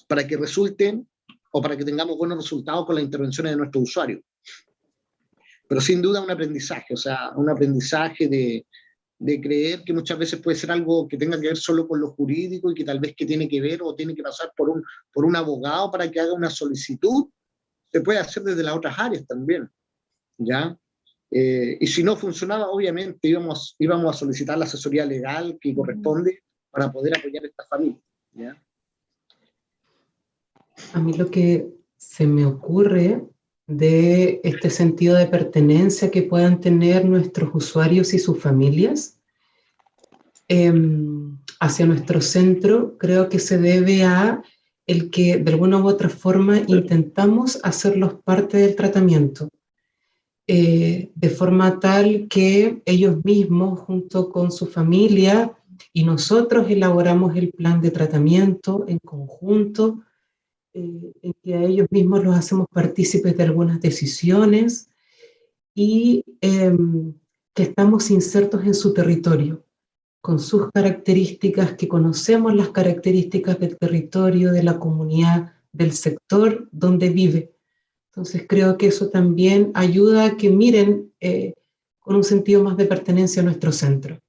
[SPEAKER 10] para que resulten o para que tengamos buenos resultados con las intervenciones de nuestros usuarios. Pero sin duda un aprendizaje, o sea, un aprendizaje de creer que muchas veces puede ser algo que tenga que ver solo con lo jurídico y que tal vez que tiene que ver o tiene que pasar por un abogado para que haga una solicitud, se puede hacer desde las otras áreas también, ¿ya? Y si no funcionaba, obviamente íbamos a solicitar la asesoría legal que corresponde para poder apoyar a esta familia, ¿ya?
[SPEAKER 9] A mí lo que se me ocurre de este sentido de pertenencia que puedan tener nuestros usuarios y sus familias hacia nuestro centro, creo que se debe a el que de alguna u otra forma intentamos hacerlos parte del tratamiento, de forma tal que ellos mismos, junto con su familia y nosotros, elaboramos el plan de tratamiento en conjunto, en que a ellos mismos los hacemos partícipes de algunas decisiones y que estamos insertos en su territorio, con sus características, que conocemos las características del territorio, de la comunidad, del sector donde vive. Entonces creo que eso también ayuda a que miren con un sentido más de pertenencia a nuestro centro.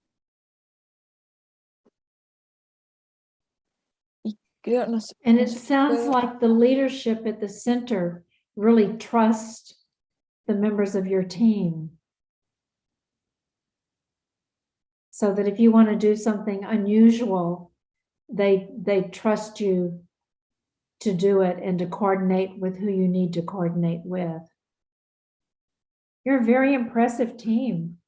[SPEAKER 2] And it sounds like the leadership at the center really trust the members of your team. So that if you want to do something unusual, they trust you to do it and to coordinate with who you need to coordinate with. You're a very impressive team.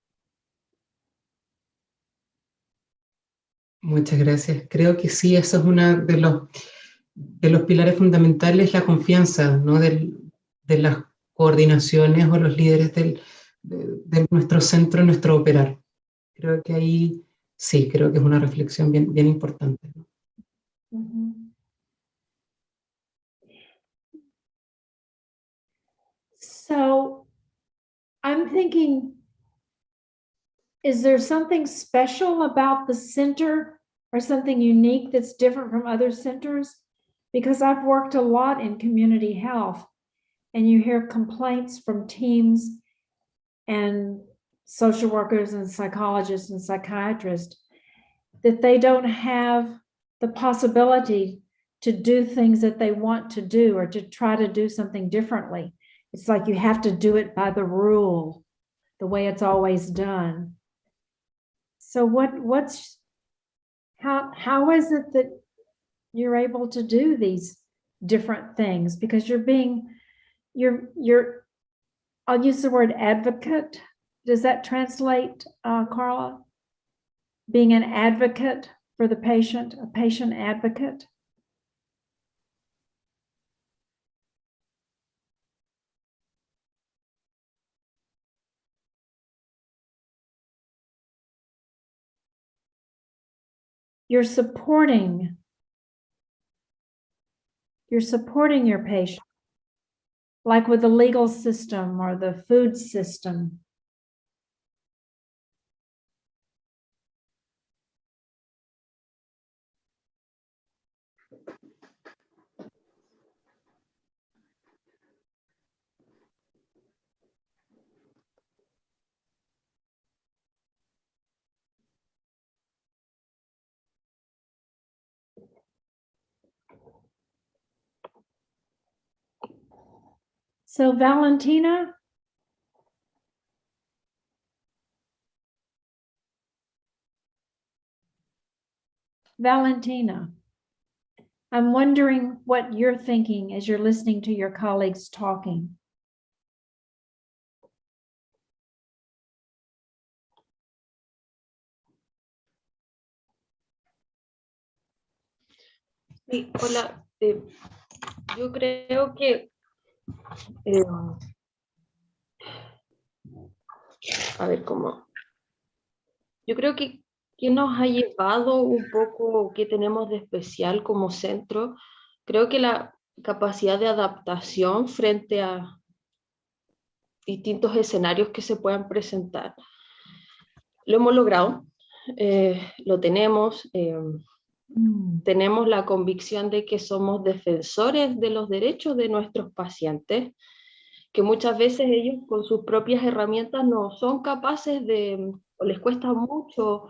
[SPEAKER 9] Muchas gracias. Creo que sí, eso es uno de los pilares fundamentales, la confianza, ¿no? De las coordinaciones o los líderes de nuestro centro, nuestro operar. Creo que ahí sí, creo que es una reflexión bien importante, ¿no?
[SPEAKER 2] So I'm thinking, is there something special about the center or something unique that's different from other centers? Because I've worked a lot in community health, and you hear complaints from teams and social workers and psychologists and psychiatrists that they don't have the possibility to do things that they want to do or to try to do something differently. It's like you have to do it by the rule, the way it's always done. So how is it that you're able to do these different things? Because you're I'll use the word advocate. Does that translate, Carla? Being an advocate for the patient, a patient advocate? you're supporting your patient, like with the legal system or the food system. So Valentina, I'm wondering what you're thinking as you're listening to your colleagues talking.
[SPEAKER 11] Sí, hola. Yo creo que, a ver cómo, yo creo que nos ha llevado un poco, que tenemos de especial como centro, creo que la capacidad de adaptación frente a distintos escenarios que se puedan presentar. Lo hemos logrado, lo tenemos, tenemos la convicción de que somos defensores de los derechos de nuestros pacientes, que muchas veces ellos con sus propias herramientas no son capaces de, o les cuesta mucho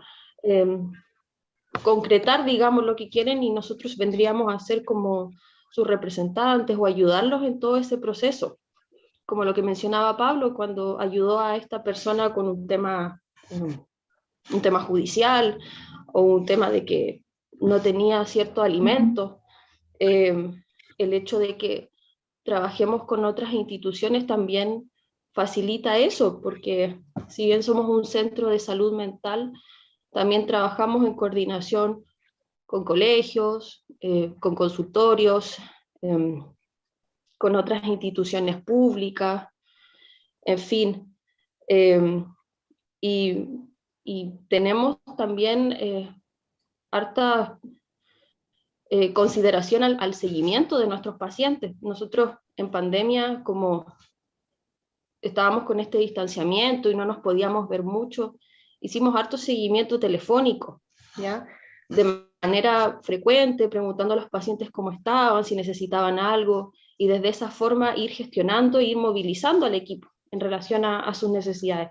[SPEAKER 11] concretar, digamos, lo que quieren, y nosotros vendríamos a ser como sus representantes o ayudarlos en todo ese proceso, como lo que mencionaba Pablo cuando ayudó a esta persona con un tema judicial o un tema de que no tenía cierto alimento. El hecho de que trabajemos con otras instituciones también facilita eso, porque si bien somos un centro de salud mental, también trabajamos en coordinación con colegios, con consultorios, con otras instituciones públicas, en fin. Y tenemos también harta consideración al seguimiento de nuestros pacientes. Nosotros en pandemia, como estábamos con este distanciamiento y no nos podíamos ver mucho, hicimos harto seguimiento telefónico, ¿ya? De manera frecuente, preguntando a los pacientes cómo estaban, si necesitaban algo, y desde esa forma ir gestionando e ir movilizando al equipo en relación a sus necesidades.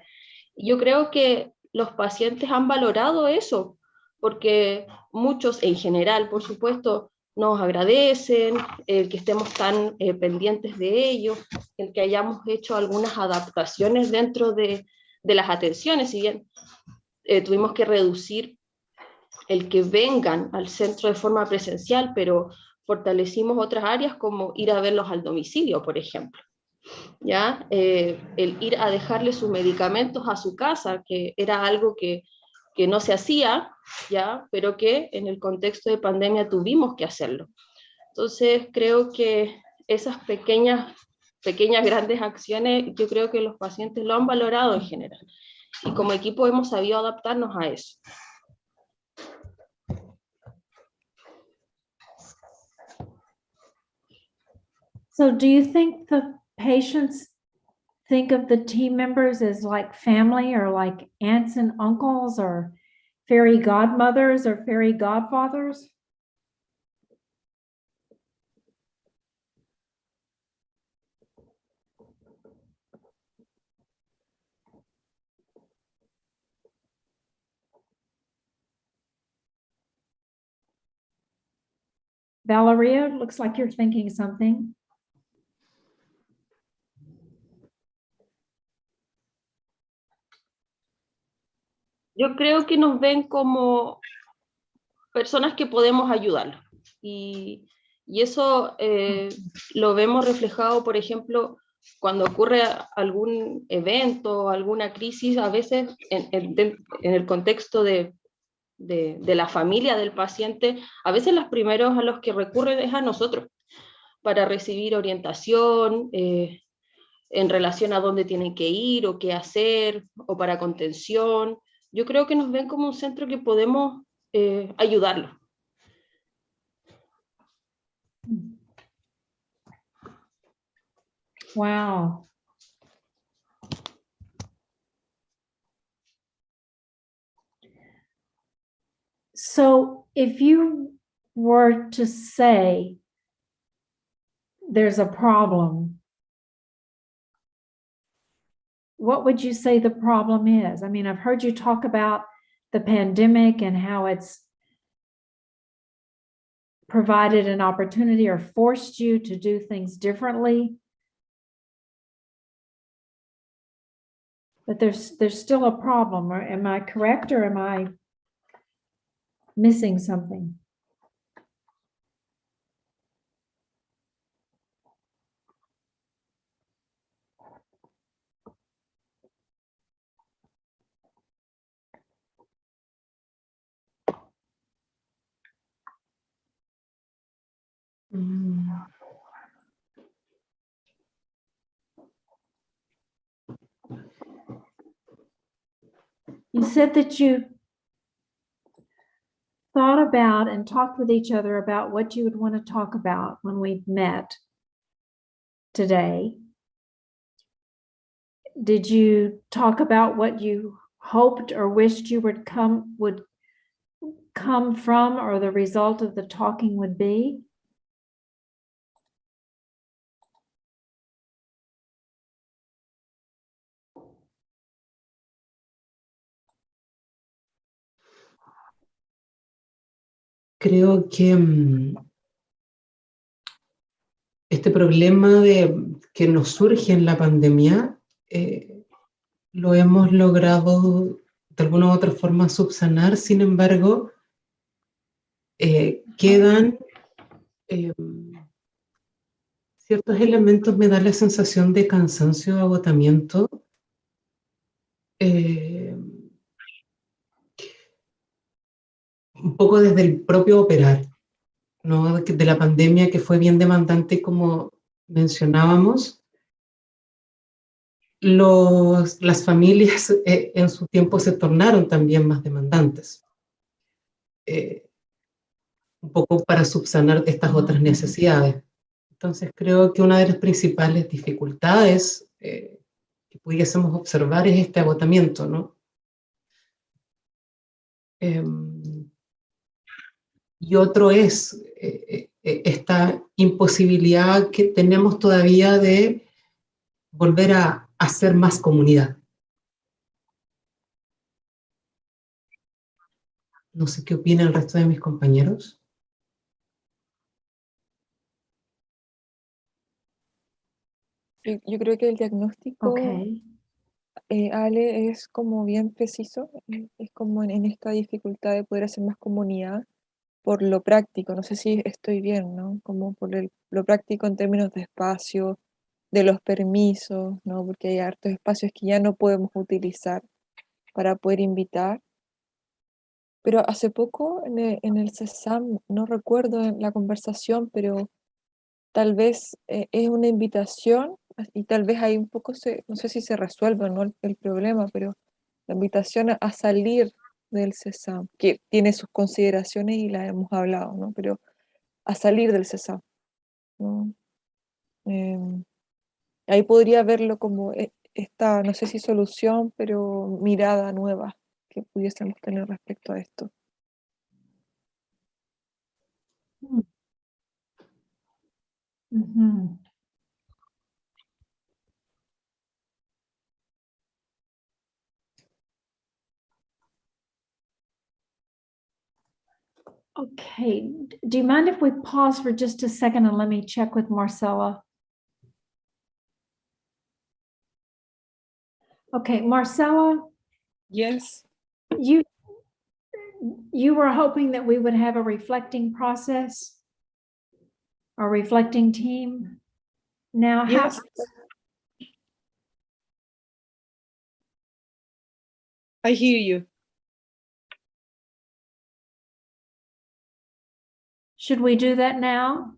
[SPEAKER 11] Y yo creo que los pacientes han valorado eso, porque muchos en general, por supuesto, nos agradecen el que estemos tan pendientes de ellos, el que hayamos hecho algunas adaptaciones dentro de las atenciones, si bien tuvimos que reducir el que vengan al centro de forma presencial, pero fortalecimos otras áreas como ir a verlos al domicilio, por ejemplo. ¿Ya? El ir a dejarle sus medicamentos a su casa, que era algo que no se hacía, ¿ya? Pero que en el contexto de pandemia tuvimos que hacerlo. Entonces creo que esas pequeñas grandes acciones, yo creo que los pacientes lo han valorado en general, y como equipo hemos sabido adaptarnos a eso.
[SPEAKER 2] So do you think the patients think of the team members as like family, or like aunts and uncles, or fairy godmothers or fairy godfathers? Valeria, looks like you're thinking something.
[SPEAKER 11] Yo creo que nos ven como personas que podemos ayudar, y eso lo vemos reflejado, por ejemplo, cuando ocurre algún evento, alguna crisis, a veces en el contexto de la familia del paciente, a veces los primeros a los que recurren es a nosotros, para recibir orientación en relación a dónde tienen que ir o qué hacer, o para contención. Yo creo que nos ven como un centro que podemos ayudarlo.
[SPEAKER 2] Wow. So if you were to say there's a problem, what would you say the problem is? I mean, I've heard you talk about the pandemic and how it's provided an opportunity or forced you to do things differently. But there's still a problem. Or am I correct, or am I missing something? You said that you thought about and talked with each other about what you would want to talk about when we met today. Did you talk about what you hoped or wished you would come from, or the result of the talking would be?
[SPEAKER 9] Creo que este problema que nos surge en la pandemia lo hemos logrado de alguna u otra forma subsanar. Sin embargo, quedan ciertos elementos, me da la sensación de cansancio, agotamiento. Un poco desde el propio operar, ¿no? De la pandemia, que fue bien demandante, como mencionábamos. Las familias en su tiempo se tornaron también más demandantes, un poco para subsanar estas otras necesidades. Entonces creo que una de las principales dificultades que pudiésemos observar es este agotamiento, ¿no? Y otro es esta imposibilidad que tenemos todavía de volver a hacer más comunidad. No sé qué opina el resto de mis compañeros.
[SPEAKER 7] Yo creo que el diagnóstico, Ale, es como bien preciso, es como en esta dificultad de poder hacer más comunidad por lo práctico. No sé si estoy bien, ¿no? Como por lo práctico en términos de espacio, de los permisos, ¿no? Porque hay hartos espacios que ya no podemos utilizar para poder invitar. Pero hace poco en el CESAM, no recuerdo en la conversación, pero tal vez es una invitación y tal vez ahí un poco, no sé si se resuelve o no el problema, pero la invitación a salir del CESAM, que tiene sus consideraciones y las hemos hablado, ¿no? Pero a salir del CESAM, ¿no? Ahí podría verlo como esta, no sé si solución, pero mirada nueva que pudiésemos tener respecto a esto.
[SPEAKER 2] Mm-hmm. Okay, do you mind if we pause for just a second and let me check with Marcella? Okay, Marcella?
[SPEAKER 1] Yes.
[SPEAKER 2] You were hoping that we would have a reflecting process, a reflecting team. Now,
[SPEAKER 1] yes. I hear you.
[SPEAKER 2] Should we do that now?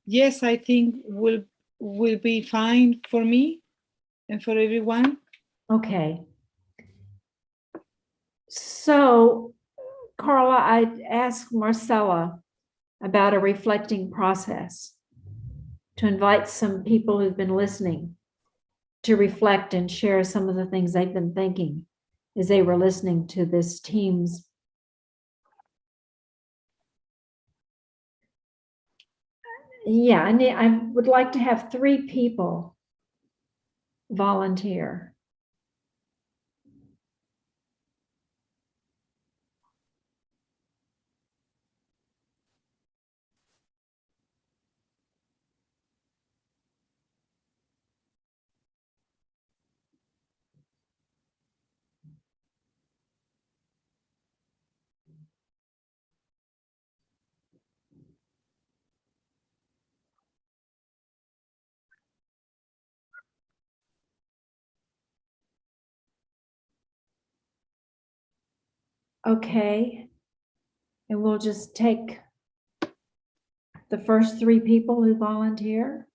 [SPEAKER 1] Yes, I think will be fine for me and for everyone.
[SPEAKER 2] Okay. So, Carla, I asked Marcella about a reflecting process to invite some people who've been listening to reflect and share some of the things they've been thinking as they were listening to this team's. Yeah, I would like to have 3 people volunteer. Okay, and we'll just take the first 3 people who volunteer.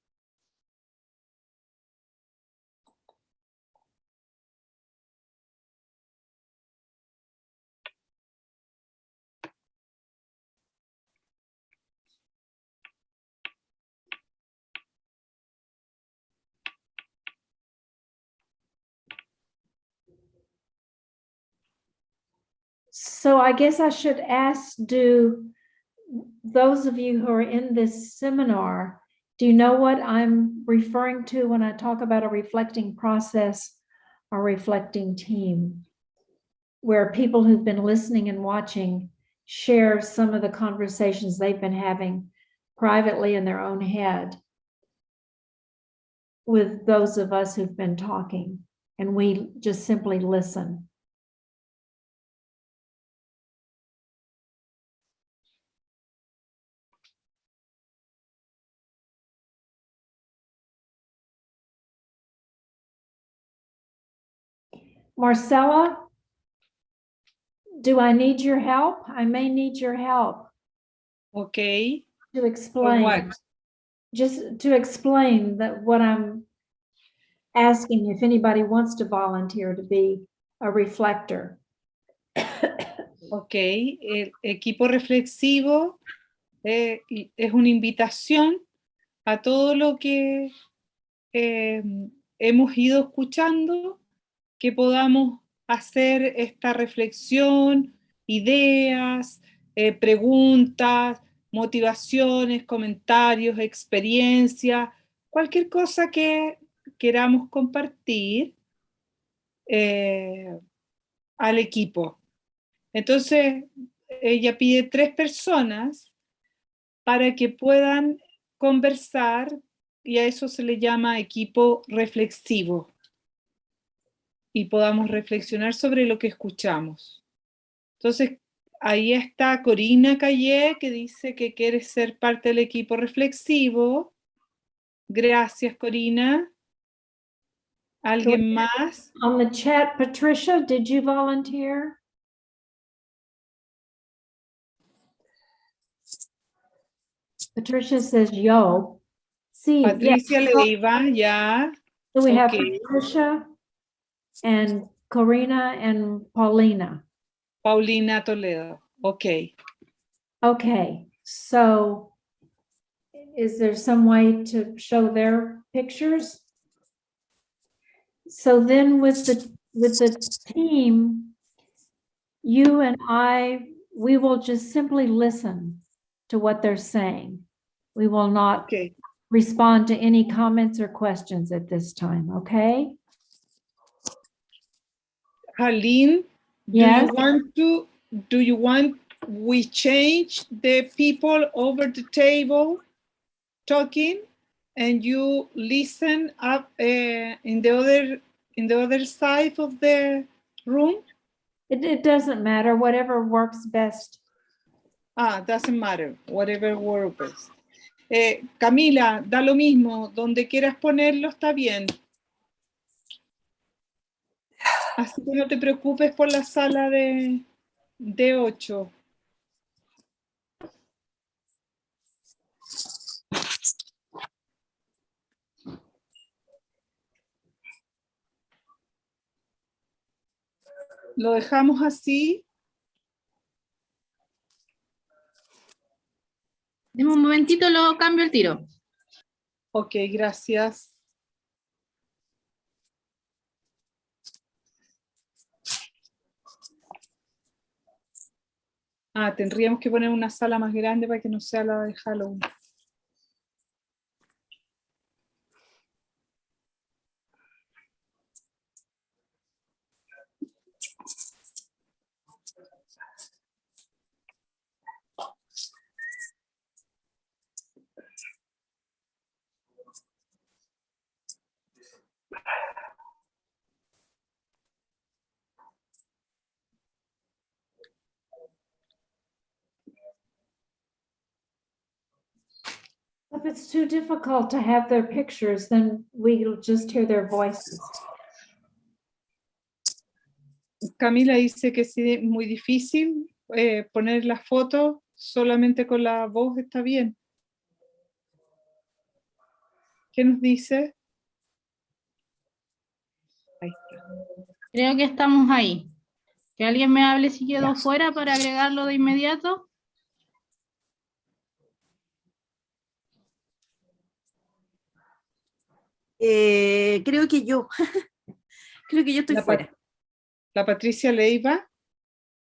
[SPEAKER 2] So I guess I should ask, do those of you who are in this seminar, do you know what I'm referring to when I talk about a reflecting process or reflecting team, where people who've been listening and watching share some of the conversations they've been having privately in their own head with those of us who've been talking, and we just simply listen? Marcella, do I need your help? I may need your help.
[SPEAKER 1] Okay.
[SPEAKER 2] To
[SPEAKER 1] For
[SPEAKER 2] explain,
[SPEAKER 1] what?
[SPEAKER 2] just to explain that what I'm asking, if anybody wants to volunteer to be a reflector.
[SPEAKER 1] Ok, el equipo reflexivo es una invitación a todo lo que hemos ido escuchando, que podamos hacer esta reflexión, ideas, preguntas, motivaciones, comentarios, experiencias, cualquier cosa que queramos compartir al equipo. Entonces, ella pide 3 personas para que puedan conversar, y a eso se le llama equipo reflexivo, y podamos reflexionar sobre lo que escuchamos. Entonces, ahí está Corina Calle, que dice que quiere ser parte del equipo reflexivo. Gracias, Corina. ¿Alguien más?
[SPEAKER 2] On the chat, Patricia, did you volunteer? Patricia says, yo. Sí,
[SPEAKER 1] Patricia
[SPEAKER 2] yeah.
[SPEAKER 1] Leiva, ya.
[SPEAKER 2] So we have
[SPEAKER 1] Okay.
[SPEAKER 2] Patricia and Corina and Paulina.
[SPEAKER 1] Paulina Toledo. Okay.
[SPEAKER 2] Okay, so is there some way to show their pictures? So then with the team, you and we will just simply listen to what they're saying. We will not
[SPEAKER 1] Okay.
[SPEAKER 2] respond to any comments or questions at this time, okay?
[SPEAKER 1] Aline,
[SPEAKER 2] Yes.
[SPEAKER 1] do you want we change the people over the table talking and you listen up in the other side of the room?
[SPEAKER 2] It doesn't matter, whatever works best.
[SPEAKER 1] Doesn't matter, whatever works. Camila, da lo mismo, donde quieras ponerlo está bien. Así que no te preocupes por la sala de 8. Lo dejamos así.
[SPEAKER 14] Deme un momentito, lo cambio el tiro.
[SPEAKER 1] Ok, gracias. Ah, tendríamos que poner una sala más grande para que no sea la de Halloween.
[SPEAKER 2] If it's too difficult to have their pictures, then we'll just hear their voices.
[SPEAKER 1] Camila dice que sí, es muy difícil poner las fotos, solamente con la voz está bien. ¿Qué nos dice? Ahí está.
[SPEAKER 14] Creo que estamos ahí. Que alguien me hable si quedó fuera para agregarlo de inmediato.
[SPEAKER 15] Creo que yo. Creo que yo estoy fuera.
[SPEAKER 1] La Patricia Leiva,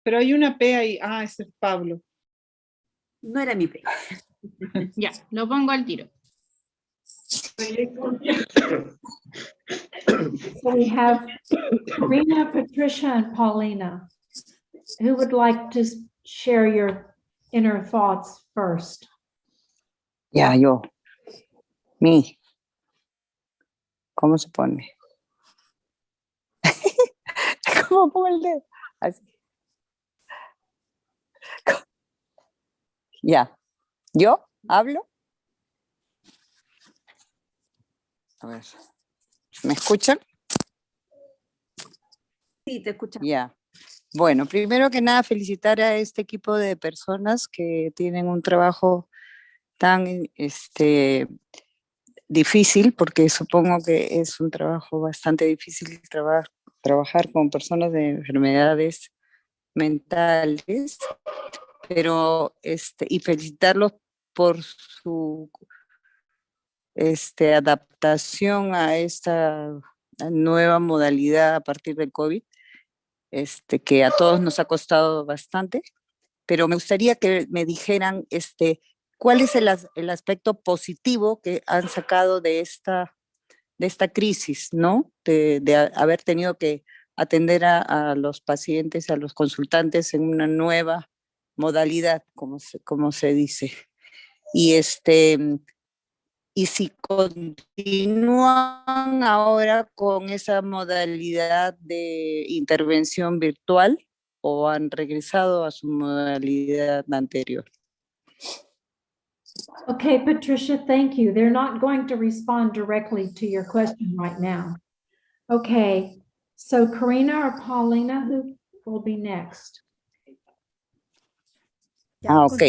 [SPEAKER 1] pero hay una P ahí. Ah, ese es Pablo.
[SPEAKER 15] No era mi P.
[SPEAKER 14] Ya, lo pongo al tiro.
[SPEAKER 2] So we have Karina, Patricia, and Paulina. Who would like to share your inner thoughts first?
[SPEAKER 16] Ya, yo. ¿Cómo se pone? ¿Cómo pongo el dedo? Así. Ya. ¿Yo hablo? A ver. ¿Me escuchan?
[SPEAKER 15] Sí, te escucho.
[SPEAKER 16] Ya. Bueno, primero que nada, felicitar a este equipo de personas que tienen un trabajo tan difícil, porque supongo que es un trabajo bastante difícil trabajar con personas de enfermedades mentales, pero y felicitarlos por su adaptación a esta nueva modalidad a partir del COVID, que a todos nos ha costado bastante, pero me gustaría que me dijeran cuál es el aspecto positivo que han sacado de esta crisis, ¿no? De haber tenido que atender a los pacientes, a los consultantes en una nueva modalidad, como se dice. Y si continúan ahora con esa modalidad de intervención virtual o han regresado a su modalidad anterior.
[SPEAKER 2] Okay, Patricia, thank you. They're not going to respond directly to your question right now. Okay, so Karina or Paulina, who will be next?
[SPEAKER 16] Ah, ok.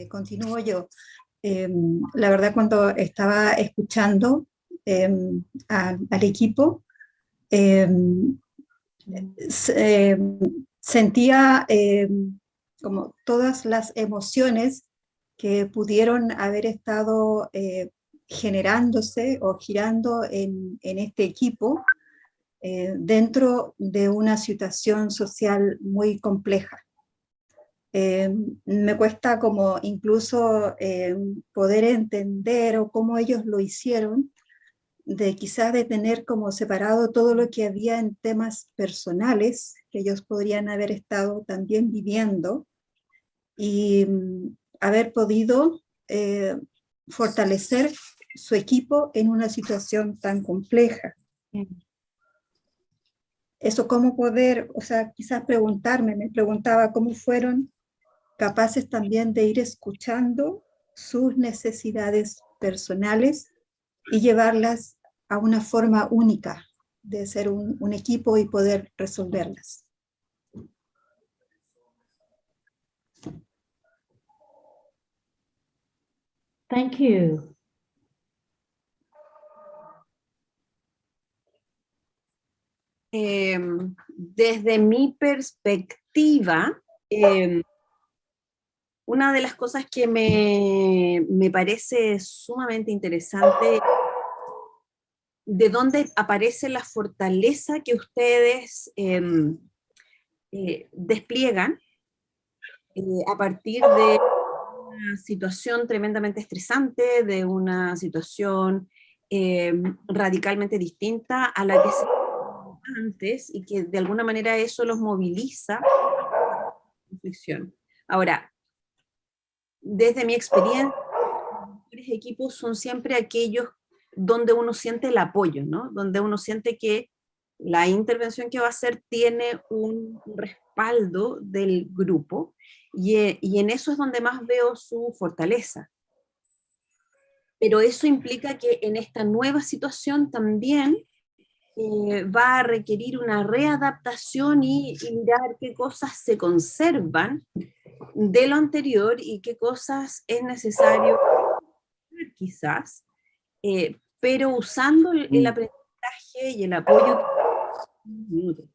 [SPEAKER 17] Continúo yo. La verdad, cuando estaba escuchando al equipo, sentía como todas las emociones que pudieron haber estado generándose o girando en este equipo dentro de una situación social muy compleja. Me cuesta como incluso poder entender o cómo ellos lo hicieron, de quizás de tener como separado todo lo que había en temas personales que ellos podrían haber estado también viviendo y haber podido fortalecer su equipo en una situación tan compleja. Eso cómo poder, o sea, quizás me preguntaba cómo fueron capaces también de ir escuchando sus necesidades personales y llevarlas a una forma única de ser un equipo y poder resolverlas.
[SPEAKER 2] Thank you.
[SPEAKER 15] Desde mi perspectiva, una de las cosas que me parece sumamente interesante, de dónde aparece la fortaleza que ustedes despliegan a partir de una situación tremendamente estresante, de una situación radicalmente distinta a la que se antes, y que de alguna manera eso los moviliza a la reflexión. Ahora, desde mi experiencia, los mejores equipos son siempre aquellos donde uno siente el apoyo, ¿no? Donde uno siente que la intervención que va a hacer tiene un respaldo del grupo, y en eso es donde más veo su fortaleza. Pero eso implica que en esta nueva situación también va a requerir una readaptación y mirar qué cosas se conservan de lo anterior y qué cosas es necesario quizás, pero usando el aprendizaje y el apoyo que nutre.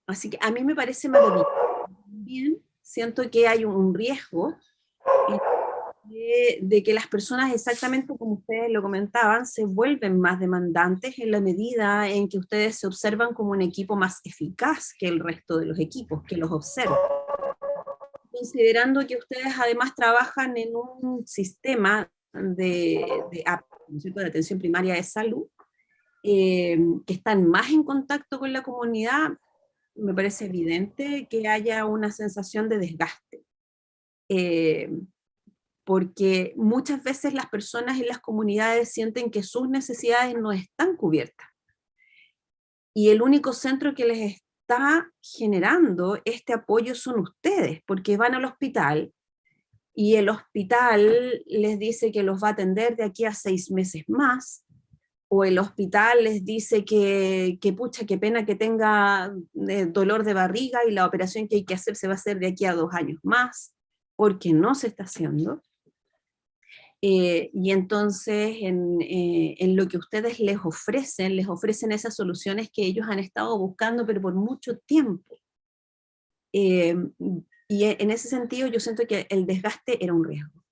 [SPEAKER 15] Así que a mí me parece maravilloso. También siento que hay un riesgo de que las personas, exactamente como ustedes lo comentaban, se vuelven más demandantes en la medida en que ustedes se observan como un equipo más eficaz que el resto de los equipos, que los observan. Considerando que ustedes además trabajan en un sistema de atención primaria de salud, que están más en contacto con la comunidad, me parece evidente que haya una sensación de desgaste. Porque muchas veces las personas en las comunidades sienten que sus necesidades no están cubiertas. Y el único centro que les está generando este apoyo son ustedes, porque van al hospital y el hospital les dice que los va a atender de aquí a 6 meses más, o el hospital les dice que pucha, qué pena que tenga dolor de barriga y la operación que hay que hacer se va a hacer de aquí a 2 años más, porque no se está haciendo. Y entonces en lo que ustedes les ofrecen esas soluciones que ellos han estado buscando, pero por mucho tiempo. Y en ese sentido yo siento que el desgaste era un riesgo.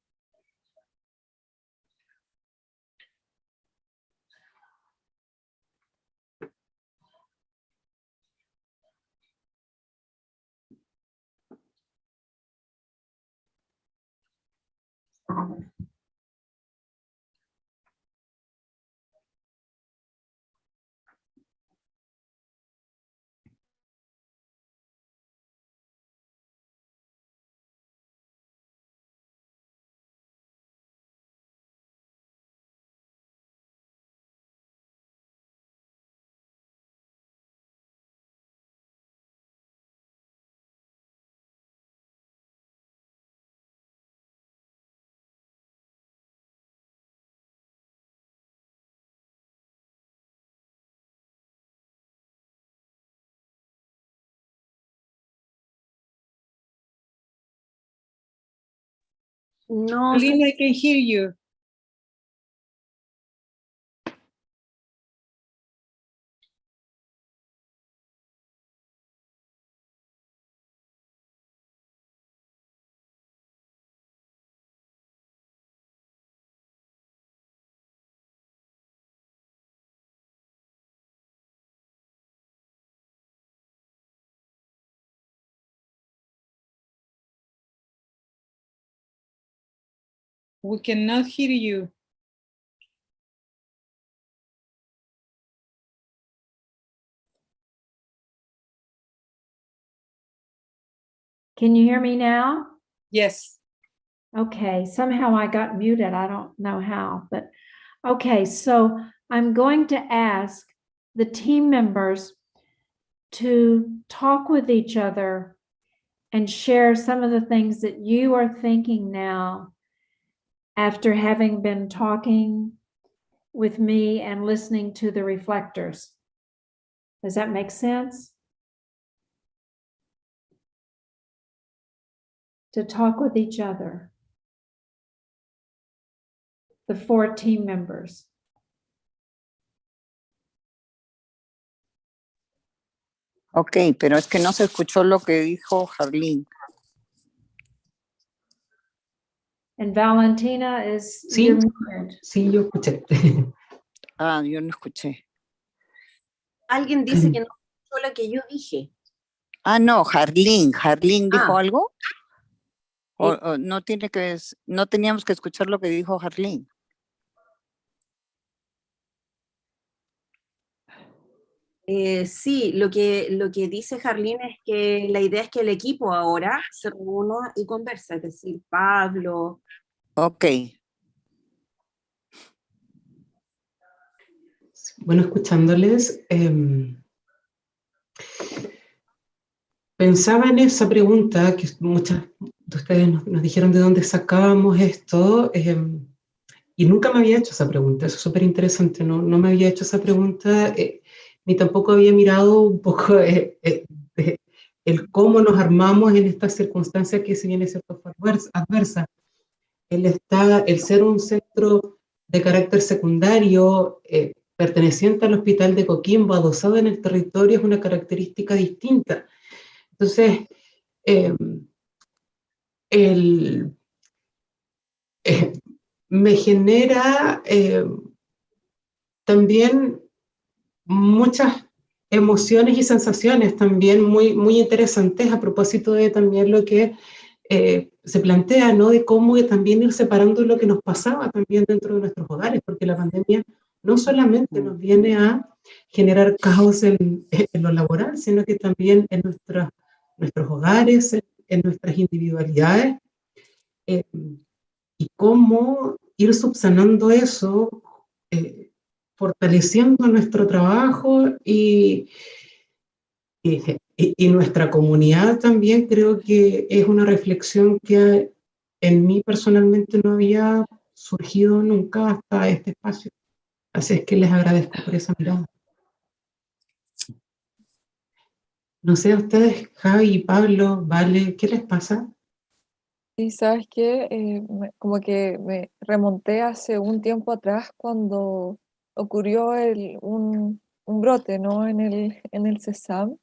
[SPEAKER 15] No,
[SPEAKER 1] Lynn, I can hear you. We cannot hear you.
[SPEAKER 2] Can you hear me now?
[SPEAKER 1] Yes.
[SPEAKER 2] Okay, somehow I got muted. I don't know how, but okay, so I'm going to ask the team members to talk with each other and share some of the things that you are thinking now after having been talking with me and listening to the reflectors. Does that make sense? To talk with each other. The 4 team members.
[SPEAKER 16] Ok, pero es que no se escuchó lo que dijo Jarlín.
[SPEAKER 2] And Valentina is
[SPEAKER 9] Sí,
[SPEAKER 2] you're muted.
[SPEAKER 9] sí, yo escuché.
[SPEAKER 16] Ah, yo no escuché.
[SPEAKER 15] Alguien dice que no escuchó lo que yo dije.
[SPEAKER 16] Ah, no, Jarlín dijo
[SPEAKER 15] Ah.
[SPEAKER 16] algo. O no tiene que, no teníamos que escuchar lo que dijo Jarlín.
[SPEAKER 15] Sí, lo que dice Jarlín es que la idea es que el equipo ahora se reúna y converse, es decir, Pablo.
[SPEAKER 16] Ok.
[SPEAKER 9] Bueno, escuchándoles, pensaba en esa pregunta que muchas de ustedes nos dijeron de dónde sacábamos esto, y nunca me había hecho esa pregunta. Eso es súper interesante, no me había hecho esa pregunta, ni tampoco había mirado un poco el cómo nos armamos en estas circunstancias que si bien es cierto fue adversa. El ser un centro de carácter secundario, perteneciente al Hospital de Coquimbo, adosado en el territorio, es una característica distinta. Entonces, me genera también muchas emociones y sensaciones también muy, muy interesantes a propósito de también lo que se plantea, ¿no? De cómo también ir separando lo que nos pasaba también dentro de nuestros hogares, porque la pandemia no solamente nos viene a generar caos en lo laboral, sino que también en nuestros hogares, en nuestras individualidades, y cómo ir subsanando eso, fortaleciendo nuestro trabajo y nuestra comunidad también. Creo que es una reflexión que en mí personalmente no había surgido nunca hasta este espacio. Así es que les agradezco por esa mirada. No sé a ustedes, Javi, Pablo, Vale, ¿qué les pasa?
[SPEAKER 7] Y sabes qué, como que me remonté hace un tiempo atrás cuando ocurrió un brote, ¿no? en el CESAM,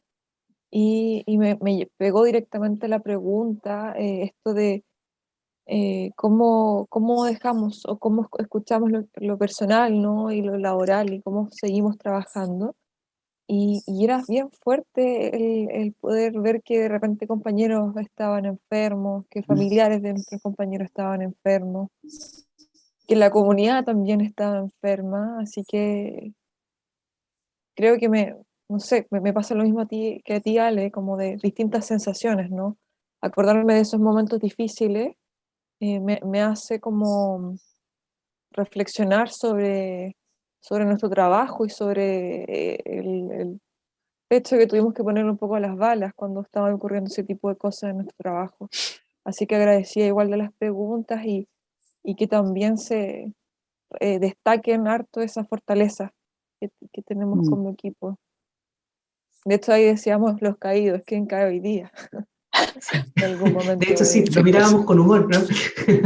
[SPEAKER 7] y me pegó directamente la pregunta, esto de cómo dejamos o cómo escuchamos lo personal, ¿no? y lo laboral, y cómo seguimos trabajando. Y era bien fuerte el poder ver que de repente compañeros estaban enfermos, que familiares de nuestros compañeros estaban enfermos, que la comunidad también estaba enferma, así que creo que no sé, me pasa lo mismo que a ti, Ale, como de distintas sensaciones, ¿no? Acordarme de esos momentos difíciles me hace como reflexionar sobre nuestro trabajo y sobre el hecho que tuvimos que poner un poco a las balas cuando estaban ocurriendo ese tipo de cosas en nuestro trabajo. Así que agradecía igual de las preguntas y que también se destaquen harto esa fortaleza que tenemos como equipo. De hecho, ahí decíamos los caídos, ¿quién cae hoy día? En algún momento.
[SPEAKER 9] De hecho, sí, lo mirábamos con humor, ¿no?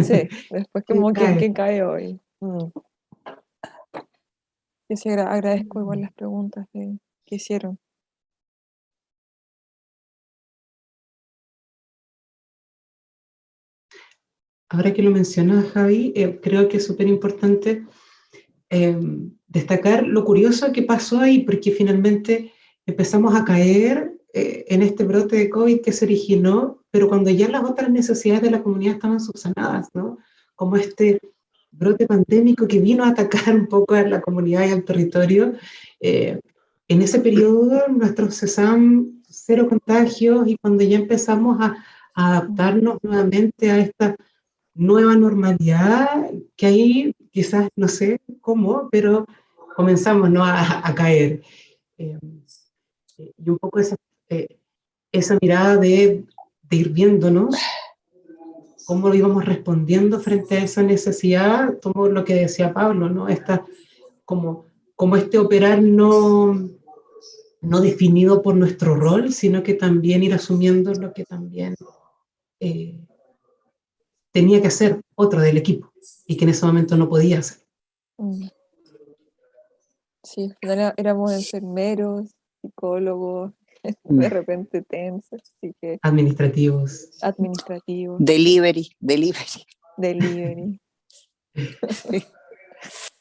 [SPEAKER 7] Sí, después como ¿quién cae hoy? Y sí, agradezco igual las preguntas que hicieron.
[SPEAKER 9] Ahora que lo mencionas, Javi, creo que es súper importante destacar lo curioso que pasó ahí, porque finalmente empezamos a caer en este brote de COVID que se originó, pero cuando ya las otras necesidades de la comunidad estaban subsanadas, ¿no? Como este brote pandémico que vino a atacar un poco a la comunidad y al territorio. En ese periodo, nuestros CESAM, cero contagios, y cuando ya empezamos a adaptarnos nuevamente a esta nueva normalidad, que ahí quizás, no sé cómo, pero comenzamos, ¿no? a caer. Y un poco esa mirada de ir viéndonos, cómo lo íbamos respondiendo frente a esa necesidad, como lo que decía Pablo, ¿no? Como este operar no definido por nuestro rol, sino que también ir asumiendo lo que también tenía que hacer otro del equipo y que en ese momento no podía hacer.
[SPEAKER 7] Sí, al final éramos enfermeros, psicólogos, de repente tensos, así que...
[SPEAKER 9] Administrativos.
[SPEAKER 7] Administrativos.
[SPEAKER 16] Delivery.
[SPEAKER 7] Delivery.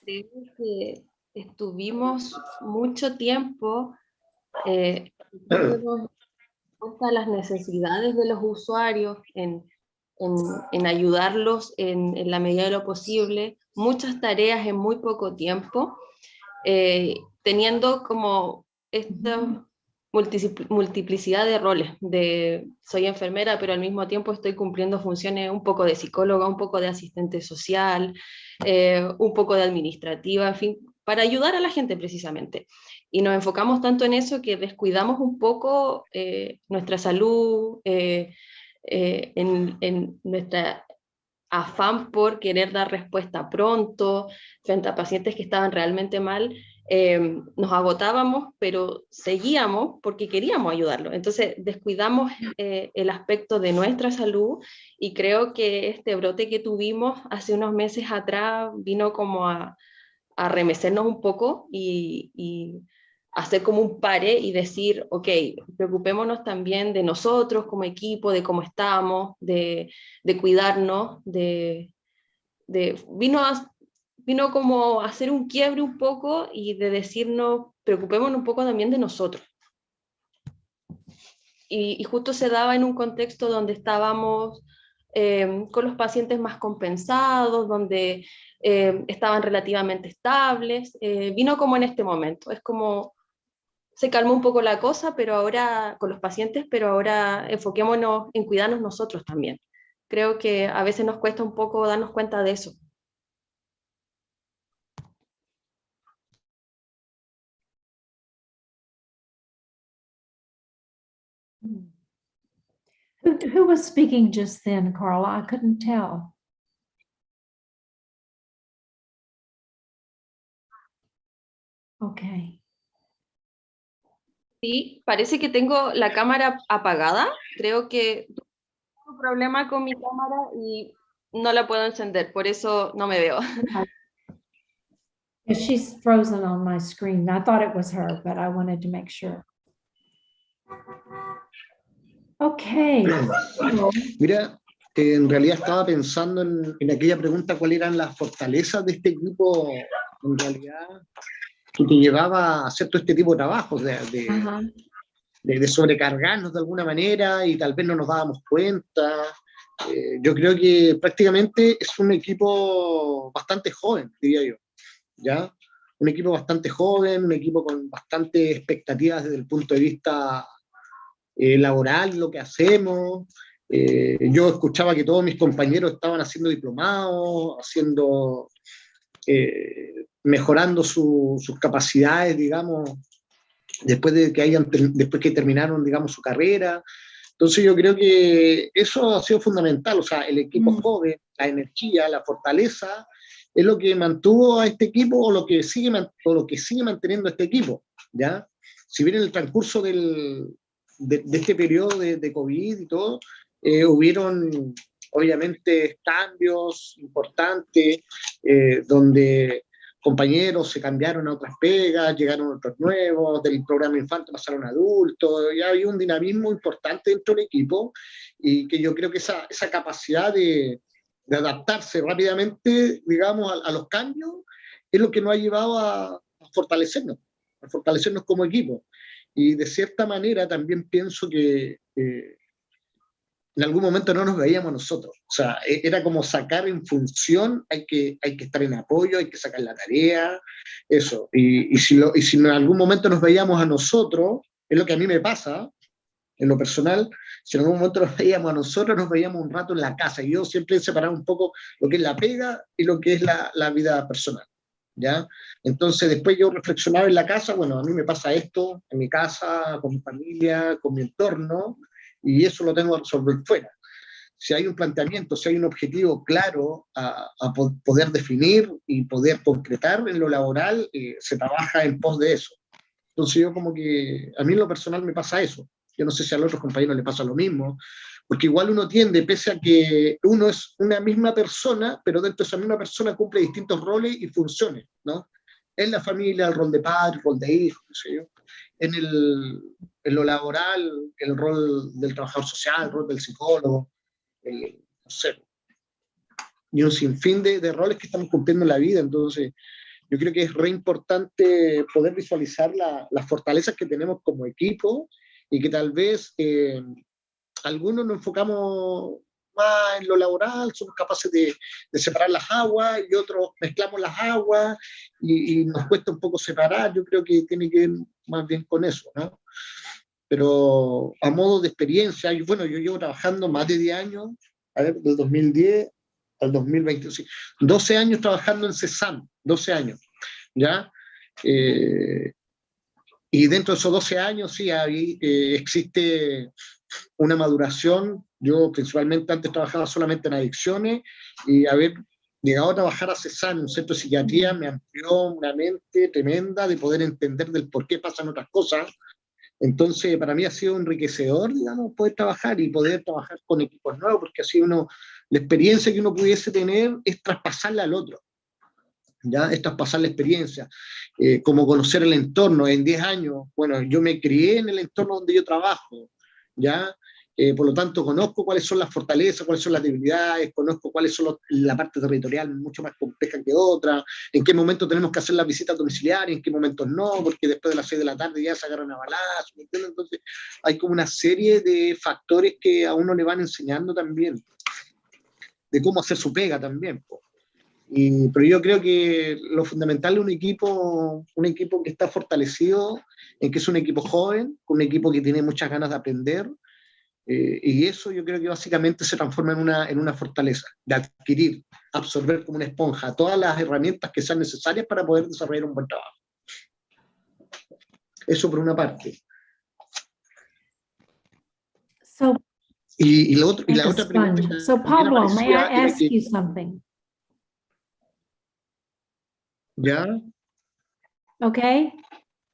[SPEAKER 11] Creo que estuvimos mucho tiempo dándonos cuenta de las necesidades de los usuarios, en ayudarlos en la medida de lo posible, muchas tareas en muy poco tiempo, teniendo como esta multiplicidad de roles, de soy enfermera, pero al mismo tiempo estoy cumpliendo funciones un poco de psicóloga, un poco de asistente social, un poco de administrativa, en fin, para ayudar a la gente precisamente. Y nos enfocamos tanto en eso que descuidamos un poco nuestra salud, en nuestra afán por querer dar respuesta pronto frente a pacientes que estaban realmente mal. Nos agotábamos, pero seguíamos porque queríamos ayudarlo. Entonces descuidamos el aspecto de nuestra salud, y creo que este brote que tuvimos hace unos meses atrás vino como a remecernos un poco y hacer como un pare y decir, ok, preocupémonos también de nosotros como equipo, de cómo estamos, de cuidarnos, vino como a hacer un quiebre un poco y de decirnos, preocupémonos un poco también de nosotros. Y justo se daba en un contexto donde estábamos con los pacientes más compensados, donde estaban relativamente estables, vino como en este momento, es como se calmó un poco la cosa, pero ahora con los pacientes, pero ahora enfoquémonos en cuidarnos nosotros también. Creo que a veces nos cuesta un poco darnos cuenta de eso.
[SPEAKER 2] Who was speaking just then, Carla? I couldn't tell. Okay.
[SPEAKER 11] Sí, parece que tengo la cámara apagada. Creo que tengo un problema con mi cámara y no la puedo encender, por eso no me veo.
[SPEAKER 2] Yeah, she's frozen on my screen. I thought it was her, but I wanted to make sure. Okay.
[SPEAKER 10] Mira, en realidad estaba pensando en aquella pregunta, ¿cuáles eran las fortalezas de este equipo, en realidad, que te llevaba a hacer todo este tipo de trabajos, de sobrecargarnos de alguna manera y tal vez no nos dábamos cuenta? Yo creo que prácticamente es un equipo bastante joven, diría yo, ¿ya? Un equipo bastante joven, un equipo con bastantes expectativas desde el punto de vista laboral, lo que hacemos. Yo escuchaba que todos mis compañeros estaban haciendo diplomados, mejorando sus capacidades, digamos, después que terminaron, digamos, su carrera. Entonces yo creo que eso ha sido fundamental, o sea, el equipo joven, la energía, la fortaleza, es lo que mantuvo a este equipo, o lo que sigue manteniendo a este equipo, ¿ya? Si bien en el transcurso de este periodo de COVID y todo, hubieron obviamente cambios importantes, donde compañeros se cambiaron a otras pegas, llegaron otros nuevos, del programa infante pasaron a adultos, ya había un dinamismo importante dentro del equipo, y que yo creo que esa capacidad de adaptarse rápidamente, digamos, a los cambios, es lo que nos ha llevado a fortalecernos como equipo. Y de cierta manera también pienso que en algún momento no nos veíamos nosotros. O sea, era como sacar en función, hay que estar en apoyo, hay que sacar la tarea, eso. Y si en algún momento nos veíamos a nosotros, es lo que a mí me pasa, en lo personal, si en algún momento nos veíamos a nosotros, nos veíamos un rato en la casa. Y yo siempre he separado un poco lo que es la pega y lo que es la vida personal, ¿ya? Entonces después yo reflexionaba en la casa, bueno, a mí me pasa esto en mi casa, con mi familia, con mi entorno, y eso lo tengo que resolver fuera. Si hay un planteamiento, si hay un objetivo claro a poder definir y poder concretar en lo laboral, se trabaja en pos de eso. Entonces yo como que, a mí en lo personal me pasa eso. Yo no sé si a los otros compañeros les pasa lo mismo, porque igual uno tiende, pese a que uno es una misma persona, pero dentro de esa misma persona cumple distintos roles y funciones, ¿no? En la familia, el rol de padre, el rol de hijo, qué sé yo. En lo laboral, el rol del trabajador social, el rol del psicólogo, no sé. y un sinfín de roles que estamos cumpliendo en la vida. Entonces, yo creo que es re importante poder visualizar las fortalezas que tenemos como equipo y que tal vez algunos nos enfocamos más en lo laboral, somos capaces de separar las aguas y otros mezclamos las aguas y nos cuesta un poco separar. Yo creo que tiene que ver más bien con eso, ¿no? Pero a modo de experiencia, y bueno, yo llevo trabajando más de 10 años, a ver, del 2010 al 2020, sí, 12 años trabajando en CESAM, 12 años, ¿ya? Y dentro de esos 12 años, sí, existe una maduración. Yo principalmente antes trabajaba solamente en adicciones y haber llegado a trabajar a CESAM, un centro de psiquiatría, me amplió una mente tremenda de poder entender del por qué pasan otras cosas. Entonces, para mí ha sido enriquecedor, digamos, poder trabajar y poder trabajar con equipos nuevos, porque así la experiencia que uno pudiese tener es traspasarla al otro, ¿ya? Es traspasar la experiencia, como conocer el entorno. En 10 años, bueno, yo me crié en el entorno donde yo trabajo, ¿ya? Por lo tanto, conozco cuáles son las fortalezas, cuáles son las debilidades, conozco cuáles son la parte territorial mucho más compleja que otra, en qué momento tenemos que hacer las visitas domiciliarias, en qué momentos no, porque después de las 6 de la tarde ya se agarran a balazos, ¿me entiendes? Entonces, hay como una serie de factores que a uno le van enseñando también, de cómo hacer su pega también, po. Pero yo creo que lo fundamental es un equipo que está fortalecido, en que es un equipo joven, un equipo que tiene muchas ganas de aprender, y eso yo creo que básicamente se transforma en una fortaleza, de adquirir, absorber como una esponja todas las herramientas que sean necesarias para poder desarrollar un buen trabajo. Eso por una parte.
[SPEAKER 2] So,
[SPEAKER 10] Y la otra pregunta que
[SPEAKER 2] so
[SPEAKER 10] también
[SPEAKER 2] Pablo, may I
[SPEAKER 10] aparecía era
[SPEAKER 2] ask you something?
[SPEAKER 10] ¿Ya?
[SPEAKER 2] Okay.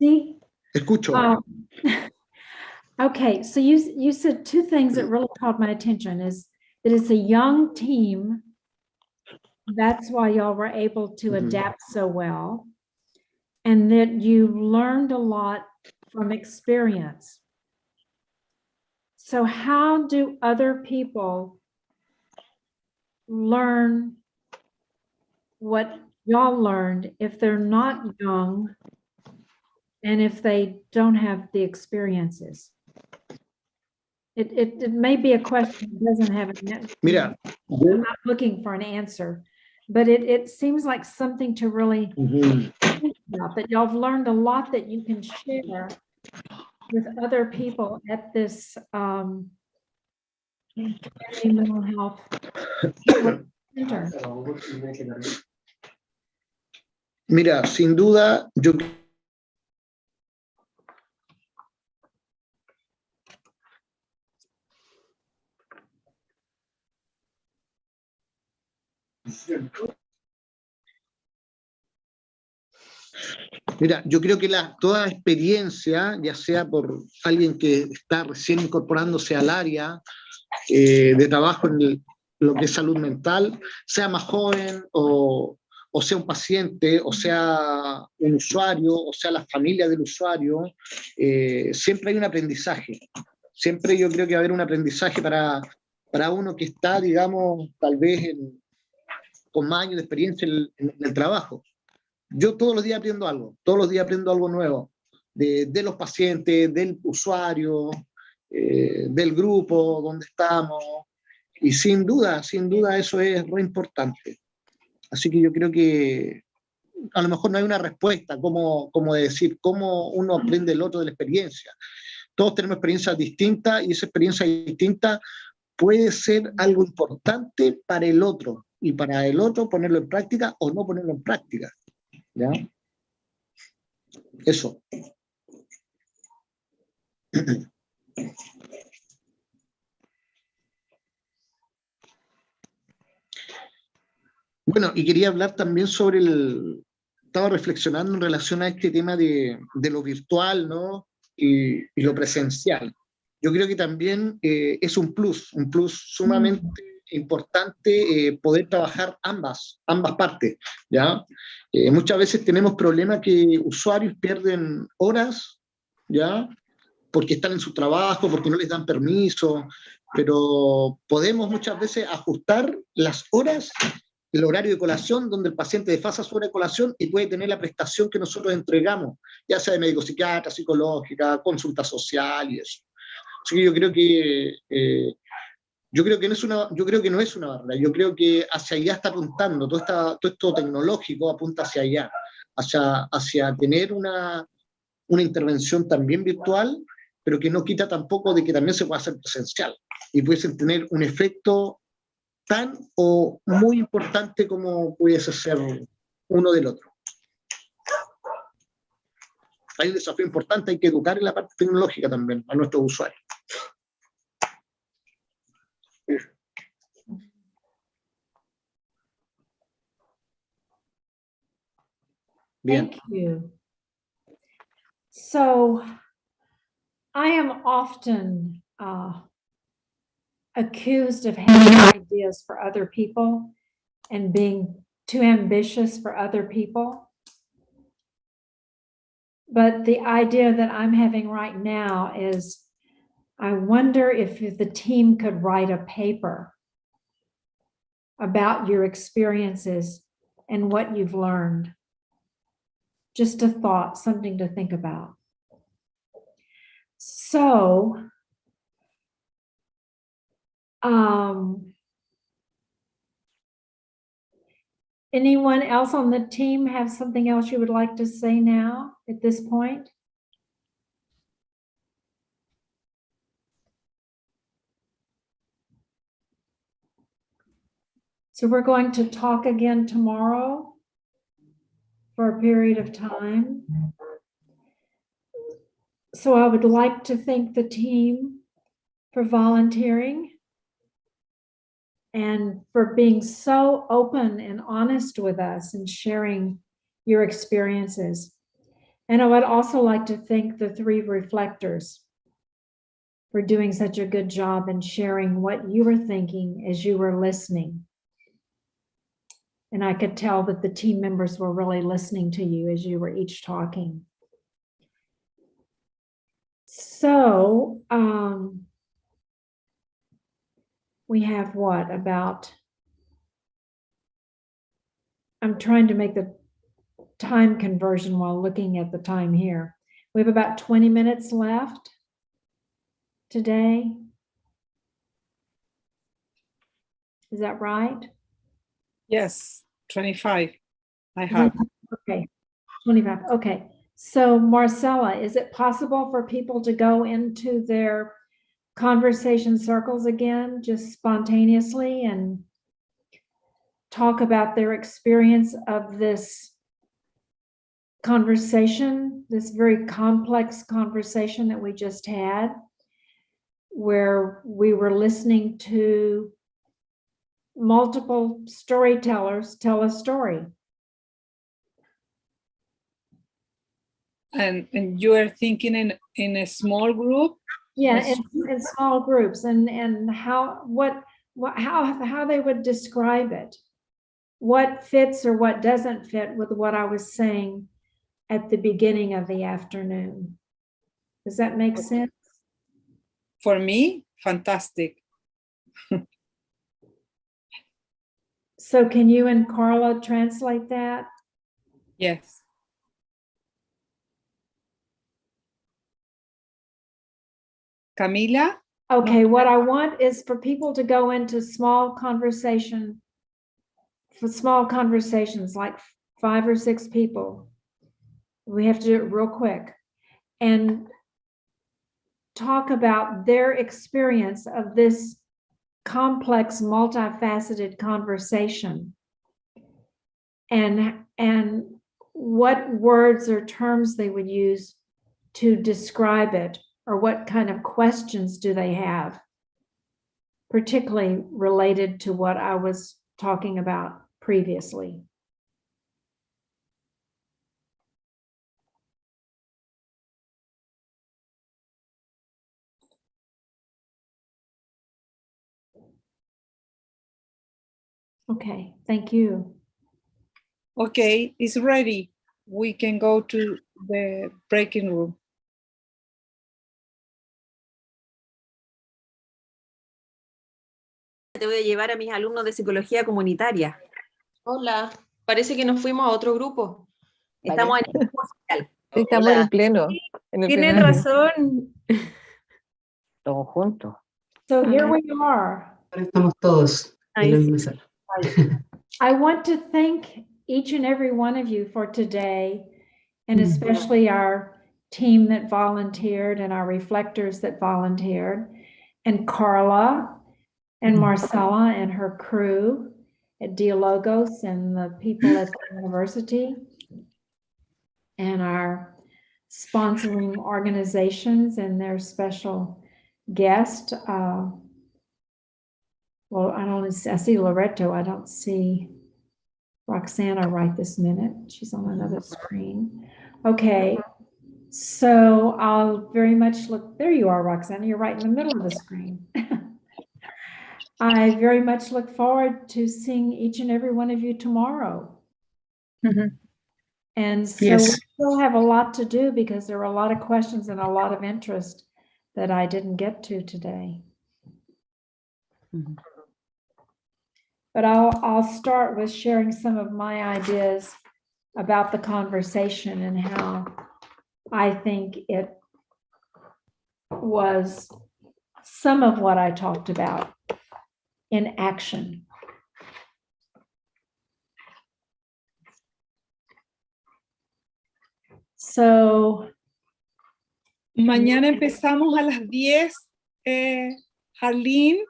[SPEAKER 2] See?
[SPEAKER 10] Escucho.
[SPEAKER 2] Okay, so you said two things that really caught my attention is that it's a young team. That's why y'all were able to adapt so well. And that you learned a lot from experience. So how do other people learn what y'all learned if they're not young and if they don't have the experiences? It may be a question that doesn't have an answer.
[SPEAKER 10] Mira,
[SPEAKER 2] I'm not looking for an answer, but it seems like something to really think about, that y'all have learned a lot that you can share with other people at this community mental health center.
[SPEAKER 10] Mira, sin duda, yo creo que toda experiencia, ya sea por alguien que está recién incorporándose al área de trabajo en lo que es salud mental, sea más joven o sea un paciente, o sea un usuario, o sea la familia del usuario, siempre hay un aprendizaje. Siempre yo creo que va a haber un aprendizaje para uno que está, digamos, tal vez con más años de experiencia en el trabajo. Yo todos los días aprendo algo nuevo, de los pacientes, del usuario, del grupo donde estamos, y sin duda eso es re importante. Así que yo creo que a lo mejor no hay una respuesta como decir cómo uno aprende el otro de la experiencia. Todos tenemos experiencias distintas y esa experiencia distinta puede ser algo importante para el otro, y para el otro ponerlo en práctica o no ponerlo en práctica. ¿Ya? Eso. Bueno, y quería hablar también sobre estaba reflexionando en relación a este tema de lo virtual, ¿no? Y lo presencial. Yo creo que también es un plus sumamente importante poder trabajar ambas partes, ¿ya? Muchas veces tenemos problemas que usuarios pierden horas, ¿ya? Porque están en su trabajo, porque no les dan permiso, pero podemos muchas veces ajustar las horas el horario de colación, donde el paciente desfasa su hora de colación y puede tener la prestación que nosotros entregamos, ya sea de médico psiquiatra, psicológica, consulta social y eso. Así que yo creo que no es una barrera, yo creo que hacia allá está apuntando, todo esto tecnológico apunta hacia allá, hacia tener una intervención también virtual, pero que no quita tampoco de que también se pueda hacer presencial y pudiesen tener un efecto tan o muy importante como pudiese ser uno del otro. Hay un desafío importante, hay que educar en la parte tecnológica también a nuestros usuarios.
[SPEAKER 2] Bien. Thank you. So, I am often accused of having ideas for other people and being too ambitious for other people. But the idea that I'm having right now is, I wonder if the team could write a paper about your experiences and what you've learned. Just a thought, something to think about. So, anyone else on the team have something else you would like to say now at this point? So we're going to talk again tomorrow for a period of time. So I would like to thank the team for volunteering and for being so open and honest with us and sharing your experiences. And I would also like to thank the 3 reflectors for doing such a good job in sharing what you were thinking as you were listening. And I could tell that the team members were really listening to you as you were each talking. So, we have what, about, I'm trying to make the time conversion while looking at the time here. We have about 20 minutes left today. Is that right?
[SPEAKER 1] Yes, 25. I have.
[SPEAKER 2] Okay, 25. Okay. So Marcella, is it possible for people to go into their conversation circles again, just spontaneously, and talk about their experience of this conversation, this very complex conversation that we just had, where we were listening to multiple storytellers tell a story?
[SPEAKER 1] And you are thinking in a small group?
[SPEAKER 2] Yeah, in small groups, and how they would describe it, what fits or what doesn't fit with what I was saying at the beginning of the afternoon. Does that make sense?
[SPEAKER 1] For me, fantastic.
[SPEAKER 2] So can you and Carla translate that?
[SPEAKER 1] Yes. Camila?
[SPEAKER 2] Okay, what I want is for people to go into small conversations, like 5 or 6 people. We have to do it real quick. And talk about their experience of this complex, multifaceted conversation. And what words or terms they would use to describe it, or what kind of questions do they have, particularly related to what I was talking about previously. Okay, thank you.
[SPEAKER 1] Okay, it's ready. We can go to the breaking room.
[SPEAKER 15] Te voy a llevar a mis alumnos de psicología comunitaria.
[SPEAKER 11] Hola, parece que nos fuimos a otro grupo.
[SPEAKER 15] Estamos en el grupo social.
[SPEAKER 7] Sí, estamos en el pleno. En el
[SPEAKER 5] Tienen
[SPEAKER 7] plenario.
[SPEAKER 5] razón.
[SPEAKER 13] Todos juntos.
[SPEAKER 2] So here we are.
[SPEAKER 9] Ahora estamos todos en
[SPEAKER 5] Ahí
[SPEAKER 9] la
[SPEAKER 5] sí.
[SPEAKER 9] misma sala.
[SPEAKER 2] I want to thank each and every one of you for today, and especially our team that volunteered and our reflectors that volunteered, and Carla and Marcella and her crew at Dialogos and the people at the university, and our sponsoring organizations and their special guest. Well, I see Loretto, I don't see Roxana right this minute. She's on another screen. Okay, so I'll very much look, there you are, Roxana, you're right in the middle of the screen. I very much look forward to seeing each and every one of you tomorrow. And so we
[SPEAKER 4] Yes.
[SPEAKER 2] still have a lot to do because there are a lot of questions and a lot of interest that I didn't get to today. But I'll start with sharing some of my ideas about the conversation and how I think it was some of what I talked about in action. So,
[SPEAKER 1] Mañana empezamos a las 10, Harleen.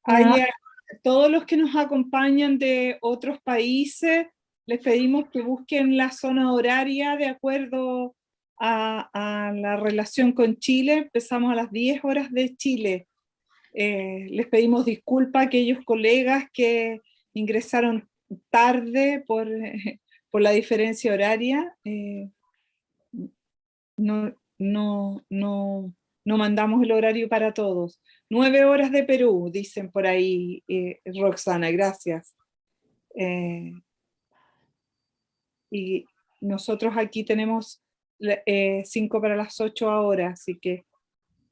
[SPEAKER 1] Hay todos los que nos acompañan de otros países, les pedimos que busquen la zona horaria de acuerdo a la relación con Chile. Empezamos a las 10 horas de Chile. Les pedimos disculpas a aquellos colegas que ingresaron tarde por la diferencia horaria. No mandamos el horario para todos. 9 horas de Perú, dicen por ahí, Roxana, gracias. Y nosotros aquí tenemos 5 para las 8 ahora, así que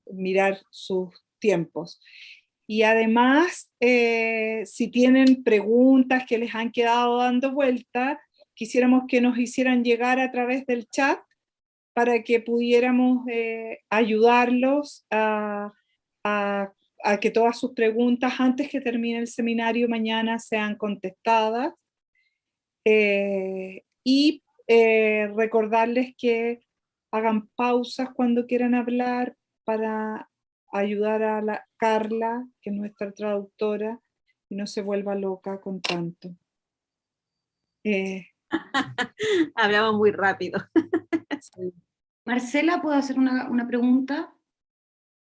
[SPEAKER 1] mirar sus tiempos. Y además, si tienen preguntas que les han quedado dando vuelta, quisiéramos que nos hicieran llegar a través del chat para que pudiéramos ayudarlos a que todas sus preguntas antes que termine el seminario mañana sean contestadas. Y recordarles que hagan pausas cuando quieran hablar para ayudar a la Carla, que es nuestra traductora, y no se vuelva loca con tanto.
[SPEAKER 15] Hablamos muy rápido.
[SPEAKER 1] Sí.
[SPEAKER 18] Marcela, ¿puedo hacer una pregunta?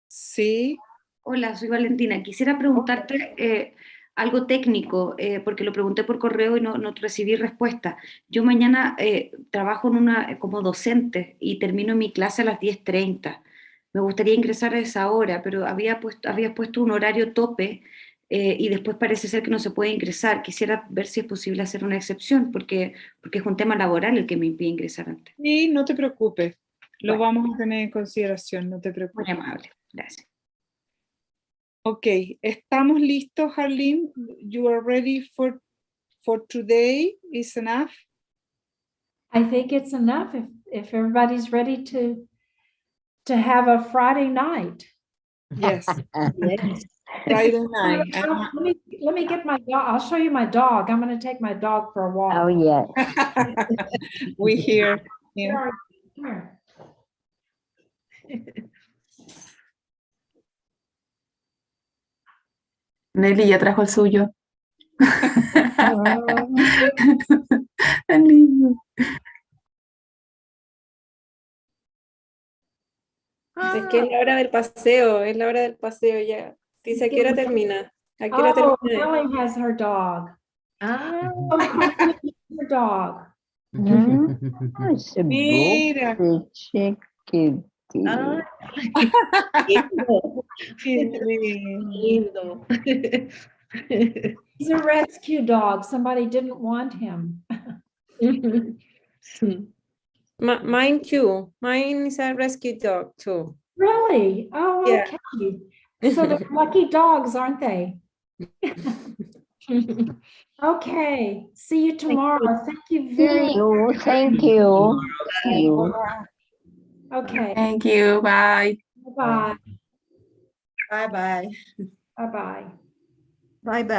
[SPEAKER 1] Sí.
[SPEAKER 18] Hola, soy Valentina. Quisiera preguntarte algo técnico, porque lo pregunté por correo y no recibí respuesta. Yo mañana trabajo como docente y termino mi clase a las 10:30. Me gustaría ingresar a esa hora, pero habías puesto un horario tope y después parece ser que no se puede ingresar. Quisiera ver si es posible hacer una excepción, porque es un tema laboral el que me impide ingresar antes.
[SPEAKER 1] Sí, no te preocupes. Lo vamos a tener en consideración, no te preocupes.
[SPEAKER 18] Muy amable, gracias.
[SPEAKER 1] Ok, ¿estamos listos, Harleen? You are ready for today? Is enough?
[SPEAKER 2] I think it's enough if everybody's ready to have a Friday night.
[SPEAKER 1] Yes. Yes. Friday night.
[SPEAKER 2] Let me get my dog. I'll show you my dog. I'm going to take my dog for a walk.
[SPEAKER 13] Oh, yeah.
[SPEAKER 1] We hear him.
[SPEAKER 2] Here.
[SPEAKER 4] Nelly ya trajo el suyo. Tan lindo.
[SPEAKER 5] Es que es la hora del paseo, ya. Dice, ¿a qué hora termina? ¿A qué hora
[SPEAKER 2] Oh,
[SPEAKER 5] termina?
[SPEAKER 2] Ellie has her dog. Oh, her dog.
[SPEAKER 13] It's a
[SPEAKER 1] Mira.
[SPEAKER 13] book, chiquitito.
[SPEAKER 1] Qué lindo.
[SPEAKER 2] He's a rescue dog. Somebody didn't want him.
[SPEAKER 5] Mine too. Mine is a rescue dog too.
[SPEAKER 2] Really? Oh,
[SPEAKER 5] Yeah.
[SPEAKER 2] okay. So they're lucky dogs, aren't they? Okay, see you tomorrow. Thank you very
[SPEAKER 13] See you.
[SPEAKER 2] much.
[SPEAKER 13] Thank you. See you.
[SPEAKER 2] Okay,
[SPEAKER 4] Thank you. Bye.
[SPEAKER 2] bye.
[SPEAKER 15] Bye bye.
[SPEAKER 2] Bye bye.
[SPEAKER 17] Bye bye.